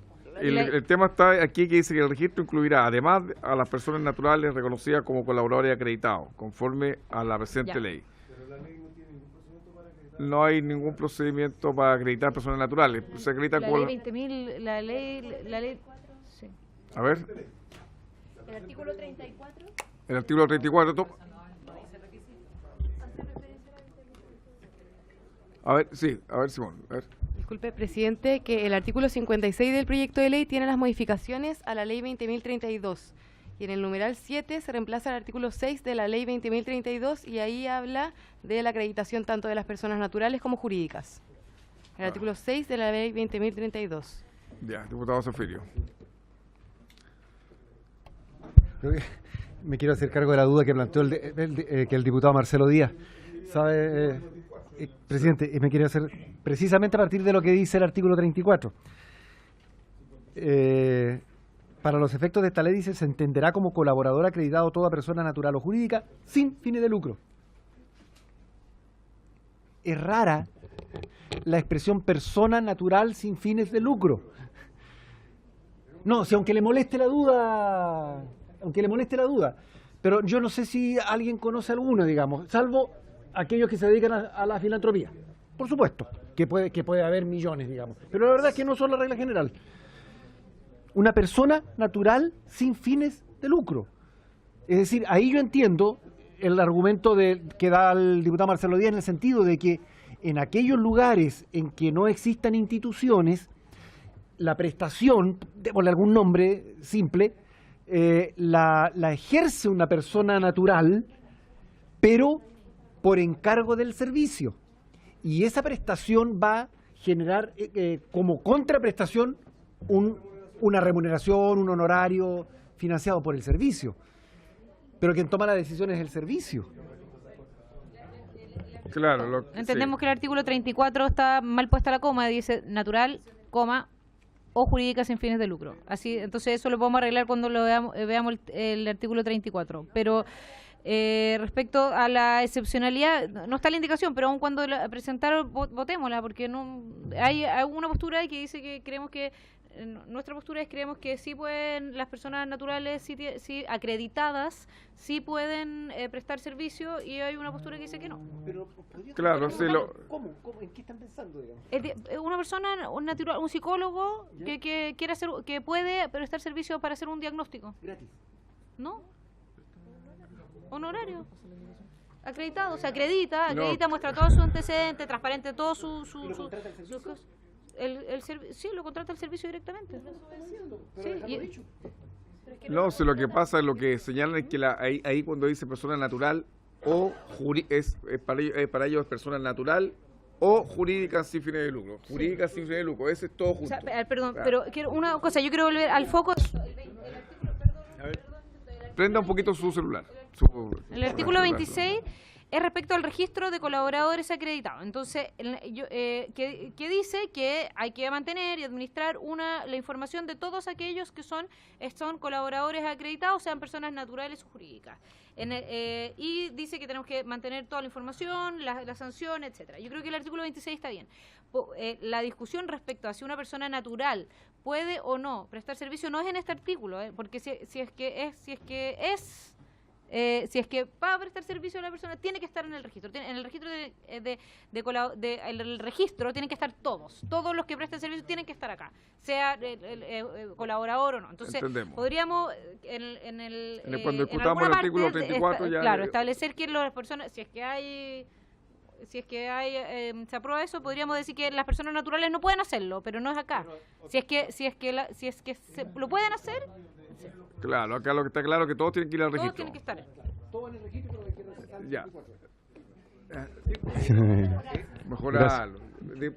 El tema está aquí que dice que el registro incluirá, además a las personas naturales reconocidas como colaboradores acreditados, conforme a la presente ley. No hay ningún procedimiento para acreditar personas naturales. Se acredita la con... ley 20.000, la ley... Sí. A ver. El artículo 34. El artículo 34. A ver, sí, a ver, Simón. A ver. Disculpe, presidente, que el artículo 56 del proyecto de ley tiene las modificaciones a la ley 20.032. Y en el numeral 7 se reemplaza el artículo 6 de la ley 20.032 y ahí habla de la acreditación tanto de las personas naturales como jurídicas. El artículo 6 de la ley 20.032. Ya, diputado Zafirio. Me quiero hacer cargo de la duda que planteó que el diputado Marcelo Díaz. ¿Sabe, presidente? Me quiero hacer precisamente a partir de lo que dice el artículo 34. Para los efectos de esta ley dice, se entenderá como colaborador acreditado toda persona natural o jurídica sin fines de lucro. Es rara la expresión persona natural sin fines de lucro. No, si aunque le moleste la duda, pero yo no sé si alguien conoce alguna, digamos, salvo aquellos que se dedican a la filantropía. Por supuesto, que puede haber millones, digamos, pero la verdad es que no son la regla general. Una persona natural sin fines de lucro. Es decir, ahí yo entiendo el argumento que da el diputado Marcelo Díaz en el sentido de que en aquellos lugares en que no existan instituciones, la prestación, démosle algún nombre simple, la ejerce una persona natural, pero por encargo del servicio. Y esa prestación va a generar como contraprestación una remuneración, un honorario financiado por el servicio. Pero quien toma la decisión es el servicio. Claro. Entendemos que el artículo 34 está mal puesta la coma, dice natural, coma, o jurídica sin fines de lucro. Así, entonces eso lo podemos arreglar cuando lo veamos el artículo 34. Pero respecto a la excepcionalidad, no está la indicación, pero aun cuando la presentaron, votémosla, porque no hay una postura que dice que creemos que nuestra postura es creemos que sí pueden las personas naturales sí acreditadas sí pueden prestar servicio, y hay una postura que dice que no. Pero claro, sí, ¿Cómo? ¿En qué están pensando, digamos? Una persona, un psicólogo que quiere hacer, que puede prestar servicio para hacer un diagnóstico. Gratis. ¿No? Honorario. Acreditado, se acredita, muestra todo su antecedente, transparente todo sus cosas. Sí, lo contrata el servicio directamente. No, si lo que pasa es lo que señalan es que ahí cuando dice persona natural o para ellos es persona natural o jurídica sin fines de lucro. Jurídica sin fines de lucro, ese es todo junto. O sea, perdón, pero quiero una cosa, yo quiero volver al foco. Prenda un poquito su celular. El artículo 26 es respecto al registro de colaboradores acreditados. Entonces, que dice que hay que mantener y administrar la información de todos aquellos que son colaboradores acreditados, sean personas naturales o jurídicas. Y dice que tenemos que mantener toda la información, la sanción, etcétera. Yo creo que el artículo 26 está bien. La discusión respecto a si una persona natural puede o no prestar servicio no es en este artículo, porque si es que para prestar servicio a la persona tiene que estar en el registro. En el registro el registro tienen que estar todos los que presten servicio tienen que estar acá, sea colaborador o no. Entonces podríamos cuando discutamos el artículo 34 establecer que las personas, si es que hay se aprueba eso, podríamos decir que las personas naturales no pueden hacerlo, pero no es acá. Si es que lo pueden hacer. Claro, acá lo que está claro es que todos tienen que ir al registro. Todos tienen que estar. Todo en el registro, pero hay que Ya. Mejoralo.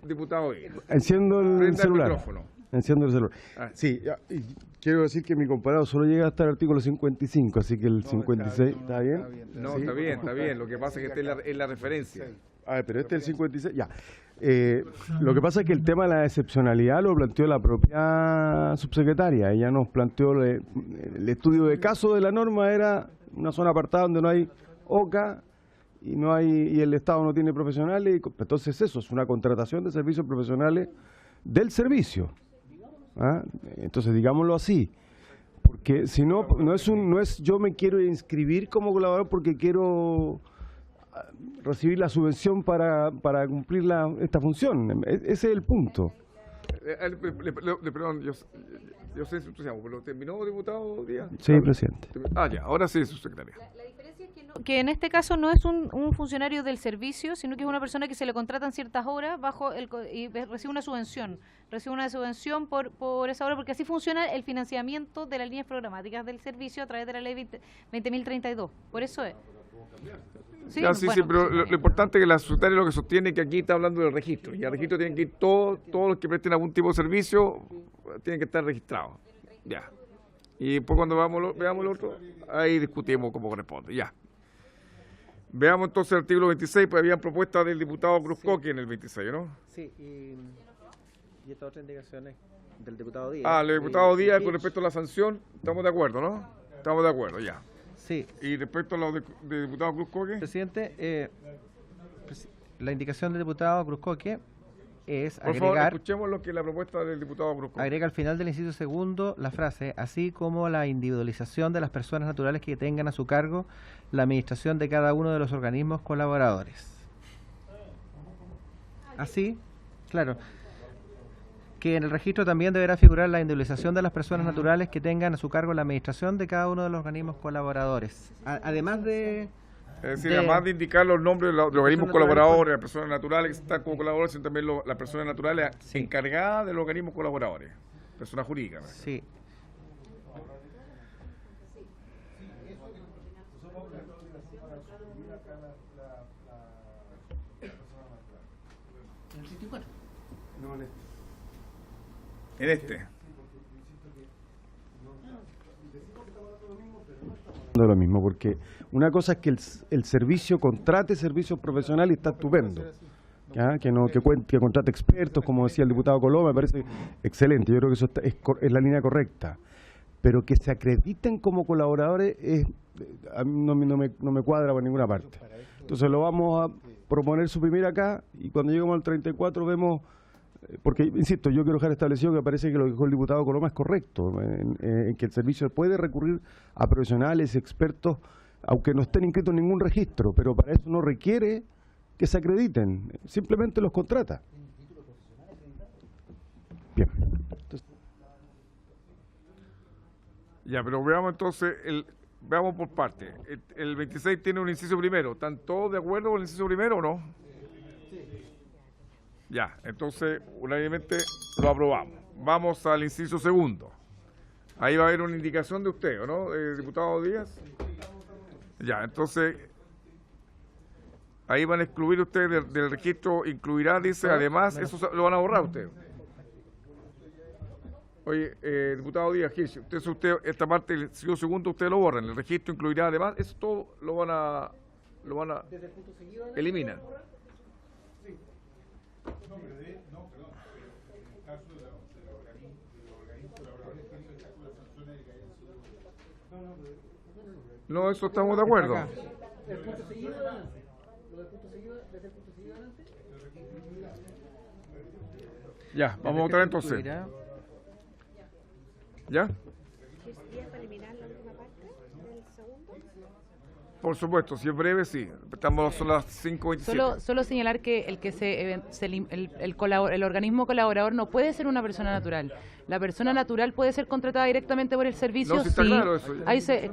Diputado. Enciendo el Prenda celular. micrófono. Enciendo el celular. Ah. Sí, y quiero decir que mi comparado solo llega hasta el artículo 55, así que el 56, ¿está bien? No, Sí. está bien. Lo que pasa es que esta es la referencia. A ver, pero este es el 56, ya. Lo que pasa es que el tema de la excepcionalidad lo planteó la propia subsecretaria. Ella nos planteó el estudio de caso de la norma era una zona apartada donde no hay OCA y el Estado no tiene profesionales. Entonces eso es una contratación de servicios profesionales del servicio. ¿Ah? Entonces digámoslo así. Porque si no, no es yo me quiero inscribir como colaborador porque quiero recibir la subvención para cumplir esta función. Ese es el punto. Perdón, yo sé su entusiasmo, pero ¿terminó, diputado Díaz? Sí, presidente. Ya, ahora sí, subsecretaria. La diferencia es que en este caso no es un funcionario del servicio, sino que es una persona que se le contratan ciertas horas y recibe una subvención. Recibe una subvención por esa hora, porque así funciona el financiamiento de las líneas programáticas del servicio a través de la ley 20.032. Por eso es. Sí, Ya, sí, bueno, pero lo importante es que la subsecretaria lo que sostiene es que aquí está hablando del registro. Y al registro tienen que ir todos los que presten algún tipo de servicio, tienen que estar registrados. Ya. Y después cuando veamos el otro, ahí discutimos como corresponde. Ya. Veamos entonces el artículo 26, pues habían propuestas del diputado Cruzcoque en el 26, ¿no? Sí, y estas otras indicaciones del diputado Díaz. El diputado Díaz con respecto a la sanción, estamos de acuerdo, ¿no? Estamos de acuerdo, ya. Sí. Y respecto a lo de diputado Cruzcoque. Presidente, la indicación del diputado Cruzcoque es Por favor, agregar, escuchemos lo que es la propuesta del diputado Cruzcoque. agrega al final del inciso segundo la frase, así como la individualización de las personas naturales que tengan a su cargo la administración de cada uno de los organismos colaboradores. Así, claro, que en el registro también deberá figurar la individualización de las personas naturales que tengan a su cargo la administración de cada uno de los organismos colaboradores. Además de... Es decir, además de indicar los nombres de los organismos colaboradores, las personas naturales que están como colaboradores, sino también las personas naturales encargadas de los organismos colaboradores, personas jurídicas. Sí. En este. De lo mismo, porque una cosa es que el servicio contrate servicios profesionales y está estupendo. ¿Ya? Que contrate expertos, como decía el diputado Coloma, me parece excelente. Yo creo que eso es la línea correcta. Pero que se acrediten como colaboradores a mí no me cuadra por ninguna parte. Entonces lo vamos a proponer suprimir acá y cuando lleguemos al 34 vemos, porque insisto, yo quiero dejar establecido que parece que lo que dijo el diputado Coloma es correcto, en que el servicio puede recurrir a profesionales, expertos, aunque no estén inscritos en ningún registro, pero para eso no requiere que se acrediten, simplemente los contrata. Bien. Entonces, Ya, pero veamos entonces, veamos por parte. El 26 tiene un inciso primero. ¿Están todos de acuerdo con el inciso primero o no? Ya, entonces unánimemente lo aprobamos. Vamos al inciso segundo. Ahí va a haber una indicación de usted, ¿o no, diputado Díaz? Ya, entonces ahí van a excluir ustedes del registro, incluirá, dice, además, eso lo van a borrar ustedes. Oye, diputado Díaz, usted esta parte del inciso segundo usted lo borran, el registro incluirá además, eso todo lo van a eliminar. No, eso estamos de acuerdo. Ya, vamos a votar entonces. ¿Ya? Por supuesto, si es breve, sí. Son las 5:27. Solo señalar que el organismo colaborador no puede ser una persona natural. La persona natural puede ser contratada directamente por el servicio. No, sí está claro eso.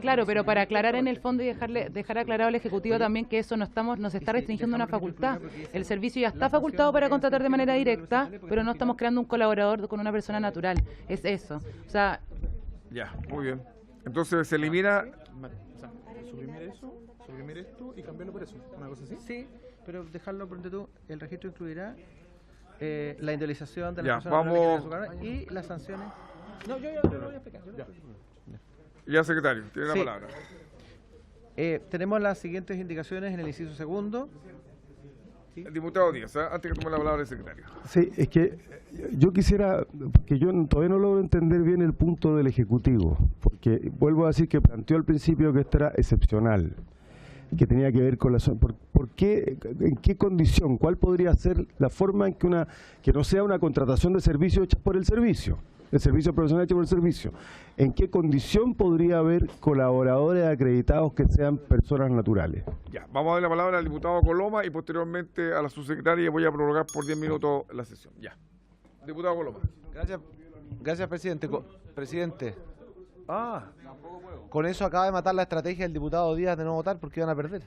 Claro, pero para aclarar en el fondo y dejar aclarado al Ejecutivo también que eso nos está restringiendo una facultad. El servicio ya está facultado para contratar de manera directa, pero no estamos creando un colaborador con una persona natural. Es eso. O sea, ya, muy bien. Entonces se elimina. ¿Suprimir eso? suprimir esto y cambiarlo por eso, una cosa así. Sí, pero dejarlo pronto tú, el registro incluirá la indemnización de Ya, las personas vamos. que quieran y las sanciones. No, yo lo voy a explicar. Ya, secretario, tiene Sí. la palabra. Tenemos las siguientes indicaciones en el inciso segundo. Diputado Díaz, antes que tome la palabra el secretario. Sí, es que yo quisiera, que yo todavía no logro entender bien el punto del Ejecutivo, porque vuelvo a decir que planteó al principio que esto era excepcional, que tenía que ver con la... ¿Por qué, en qué condición, cuál podría ser la forma en que no sea una contratación de servicio hecha por el servicio profesional hecho por el servicio? ¿En qué condición podría haber colaboradores acreditados que sean personas naturales? Ya, vamos a dar la palabra al diputado Coloma y posteriormente a la subsecretaria. Voy a prorrogar por 10 minutos la sesión. Ya. Diputado Coloma. Gracias, presidente. Presidente. Con eso acaba de matar la estrategia del diputado Díaz de no votar porque iban a perder.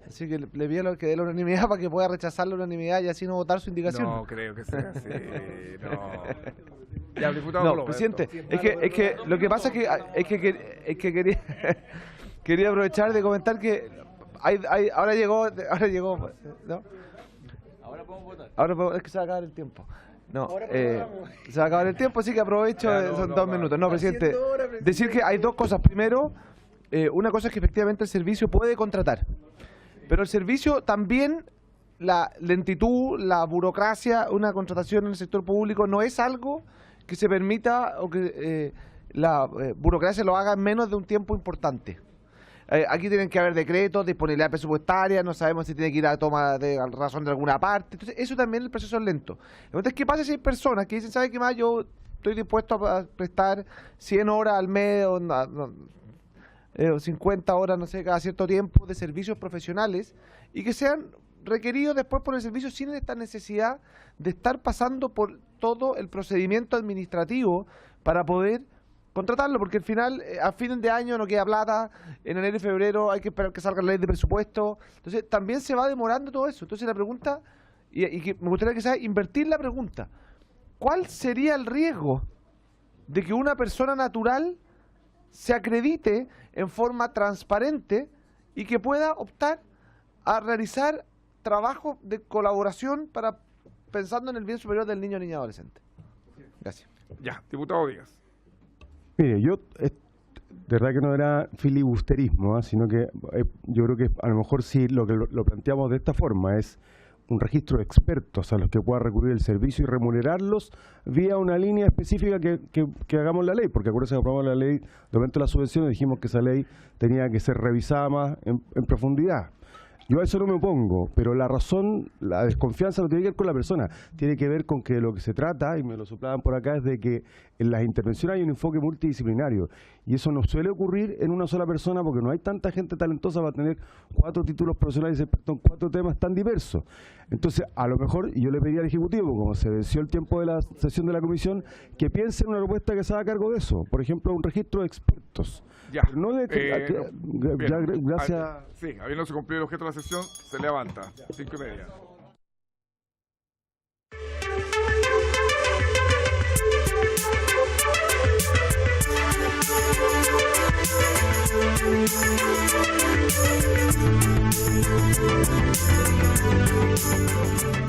Así que le pido que dé la unanimidad para que pueda rechazar la unanimidad y así no votar su indicación. No creo que sea así. No. Ya, diputado No, Coloma. presidente, es que lo que pasa es que quería aprovechar de comentar que ahora llegó, ¿no? Ahora podemos votar. Es que se va a acabar el tiempo. No, se va a acabar el tiempo, así que aprovecho, son 2 minutos. No, presidente, decir que hay dos cosas. Primero, una cosa es que efectivamente el servicio puede contratar, pero el servicio también, la lentitud, la burocracia, una contratación en el sector público no es algo que se permita o que la burocracia lo haga en menos de un tiempo importante. Aquí tienen que haber decretos, disponibilidad presupuestaria, no sabemos si tiene que ir a toma de razón de alguna parte. Entonces, eso también el proceso es lento. Entonces, ¿qué pasa si hay personas que dicen, ¿sabe qué más? Yo estoy dispuesto a prestar 100 horas al mes o 50 horas, no sé, cada cierto tiempo de servicios profesionales y que sean requeridos después por el servicio sin esta necesidad de estar pasando por todo el procedimiento administrativo para poder contratarlo, porque al final, a fines de año no queda plata, en enero y febrero hay que esperar que salga la ley de presupuesto, entonces también se va demorando todo eso. Entonces la pregunta, y que me gustaría que sea invertir la pregunta, ¿cuál sería el riesgo de que una persona natural se acredite en forma transparente y que pueda optar a realizar trabajo de colaboración pensando en el bien superior del niño o niña adolescente? Gracias. Ya, diputado Díaz. Mire, yo de verdad que no era filibusterismo, sino que yo creo que a lo mejor sí lo que lo planteamos de esta forma es un registro de expertos a los que pueda recurrir el servicio y remunerarlos vía una línea específica que hagamos la ley, porque acuérdense que aprobamos la ley de aumento de las subvenciones, dijimos que esa ley tenía que ser revisada más en profundidad. Yo a eso no me opongo, pero la razón, la desconfianza no tiene que ver con la persona, tiene que ver con que lo que se trata, y me lo soplaban por acá, es de que en las intervenciones hay un enfoque multidisciplinario, y eso no suele ocurrir en una sola persona porque no hay tanta gente talentosa para tener 4 títulos profesionales expertos en 4 temas tan diversos. Entonces, a lo mejor, y yo le pedí al Ejecutivo, como se venció el tiempo de la sesión de la Comisión, que piense en una propuesta que se haga cargo de eso, por ejemplo, un registro de expertos. Ya. Pero no de gracias. Sí, habiéndose cumplido el objeto de la sesión, se levanta. 5:30. Thank you.